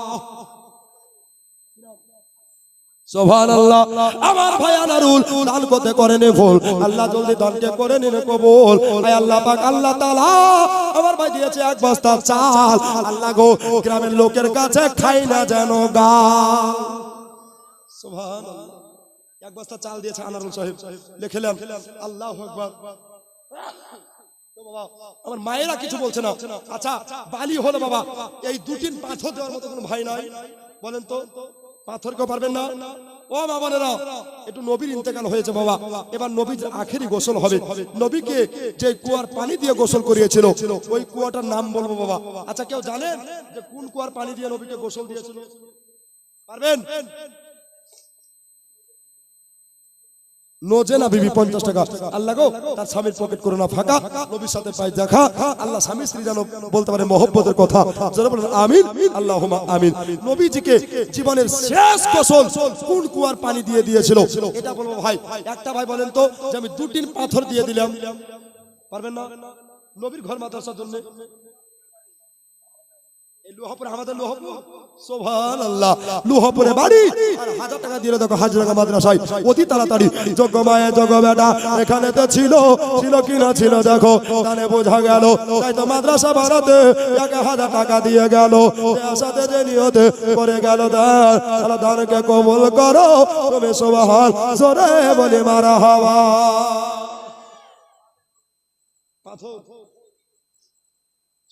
সুবহানাল্লাহ। আমার ভাই আনারুল দান করতে করেন ভুল, আল্লাহ জলদি দানকে করে নিন কবুল। আয় আল্লাহ পাক, আল্লাহ তাআলা আমার ভাই দিয়েছে 1 বস্তা চাল, আল্লাহ গো গ্রামের লোকের কাছে খাই না যেন গাল। সুবহানাল্লাহ। 1 বস্তা চাল দিয়েছে আনারুল সাহেব, লিখলাম আল্লাহু আকবার। আমার মায়েরা কিছু বলছে না। আচ্ছা বালি হলো বাবা, এই 2-3 পাথর দেওয়ার মতো কোনো ভাই নাই, বলেন তো? পাথর কেউ পারবেন না? ও মা বোনেরা, একটু নবীর ইন্তেকাল হয়েছে বাবা, এবার নবীর আখেরি গোসল হবে। নবীকে যে কুয়ার পানি দিয়ে গোসল করিয়েছিল, ওই কুয়াটার নাম বলবো বাবা। আচ্ছা কেউ জানেন যে কোন কুয়ার পানি দিয়ে নবীকে গোসল দিয়েছিল? পারবেন? নোজে না বিবি 50 টাকা। আল্লাহ গো তার স্বামীর পকেট করো না ফাঁকা, নবীর সাথে পাই দেখা। আল্লাহ স্বামী স্ত্রী যেন বলতে পারে মহব্বতের কথা, যারা বলেন আমিন, আল্লাহুম্মা আমিন। নবীজিকে জীবনের শেষ গোসল কোন কুয়ার পানি দিয়ে দিয়েছিল এটা বলবো ভাই। একটা ভাই বলেন তো যে আমি 2-3 পাথর দিয়ে দিলাম, পারবেন না? নবীর ঘর মাদ্রাসার জন্য লোহাপুরে, আমাদের লোহাপুর, সুবহানাল্লাহ, লোহাপুরে বাড়ি, আর 1000 টাকা দিয়ে দেখো হাজরাগা মাদ্রাসায় অতি তাড়াতাড়ি। যোগ্য মায়ে যোগ্য বেটা এখানে তো ছিল কি না ছিল দেখো, জানে বোঝা গেল, তাই তো মাদ্রাসা বানাতে 1000 টাকা দিয়ে গেল, সাথে যে নিয়তে করে গেল দান। আল্লাহ দানকে কবুল করো তুমি, সুবহান, জোরে বলি মারহাবা।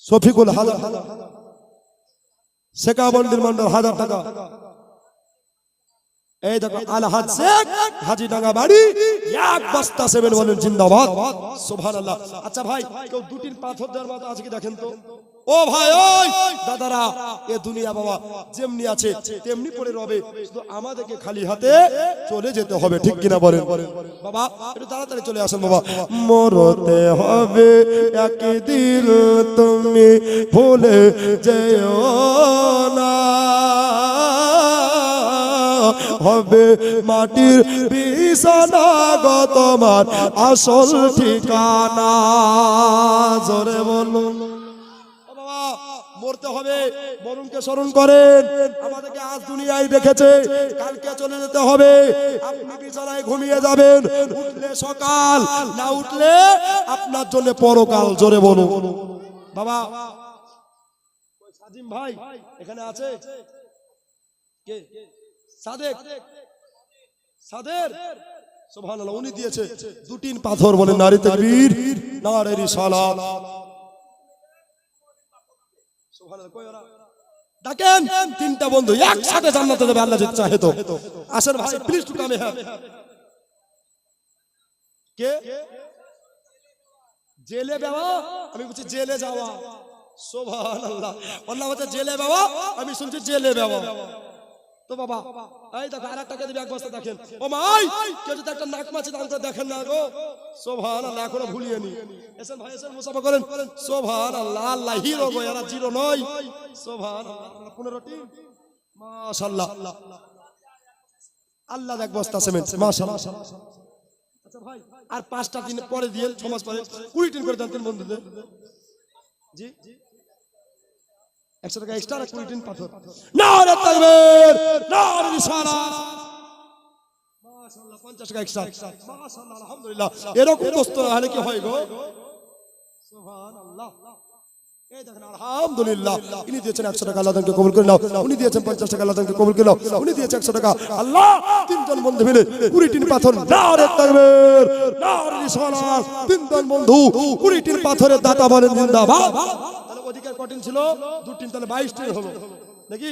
শফিকুল 1000 টাকা, শেখাবন্দির মন্ডল 1000 টাকা। এই দেখো আলহাজ শেখ হাজিডাঙ্গা বাড়ি 1 বস্তা 7 বলেন জিন্দাবাদ, সুবহানাল্লাহ। আচ্ছা ভাই কেউ 2-3 পাথর দেওয়ার মতো আছে কি দেখেন তো? ও ভাই ওই দাদারা, এ দুনিয়া বাবা যেমনি আছে তেমনি পড়ে রবে, শুধু আমাদেরকে খালি হাতে চলে যেতে হবে, ঠিক কিনা বলেন বাবা? একটু তাড়াতাড়ি চলে আসেন বাবা। মরতে হবে একদিন, তুমি ভুলে যেও না, হবে মাটির বিছানা গো তোমার আসল ঠিকানা। জোরে বলুন। মরতে হবে, মরণকে স্মরণ করেন। আমাদেরকে আজ দুনিয়ায় দেখেছে, কালকে চলে যেতে হবে। আপনি বিছানায় ঘুমিয়ে যাবেন, উঠলে সকাল, না উঠলে আপনার জন্য পরকাল। জোরে বলুন বাবা। সাজিম ভাই এখানে আছে কে? সাদেক, সাদের সুবহানাল্লাহ, উনি দিয়েছে 2-3 পাথর। বলেন নারী তাকবীর, নারে রিসালাত। দেখেন 3টা বন্ধু একসাথে জান্নাতে যাবে, আল্লাহ যদি চাহে তো। আসেন ভাই প্লিজ টু কাম হিয়ার। কে? জেলে বাবা, আমি বলছি জেলে যাওয়া। সুবহানাল্লাহ, আল্লাহ বলছে জেলে বাবা, আমি শুনছি জেলে বাবা। তো বাবা এই দেখো আর টাকা দিবে এক বস্তা। দেখেন ও মাই, কেউ যদি একটা নাক মাছি দান করে দেখেন না গো। সুবহানাল্লাহ, এখনো ভুলিয়ে নি। এসেন ভাই এসেন, মুসাফা করেন। সুবহানাল্লাহ, আল্লাহ হিরো গো, এরা জিরো নয়। সুবহানাল্লাহ, 15টি মাশাআল্লাহ। আল্লাহ এক বস্তা সিমেন্ট মাশাআল্লাহ। আচ্ছা ভাই আর 5টা দিন পরে দিয়ে 6 মাস পরে 20 টিন করে দেন তিন বন্ধুদের। জি 100 টাকা এক্সট্রা, 20 টিন পাথর। নারে তাকবীর, নারে রিসালাত। মাশাআল্লাহ 50 টাকা এক্সট্রা। মাশাআল্লাহ আলহামদুলিল্লাহ। এরকম দোস্ত হলে কি হয় গো? সুবহানাল্লাহ। এই দেখেন আলহামদুলিল্লাহ, ইনি দিয়েছেন 100 টাকা, আল্লাহ তাকে কবুল করে নাও। উনি দিয়েছেন 50 টাকা, আল্লাহ তাকে কবুল করে নাও। উনি দিয়েছেন 100 টাকা। আল্লাহ তিনজন বন্ধু মিলে 20 টিন পাথর। নারে তাকবীর, নারে রিসালাত। তিনজন বন্ধু 20 টিন পাথরের দাতা বলেন জিন্দাবাদ। তাহলে অধিকার কঠিন ছিল 2 টিন, তাহলে 22 টিন হলো নাকি?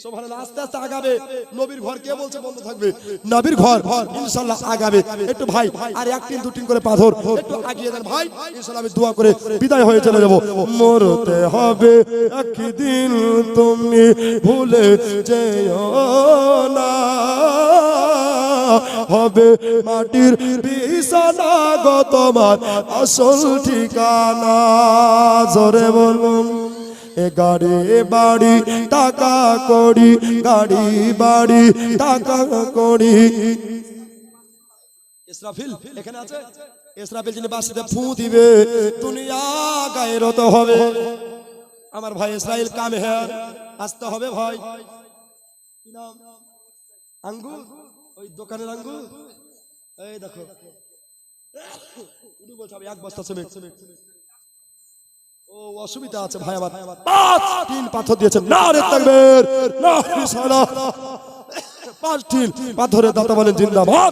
সুবহানাল্লাহ, আস্তে আস্তে আগাবে। নবীর ঘর কে বলছে বন্ধ থাকবে? নবীর ঘর ইনশাআল্লাহ আগাবে। একটু ভাই আর 1 টিন 2 টিন করে পাথর একটু আগিয়ে দেন ভাই, ইনশাআল্লাহ আমি দোয়া করে বিদায় হয়ে চলে যাব। মরতে হবে একদিন, তুমি ভুলে যেও না, হবে মাটির বিছানা গো তোমার আসল ঠিকানা। জোরে বলুন। এ গাড়ি বাড়ি টাকা কড়ি, গাড়ি বাড়ি টাকা কড়ি। ইসরাফিল এখানে আছে। ইসরাফিল যিনি বাঁশিতে ফু দিবে, দুনিয়া গায়ের হতে হবে। আমার ভাই ইসরাইল কাম হেয়ার, আসতে হবে ভাই। কি নাম? আঙ্গুর, ওই দোকানের আঙ্গুর। এই দেখো উনি বলছে আমি 1 বস্তা সিমেন্ট। ও অসুবিধা আছে ভাই আমার। 5 টিন পাথর দিয়েছেন। নারে তাকবীর, নারে রিসালাত। 5 টিন পাথরের দাতা বলেন জিন্দাবাদ।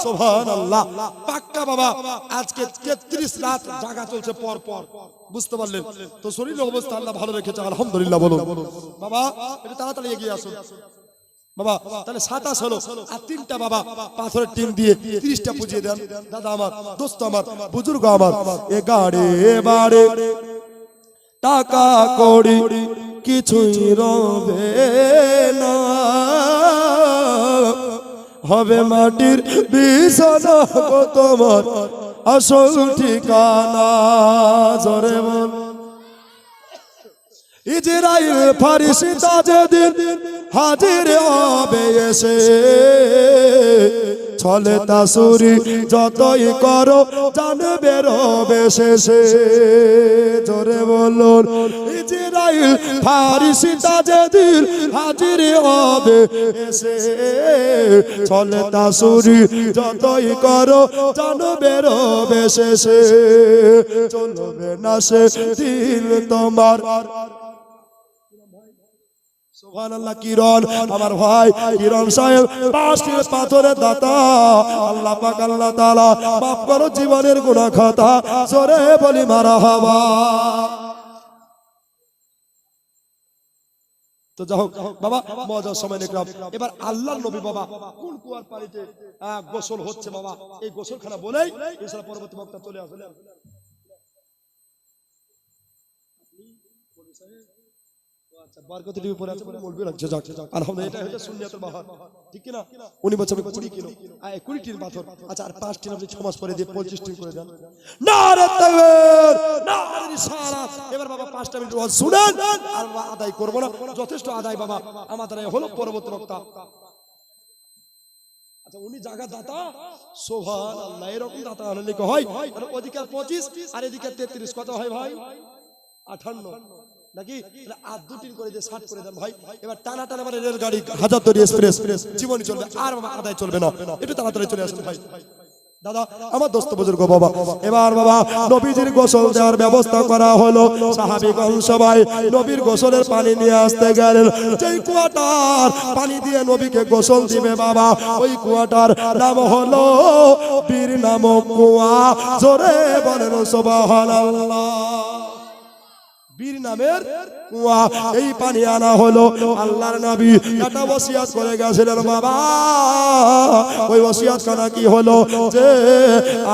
সুবহানাল্লাহ। পাক্কা বাবা আজকে 33 রাত জাগা চলছে পর পর, বুঝতে পারলেন তো? শরীরের অবস্থা আল্লাহ ভালো রেখেছে আলহামদুলিল্লাহ বলুন বাবা। একটু তাড়াতাড়ি এগিয়ে আসুন বাবা। তাহলে 27 হলো, আর 3টা বাবা পাথরের টিন দিয়ে 30টা পুজিয়ে দেন। দাদা আমার, দোস্ত আমার, বুজুর্গ আমার, এ গাড়ি বাড়ি টাকা কড়ি কিছুই রবে না, হবে মাটির বিছানা গো তোমার আসল ঠিকানা। জোরে বল। ইজরাইল ফারিস্তা যেদিন হাজির হবে এসে, ছলে তাসুরি যতই করো জানবে রবে শেষে। জোরে বলুন। ইজরাইল ফারিস্তা যেদিন হাজির হবে এসে, ছলে তাসুরি যতই করো জানবে রবে শেষে। চলবে না সে দিল তোমার। সুবহানাল্লাহ। কিরণ আমার ভাই, কিরণ সাহেব 5টি পাথরের দাতা। আল্লাহ পাক আল্লাহ তাআলা মাফ করো জীবনের গুনাহ খাতা। জোরে বলি মারহাবা। তো যাও বাবা, মজার সময় নিলাম। এবার আল্লাহর নবী বাবা কোন কুয়ার পানিতে গোসল হচ্ছে বাবা, এই গোসলখানা বলেই ইনশাআল্লাহ পরবর্তী বক্তা চলে আসবে। আচ্ছা বরকত টিভি পরে আছে বলে মলবি লাগছে যাক আলহামদুলিল্লাহ এটা হচ্ছে সুন্নাতের বাহার ঠিক কি না উনি বলছে আমি 20 কিলো 20 টিন পাথর আচ্ছা আর 5 টিন আপনি 6 মাস পরে দিয়ে 25 টিন করে দেন নারে তাকবীর নারে রিসালাত এবার বাবা 5টা মিনিট ওয়াজ শুনেন আর আদায় করব না যথেষ্ট আদায় বাবা আমাদের হলো পরবর্তী বক্তা আচ্ছা উনি জায়গা দাতা সুবহানাল্লাহ এরকম দাতা হলে কি হয় আর ওদিকে 25 আর এদিকে 33 কত হয় ভাই 58 নাকি আর 2 টিন করে দিয়ে 60 করে দেন ভাই এবার টানা টানা মানে রেল গাড়ি হাজারদুয়ারি এক্সপ্রেস জীবনী চলবে আর বাবা আদায় চলবে না একটু তাড়াতাড়ি চলে আসুন ভাই দাদা আমার দোস্ত বুজুর্গ বাবা এবার বাবা নবীজির গোসল দেওয়ার ব্যবস্থা করা হলো সাহাবীগণ সবাই নবীর গোসলের পানি নিয়ে আসতে গেলেন যেই কুয়াটার পানি দিয়ে নবীকে গোসল দিবে বাবা ওই কুয়াটার নাম হলো বীর নামক কুয়া জোরে বলেন সুবহানাল্লাহ বীর নামের কুয়া এই পানি আনা হলো আল্লাহর নবী একটা ওসিয়ত করে গেছিলেন বাবা ওই ওসিয়তখানা কি হলো যে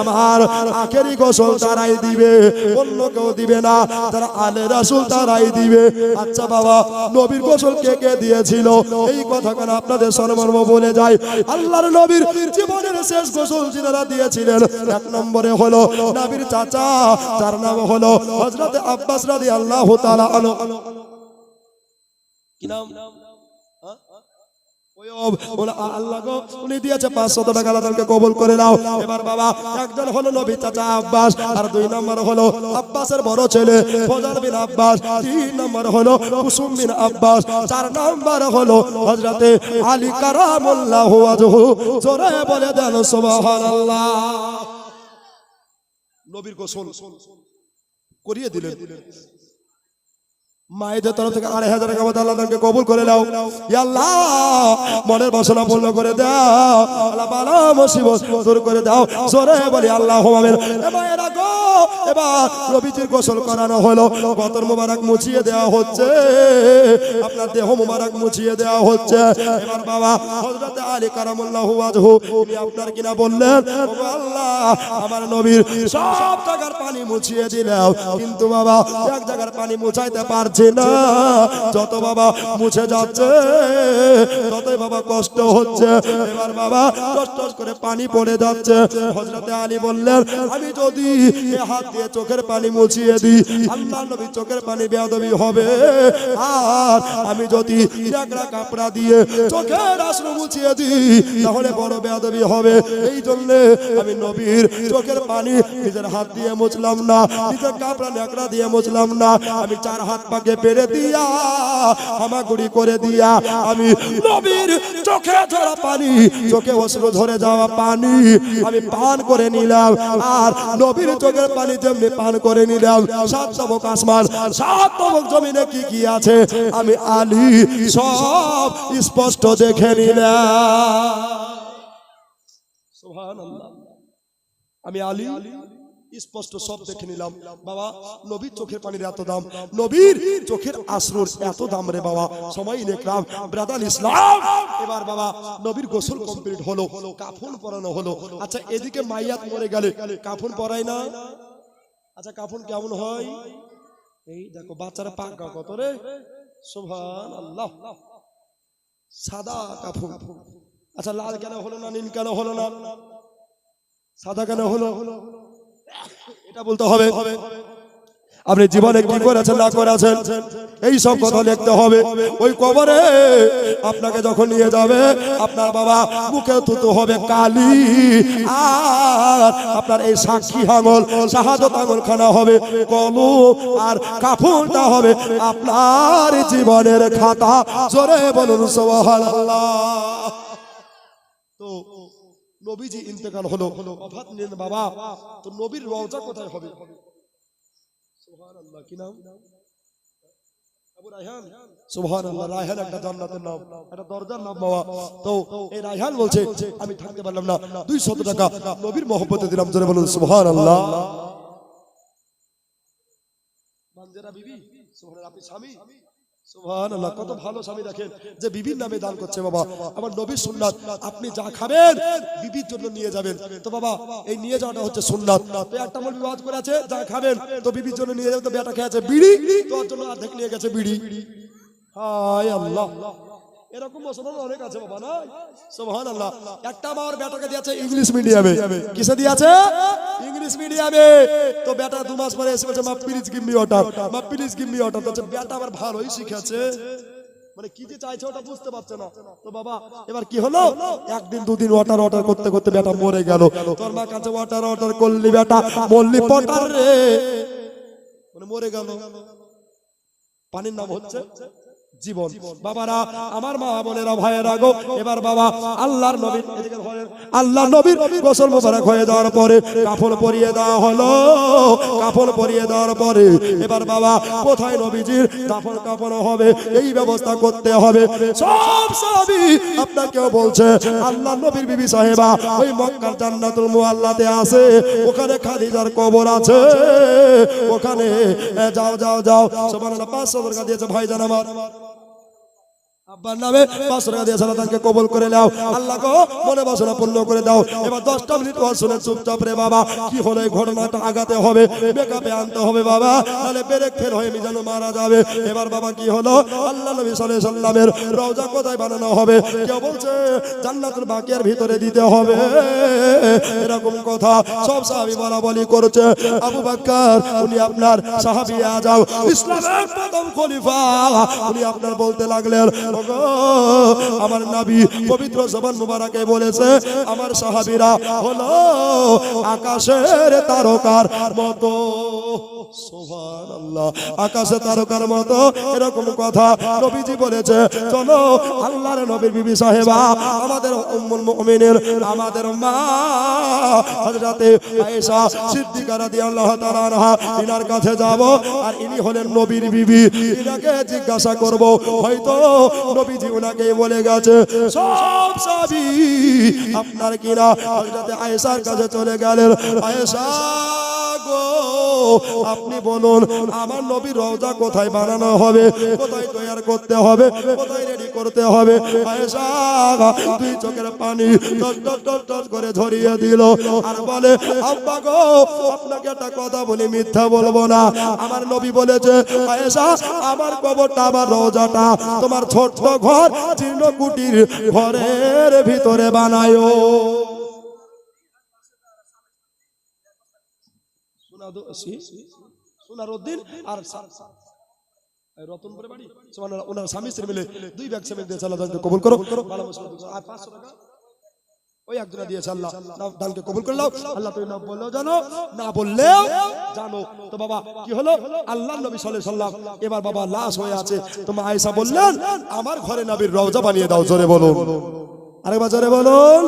আমার আখেরি গোসল তারাই দিবে অন্য কেউ দিবে না যারা আলে রাসূল তারাই দিবে আচ্ছা বাবা নবীর গোসল কে কে দিয়েছিল এই কথাখানা আপনাদের সম্মান বলে যায় আল্লাহর নবীর জীবনের শেষ গোসল যিনারা দিয়েছিলেন এক নম্বরে হলো নবীর চাচা যার নাম হলো হযরত আব্বাস রাদিয়াল্লাহু তাআলা আনহু কি নাম আল্লাহ গো উনি দিয়েছে 500 টাকা আল্লাহকে কবুল করে নাও এবার বাবা একজন হলো নবী চাচা আব্বাস আর 2 নম্বর হলো আব্বাসের বড় ছেলে ফজল বিন আব্বাস 3 নম্বর হলো কুসুম বিন আব্বাস 4 নম্বর হলো হযরতে আলী কারামাল্লাহু ওয়াজহু জোরে বলে দেন সুবহানাল্লাহ নবীর গোসল করিয়ে দিলেন মায়েদের তরফ থেকে 2500 টাকা আল্লাহ তাকে কবুল করে নাও ইয়া আল্লাহ মনের বাসনা পূর্ণ করে দাও আল্লাহ বালা মুসিবত দূর করে দাও জোরে বলি আল্লাহু আমিন এবার গো এবার নবীজির গোসল করানো হলো গতর মোবারক মুছিয়ে দেওয়া হচ্ছে আপনার দেহ মোবারক মুছিয়ে দেওয়া হচ্ছে এবার বাবা হযরত আলী কারামাল্লাহু ওয়াজহু তিনি আপনার কিনা বললেন ও আল্লাহ আমার নবীর সব জায়গার পানি মুছিয়ে দিলাম কিন্তু বাবা এক জায়গার পানি মুছাইতে পারছি না যত বাবা মুছে যাচ্ছে ততই বাবা কষ্ট হচ্ছে এবার বাবা কষ্ট করে পানি পড়ে যাচ্ছে হযরত আলী বললেন আমি যদি এই হাত দিয়ে চোখের পানি মুছিয়ে দিই আল্লাহর নবীর চোখের পানি বেয়াদবি হবে আর আমি যদি একটা কাপড়া দিয়ে চোখের আশ্রু মুছিয়ে দিই তাহলে বড় বেয়াদবি হবে এই জন্য আমি নবীর চোখের পানি নিজের হাত দিয়ে মুছলাম না নিজের কাপড়া ন্যাকড়া দিয়ে মুছলাম না আমি 4 হাত পাকে পেরে দিয়া হামাগুড়ি করে দিয়া আমি নবীর চোখে ঝরা পানি চোখে অশ্রু ঝরে যাওয়া পানি আমি পান করে নিলাম আর নবীর চোখের পানি যেমনি পান করে নিলাম 7 তবক আসমান 7 তবক জমিনে কি কি আছে আমি আলী সব স্পষ্ট দেখে নিলাম সুবহানাল্লাহ আমি আলী স্পষ্ট সব দেখে নিলাম বাবা নবীর চোখের পানির এত দাম নবীর চোখের আশ্রুর এত দাম রে বাবা সময় নেকরাম ব্রাদার ইসলাম এবার বাবা নবীর গোসল কমপ্লিট হলো কাফন পরানো হলো আচ্ছা এদিকে মাইয়াত মরে গেলে কাফন পরায় না আচ্ছা কাফন কেমন হয় এই দেখো বাচ্চারা পাকা কত রে সুবহানাল্লাহ সাদা কাফন আচ্ছা লাল কেন হলো না নীল কেন হলো না সাদা কেন হলো এটা বলতে হবে আপনি জীবনে কি করেছেন না করেছেন এই সব কথা লিখতে হবে ওই কবরে আপনাকে যখন নিয়ে যাবে আপনার বাবা মুখে থুতু হবে কালি আর আপনার এই সাক্ষী আঙুল শাহাদাত আঙুল খানা হবে কলম আর কাফনটা হবে আপনার জীবনের খাতা জোরে বলুন সুবহানাল্লাহ তো নবীজি ইন্তেকাল হলো ওফাত নিলেন বাবা তো নবীর রওজা কোথায় হবে সুবহানাল্লাহ কি নাম আবু রায়হান সুবহানাল্লাহ রায়হান একটা জান্নাতের নাম একটা দরজার নাম বাবা তো এই রায়হান বলছে আমি থাকতে পারলাম না 200 টাকা নবীর মহব্বতে দিলাম জোরে বলুন সুবহানাল্লাহ বান্দেরা বিবি সুবহানাল্লাহ আপনি স্বামী সুবহানাল্লাহ, কত ভালো স্বামী দেখেন যে বিবির নামে দান করছে। বাবা আমার নবীর সুন্নাত, আপনি যা খাবেন বিবির জন্য নিয়ে যাবেন। তো বাবা এই নিয়ে যাওয়াটা হচ্ছে সুন্নাত। তো একটা মৌলবি ওয়াজ করে আছে যা খাবেন তো বিবির জন্য নিয়ে যাবেন। তো বেটা খেয়ে আছে বিড়ি, তো ওর জন্য অর্ধেক নিয়ে গেছে বিড়ি। হায় আল্লাহ, এরকম মুসলমান অনেক আছে বাবা না। সুবহানাল্লাহ, একটা আমার বেটাকে দিয়েছে ইংলিশ মিডিয়ামে। কিসে দিয়েছে? ইংলিশ মিডিয়ামে। তো বেটা 2 মাস পরে এসে বলছে মা প্লিজ গিভ মি ওয়াটার, মা প্লিজ গিভ মি ওয়াটার। তো বেটা আবার ভালোই শিখেছে, মানে কি যে চাইছে ওটা বুঝতে পারছে না। তো বাবা এবার কি হলো, একদিন দুদিন ওয়াটার ওয়াটার করতে করতে বেটা মরে গেল। তোর মা কাছে ওয়াটার ওয়াটার করলি বেটা, মরলি পটার রে, মানে মরে গেল। পানির নাম হচ্ছে জীবন। বাবারা আমার মা বোনেরা ভাইয়েরা গো, এবার বাবা আল্লাহর নবী, আল্লাহর নবীর গোসল মোবারক হয়ে যাওয়ার পরে কাফন পরিয়ে দেওয়া হলো। কাফন পরিয়ে দেওয়ার পরে এবার বাবা কোথায় নবীজির দাফন কাফন হবে এই ব্যবস্থা করতে হবে। সব সাহাবী আপনাকেও বলছে আল্লাহর নবীর বিবি সাহেবা ওই মক্কার জান্নাতুল মুআল্লাতে আছে, ওখানে খাদিজার কবর আছে, ওখানে যাও যাও যাও। সুবহানাল্লাহ, 500 টাকা দিয়েছে ভাইজান আমার আব্বার নামে, 500 টাকা দিয়ে সালাতাকে কবুল করে নাও। আল্লাহ গো মনে বাসনা পূর্ণ করে দাও। এবার 10টা মিনিট ওয়াজ শুনে চুপচাপ রে বাবা। কি হলো এই ঘটনাটা আগাতে হবে, মেকআপে আনতে হবে বাবা, তাহলে ব্রেক ফেল হয়ে যেন মারা যাবে। এবার বাবা কি হলো, আল্লাহ নবী সাল্লাল্লাহু আলাইহি সাল্লামের রওজা কোথায় বানানো হবে? কেউ বলছে জান্নাতুল বাকিয়ার ভিতরে দিতে হবে, এরকম কথা সব সাহাবী বলা বলি করছে। আবু বকর উনি আপনার সাহাবী আজম, ইসলামের প্রথম খলিফা, উনি আপনার বলতে লাগলেন আমার নবী পবিত্র জবান মুবারকে বলেছে আমার সাহাবীরা হলো আকাশের তারকার মতো। সুবহানাল্লাহ, আকাশের তারকার মতো, এরকম কথা নবীজি বলেছে। চলো আল্লাহর নবীর বিবি সাহেবা আমাদের উম্মুল মুমিনিন, আমাদের মা হযরতে আয়েশা সিদ্দিকা রাদিয়াল্লাহু তাআলা আনহা, ইনার কাছে যাব আর ইনি হলেন নবীর বিবি। ইনাকে জিজ্ঞাসা করব, হয়তো নবীজি উনাকে বলে গেছে। সব সাহাবী আপনার কিনা হযরতে আয়েশার কাছে চলে গেলেন। আয়েশা গো আপনি বলুন আমার নবীর রওজা কোথায় বানানো হবে, কোথায় তৈরি করতে হবে, কোথায় রেডি করতে হবে? আয়েশা দুই চোখের পানি টস টস টস টস করে ঝরিয়ে দিল আর বলে আব্বা গো আপনাকে একটা কথা বলি, মিথ্যা বলবো না। আমার নবী বলেছে আয়েশা আমার কবরটা, আমার রওজাটা তোমার ছোট্ট ঘর জীর্ণ কুটির ঘরের ভিতরে বানায়ো। সোনারউদ্দিন আর রতনপুরে বাড়ি, ওনার স্বামী স্ত্রী মিলে 2 ব্যাগ সেমেন্ট দিয়ে আল্লাহ কবুল করো। আর 500 টাকা ওই একজনা দিয়েছে, আল্লাহ দানকে কবুল করে নাও। আল্লাহ তুমি না বললেও জানো, না বললেও জানো। তো বাবা কি হলো, আল্লাহর নবী সাল্লাল্লাহু আলাইহি সাল্লাম এবার বাবা লাশ হয়ে আছে। তো মা আয়েশা বললেন আমার ঘরে নবীর রওজা বানিয়ে দাও। জোরে বলুন, আরেকবার জোরে বলুন।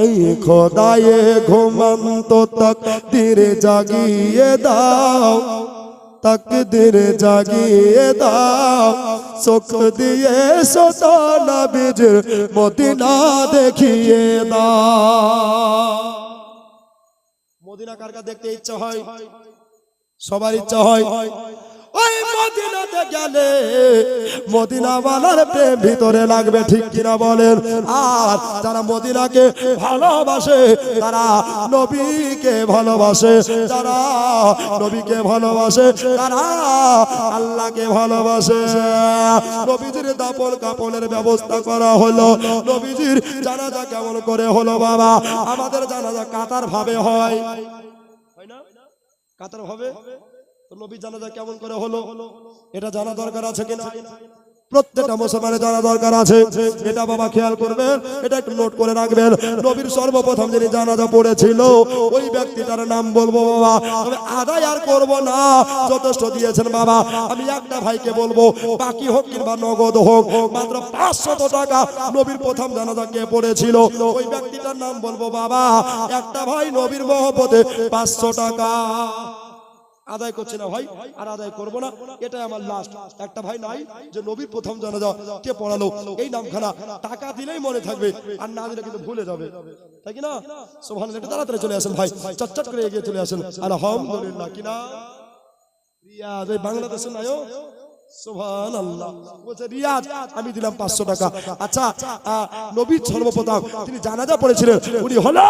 এই খোদায়ে ঘুমন্ত তাকদীর জাগিয়ে দাও, তাকদীর জাগিয়ে দাও, চোখ দিয়ে সোতা নবীর মদিনা দেখিয়ে দাও। মদিনা কার কার দেখতে ইচ্ছা হয়? সবার ইচ্ছা হয়। ওই মদিনাতে গেলে মদিনাওয়ালার প্রেম ভিতরে লাগবে, ঠিক কিনা বলেন? আর যারা মদিনাকে ভালোবাসে তারা নবীকে ভালোবাসে, যারা নবীকে ভালোবাসে তারা আল্লাহকে ভালোবাসে। নবীজির দাফন কাফনের ব্যবস্থা করা হলো। নবীজির জানাজা কেমন করে হলো বাবা? আমাদের জানাজা কাতার ভাবে হয়, হয় না? কাতার ভাবে। তো নবী জানাজা কেমন করে হলো এটা জানা দরকার আছে কিনা? প্রত্যেকটা মুসলমানের জানা দরকার আছে। এটা বাবা খেয়াল করবেন, এটা একটু নোট করে রাখবেন। নবীর সর্বপ্রথম যিনি জানাজা পড়েছিল ওই ব্যক্তিটার নাম বলবো বাবা, তবে আদায় আর করব না, যথেষ্ট দিয়েছেন বাবা। আমি একটা ভাইকে বলবো, বাকি হোক কিংবা নগদ হোক, মাত্র 500 টাকা নবীর প্রথম জানাজা কে পড়েছিল ওই ব্যক্তিটার নাম বলবো বাবা। একটা ভাই নবীর মহব্বতে 500 টাকা আদায় করছে না ভাই, আর আদায় করবো না, এটাই আমার লাস্ট। একটা ভাই নাই যে নবীর প্রথম জানাজা কে পড়ালো এই নামখানা টাকা দিলেই মনে থাকবে, আর না দিলে কিন্তু ভুলে যাবে, তাই কি না? সুবহানাল্লাহ, একটু তাড়াতাড়ি চলে আসেন ভাই, চটচট করে এগিয়ে চলে আসেন। আলহামদুলিল্লাহ, কিনা রিয়াজ এই বাংলাদেশে নাইও সুবহানাল্লাহ। বলছে রিয়াজ আমি দিলাম 500 টাকা। আচ্ছা নবী সর্বপ্রথম তিনি জানাজা পড়েছিলেন, উনি হলো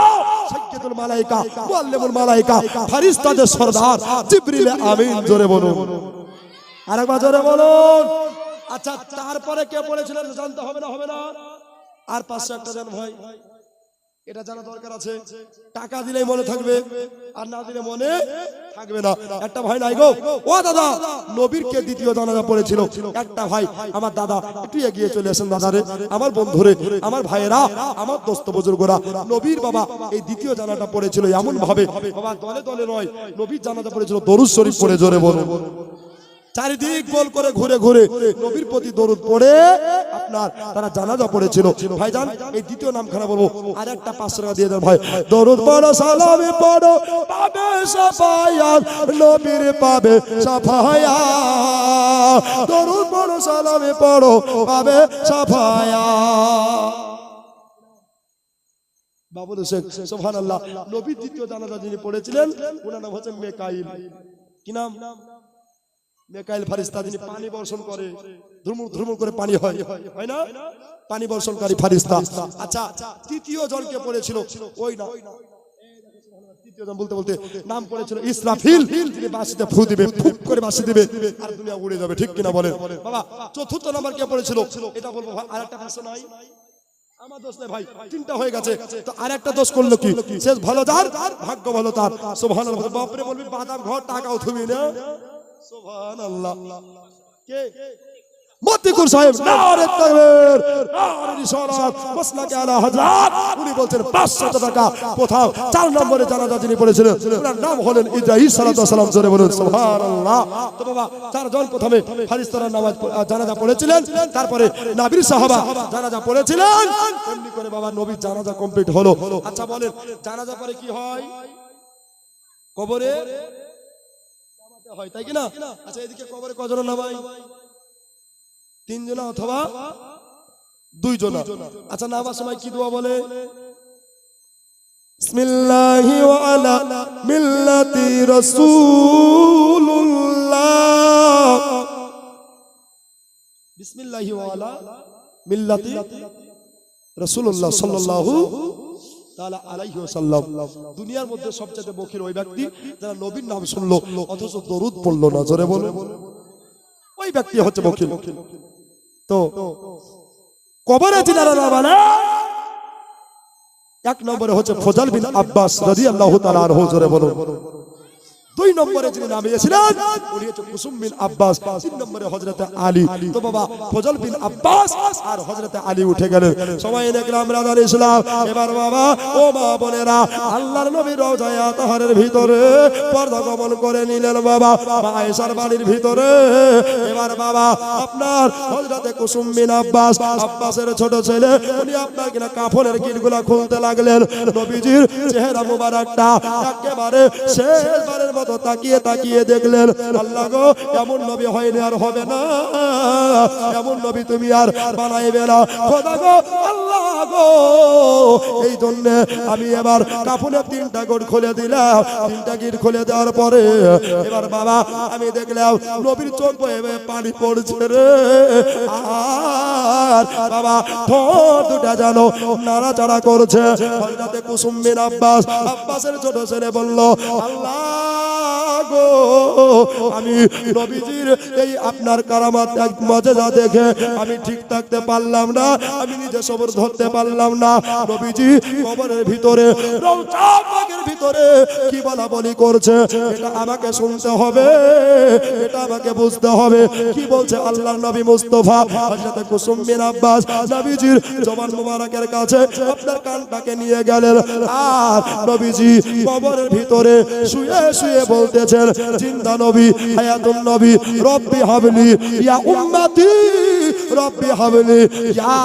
সাইয়্যিদুল মালায়েকা মুআল্লিমুল মালায়েকা ফেরেশতাদের সরদার জিবরিল আমিন। জোরে বলুন, আরেকবার জোরে বলুন। আচ্ছা তারপরে কে পড়েছিলেন জানতে হবে না? হবে না? আর 500 একটা দেন ভাই, এটা জানা দরকার আছে। টাকা দিলেই মনে থাকবে আর না দিলে মনে থাকবে না। একটা ভাই নাই গো, ও দাদা নবীর কে দ্বিতীয় জানাজা পড়েছিল? একটা ভাই আমার দাদা, একটু এগিয়ে চলে আসেন দাদারে, আমার বন্ধুরে, আমার ভাইয়েরা, আমার দোস্ত বুজুর্গরা, নবীর বাবা এই দ্বিতীয় জানাজাটা পড়েছিল এমন ভাবে, বাবা দলে দলে নয়, নবীর জানাজা পড়েছিল দরুদ শরীফ পড়ে। জোরে বলুন, চারিদিক গোল করে ঘুরে ঘুরে নবীর প্রতি দরুদ পড়ে আপনার তারা জানাজা পড়েছিল। ভাইজান এই দ্বিতীয় নামখানা বলবো, আর একটা 500 টাকা দিয়ে দেন ভাই। দরুদ পড়ো সালামে পড়ো পাবে সাফায়াত, নবীর পাবে সাফায়াত। দরুদ পড়ো সালামে পড়ো পাবে সাফায়াত। বাবুল শেখ সুবহানাল্লাহ। নবীর দ্বিতীয় জানাজা যিনি পড়েছিলেন ওনার নাম হচ্ছে মেকাইল। কি নাম? মেকাইল ফেরেশতা, যিনি পানি বর্ষণ করে, ধুমুর ধুমুর করে পানি হয়, হয় না? পানি বর্ষণকারী ফেরেশতা। আচ্ছা তৃতীয় জনকে পড়েছিল ওই না, তৃতীয় জন বলতে বলতে নাম পড়েছিল ইসরাফিল, যিনি বাঁশিতে ফু দিবে, ফুক করে বাঁশি দিবে আর দুনিয়া উড়ে যাবে। ঠিক কিনা বলেন বাবা? চতুর্থ নাম্বার কে পড়েছিল এটা বলবো। আরেকটা প্রশ্ন নাই আমার দোষ নেই ভাই, তিনটা হয়ে গেছে তো আরেকটা দোষ করলো কি? শেষ ভালো যার ভাগ্য ভালো তার। সুবহানাল্লাহ। বাপরে বলবি বাদাম ঘর টাকাও তুমি না। সুবহানাল্লাহ। কে? মতিকুর সাহেব নারে তাকবীর, নারে রিসালাত, মাসলাকে আলা হযরত। উনি বলছেন 500 টাকা। কোথাও 4 নম্বরে জানাজা যিনি পড়েছিলেন ওনার নাম হলেন ইদ্রাইস সালাতু ওয়াস সালাম। জোরে বলুন সুবহানাল্লাহ। তো বাবা 4 জন প্রথমে ফেরেশতারা নামাজ জানাজা পড়েছিলেন, তারপরে নবীর সাহাবা জানাজা পড়েছিলেন, এমনি করে বাবা নবীর জানাজা কমপ্লিট হলো। আচ্ছা বলেন জানাজা পরে কি হয়? কবরে নামাতে হয়, তাই কি না? আচ্ছা এদিকে কবরে কজন নামাই? 3 জন অথবা 2 জন। আচ্ছা নামার সময় কি দোয়া বলে? বিসমিল্লাহি ওয়া আলা মিল্লাতি রাসূলুল্লাহ। বিসমিল্লাহি ওয়া আলা মিল্লাতি রাসূলুল্লাহ সাল্লাল্লাহু তাআলা আলাইহি ওয়াসাল্লাম। দুনিয়ার মধ্যে সবচেয়ে বখিল ওই ব্যক্তি যারা নবীর নাম শুনলো অথচ দরুদ পড়লো না। জোরে বলে ওই ব্যক্তি হচ্ছে বখিল। তো কবরে যিনারা নামালে 1 নম্বরে হচ্ছে ফজল বিন আব্বাস রাদিয়াল্লাহু তাআলা আনহু। জোরে বলুন। 2 নম্বরে যিনি নামিয়েছিলেন উনি হচ্ছে কুসুম বিন আব্বাস। 3 নম্বরে হযরত আলী। তো বাবা ফজল বিন আব্বাস আর হযরত আলী উঠে গেলেন। সবাই দেখলাম রাজার ইসলাম। এবার বাবা ও মা বোনেরা আল্লাহর নবীর রওজায়ে তাহরের ভিতরে পর্দা গমন করে নিলেন বাবা মা আয়েশার বাড়ির ভিতরে। এবার বাবা আপনার হযরত কুসুম বিন আব্বাস, আব্বাসের ছোট ছেলে, উনি আপনার কিনা কাফনের গিটগুলা খুলতে লাগলেন। নবীজির চেহারা মুবারকটা একেবারে শেষবারের মতো তাকিয়ে তাকিয়ে দেখলেন। আল্লাহ গো এমন নবী হয়নি আর হবে না, এমন নবী তুমি আর বানাইবে না। খোদা গো আল্লাহ গো, এই জন্য আমি এবার কাফনের 3টা গিট খুলে দিলাম। 3টা গিট খুলে দেওয়ার পরে এবার বাবা আমি দেখলাম নবীর চোখ বয়ে বয়ে পানি পড়ছে রে। আর বাবা ঠোঁট দুটা যেন নাড়াচাড়া করছে। হযরত কুসুম বিন আব্বাস, আব্বাসের ছোট ছেলে বলল আল্লাহ গো, আমি নবীজির এই আপনার কারামাত এক মুজিজা দেখে আমি ঠিক থাকতে পারলাম না, আমি নিজে সবর ধরতে পারলাম না। নবীজি কবরের ভিতরে রওজা পাকের ভিতরে কি বলা বলি করছে, এটা আমাকে শুনতে হবে, এটা আমাকে বুঝতে হবে। কি বলছে আল্লাহর নবী মুস্তাফা? হযরত কুসুম বিন আব্বাস নবীজির জবান মুবারকের কাছে আপনার কানটাকে নিয়ে গেলেন। আর নবীজি কবরের ভিতরে শুয়ে শুয়ে বলতেছেন, জিন্দা নবী, হায়াতুন নবী, রব্বি হাবলি ইয়া উম্মতি, রব্বি হাবলি ইয়া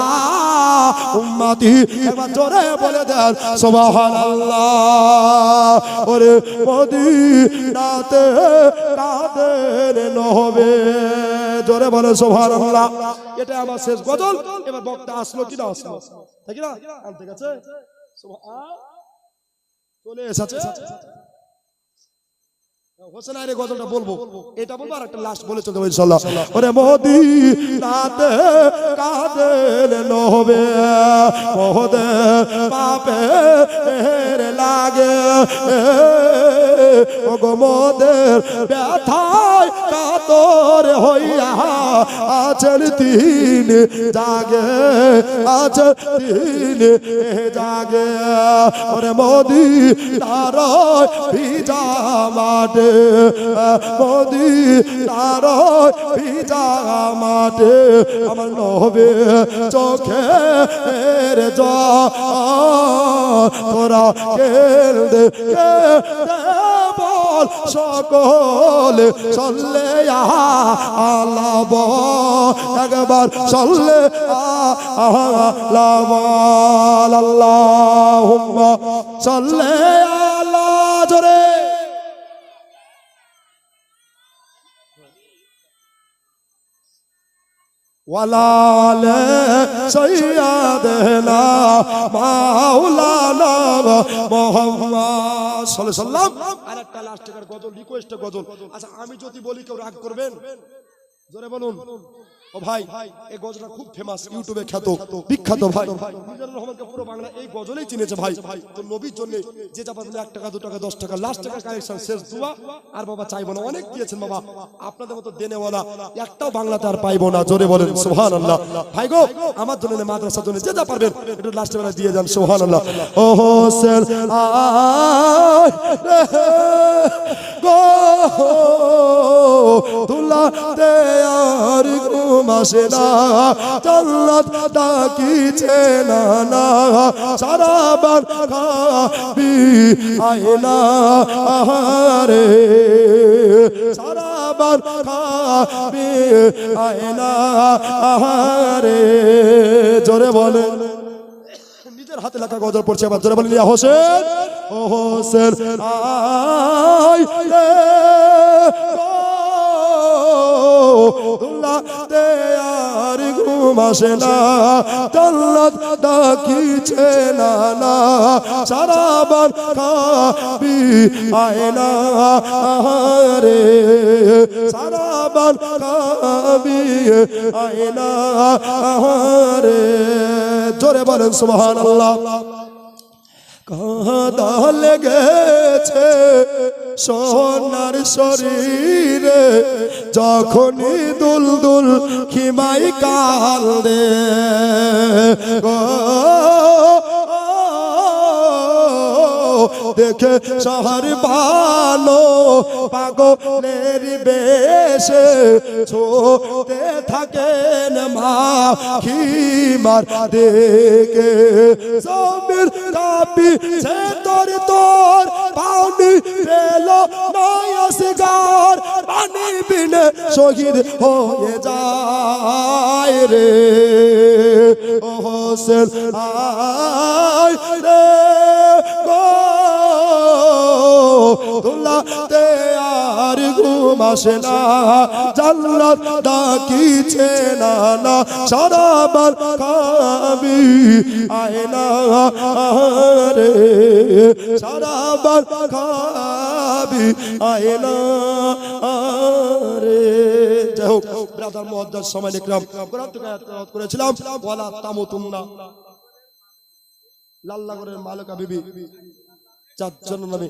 উম্মতি। এবার জোরে বলে দেন সুবহানাল্লাহ। ওরে মদিনাতে কাদের নবী, জোরে বলে সুবহানাল্লাহ। এটা আমার শেষ গজল। এবার বক্তা আসলো কি না আসলো, ঠিক না? ঠিক আছে, চলে এসেছে। হোসেন আরে গজলটা বলবো, এটা বলবো আর একটা লাস্ট বলে চলতে হবে ইনশাআল্লাহ। ওরে মদিনাতে কাদের নবে মোহদে পাপের লাগে, ও গো মোদের ব্যথায় কাতর হইয়া আছেন তিন জাগে, আছেন তিন জাগে। ওরে মদিনার ভিজা মাঠে, মদিনার ভিজা মাঠে আমার নবে চোখের জল তোরা কেঁদে বল সকলে চললে আল্লাহ বল, একবার চললে আল্লাহ বল, আল্লাহুম্মা সাল্লি আলা জোরে। ওয়ালালে সাইয়্যিদানা মাওলানা মুহাম্মদ সাল্লাল্লাহু আলাইহি সাল্লাম। আরেকটা লাস্ট টাকার গজল, রিকোয়েস্ট গজল। আচ্ছা আমি যদি বলি কেউ রাগ করবেন? জোরে বলুন। ও ভাই এই গজলটা খুব ফেমাস, ইউটিউবে খ্যাত বিখ্যাত ভাই মিজানুর রহমানকে পুরো বাংলা এই গজলেই চিনেছে ভাই। তো নবীর জন্য যে যা পারবেন 1 টাকা 2 টাকা 10 টাকা লাস্ট টাকা কালেকশন শেষ দোয়া। আর বাবা চাইবো না, অনেক দিয়েছেন বাবা, আপনাদের মতো দেনেওয়ালা একটাও বাংলাতে আর পাইবো না। জোরে বলেন সুবহানাল্লাহ। ভাই গো আমার জন্য মাদ্রাসার জন্য যে যা পারবেন একটু লাস্ট বেলা দিয়ে যান সুবহানাল্লাহ। ও হোসেন আয় গো তুলাতে আর ঘুমাসে না, জান্নাত ডাকিছে না না, সারা বান খাবি আয়না আহারে, সারা বান খাবি আয়না আহারে। জোরে বলে নিজের হাতে লেখা গজল পড়ছে, আবার জোরে বলে ইয়া হোসেন, ও হোসেন আয় রে দুলাতে আর ঘুমাসে না, জান্নাত ডাকিছে না না, সারা বান খাবি আয়না আহারে, সারা বান খাবি আয়না আহারে। জোরে বলেন সুবহানাল্লাহ। কাঁদা লেগেছে সোনার শরীরে যখনই দুলদুল খিমাই কান্দে গো, দেখে শহর বানো পাগলের বেশে ছোটে থাকেন মা খিমার দেখে, জমির কাপি সে তোর তোর পানি পেল নয়সগার, পানি বিনে শহীদ হয়ে যায় রে। ও হোসেন আয় রে গো দুলাতে আর ঘুমাসে না, জান্নাত ডাকিছে না না, সারা বান খাবি আয়না আহারে, সারা বান খাবি আয়না আহারে। যাই হোক ব্রাদার মুআদ্দাস সময় ইকরাম কোরআন থেকে আয়াত তেলাওয়াত করেছিলাম, ওয়ালা তামুতুন্না লাল্লাগরের মালিকা বিবি 4 জন নামে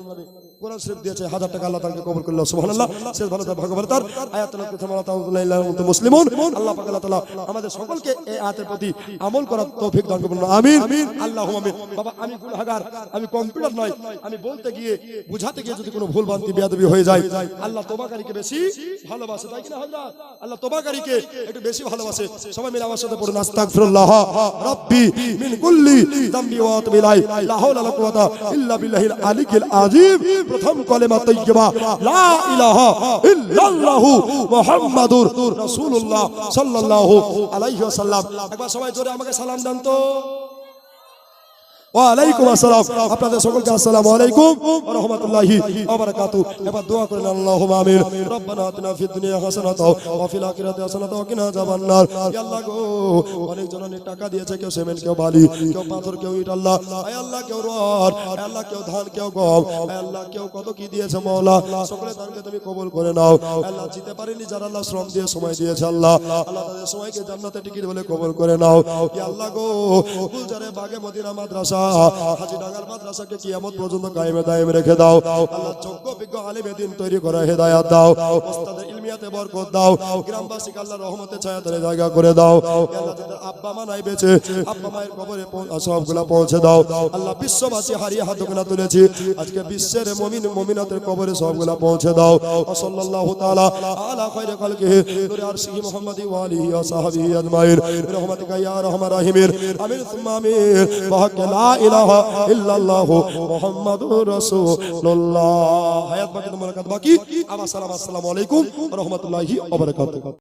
কোরআন শরীফ দিয়েছে, 1000 টাকা আল্লাহ তাআলা কবুল করলো সুবহানাল্লাহ। শেষ ভালো তার ভাগ্য ভালো তার আয়াত তেলাওয়াত করতে আমরা তাআলা মুসলিমুন। আল্লাহ পাক আল্লাহ তাআলা আমাদের সকলকে এই আয়াতের প্রতি আমল করার তৌফিক দান করুন আমিন আল্লাহুম্মা আমিন। বাবা আমি গুনাহগার, আমি কম্পিউটার নয়, আমি বলতে গিয়ে বুঝাতে গিয়ে যদি কোনো ভুল ভ্রান্তি বেয়াদবি হয়ে যায়, আল্লাহ তওবাকারীকে বেশি ভালোবাসে, তাই কি না হযরত? আল্লাহ তওবাকারীকে একটু বেশি ভালোবাসে। সবাই মিলে আমার সাথে পড়ুন আস্তাগফিরুল্লাহ রাব্বি মিন কুল্লি যামবি ওয়া আতুবু ইলাইহি, লা হাওলা ওয়ালা কুওয়াতা ইল্লা বিল্লাহিল আলিয়্যিল আযীম। প্রথম কালেমা তাইয়্যিবা লা ইলাহা ইল্লাল্লাহু মুহাম্মাদুর রাসূলুল্লাহ সাল্লাল্লাহু আলাইহি ওয়াসাল্লাম। একবার সবাই জোরে আমাকে সালাম দেন তো। ওয়ালাইকুম আসসালাম। আপনাদের সকলকে আসসালামু আলাইকুম ওয়া রাহমাতুল্লাহি ওয়া বারাকাতুহু। এবার দোয়া করেন আল্লাহুম্মা আমিন। রব্বানা আতিনা ফিদ দুনিয়া হাসানাতাও ওয়া ফিল আখিরাতি হাসানাতাও ওয়া কিনা আযাবান্নার। ইয়া আল্লাহ গো, অনেক জন অনেক টাকা দিয়েছে, কেউ সিমেন্ট, কেউ বালি, কেউ পাথর, কেউ ইট, আল্লাহ আয় আল্লাহ, কেউ রড, আয় আল্লাহ, কেউ ধান, কেউ গম, আয় আল্লাহ, কেউ কত কি দিয়েছে মাওলা, সকলের দানকে তুমি কবুল করে নাও। আল্লাহ জিতে পারেনি যারা আল্লাহ শ্রম দিয়ে সময় দিয়েছে, আল্লাহ আল্লাহ তাদের সময়কে জান্নাতে টিকিট বলে কবুল করে নাও। ইয়া আল্লাহ গো, গুলজারে বাগে মদিনা মাদ্রাসা, হাজী ডাঙ্গার মাদ্রাসাকে কিয়ামত পর্যন্ত কায়েমে দায়েম রেখে দাও। আল্লাহ যোগ্য বিজ্ঞ আলেমে দ্বীন তৈরি করে হেদায়েত দাও, ওস্তাদের ইলমিয়াতে বরকত দাও, গ্রামবাসীকে আল্লাহ রহমতে ছায়াতলে জায়গা করে দাও। আল্লাহ যাদের আব্বা মা নাই বেঁচে, আব্বা মায়ের কবরে সবগুলা পৌঁছে দাও। আল্লাহ বিশ্ববাসী হারিয়ে হাতগুলা তুলেছি, আজকে বিশ্বের মুমিন মুমিনাতের কবরে সবগুলা পৌঁছে দাও। সাল্লাল্লাহু তাআলা আলা খায়রি খালকিহি নূরে আরশিহি মুহাম্মাদি ওয়া আলিহি ওয়া সাহবিহি আজমাইন বিরহমাতিকা ইয়া আরহামার রাহিমিন। আমিন সুম্মা আমিন। বাহাক লা ইলাহা ইল্লাল্লাহু মুহাম্মাদুর রাসূলুল্লাহ। হায়াত বাকি, মোলাকাত বাকি। আসসালামু আলাইকুম ওয়া রাহমাতুল্লাহি ওয়া বারাকাতুহু।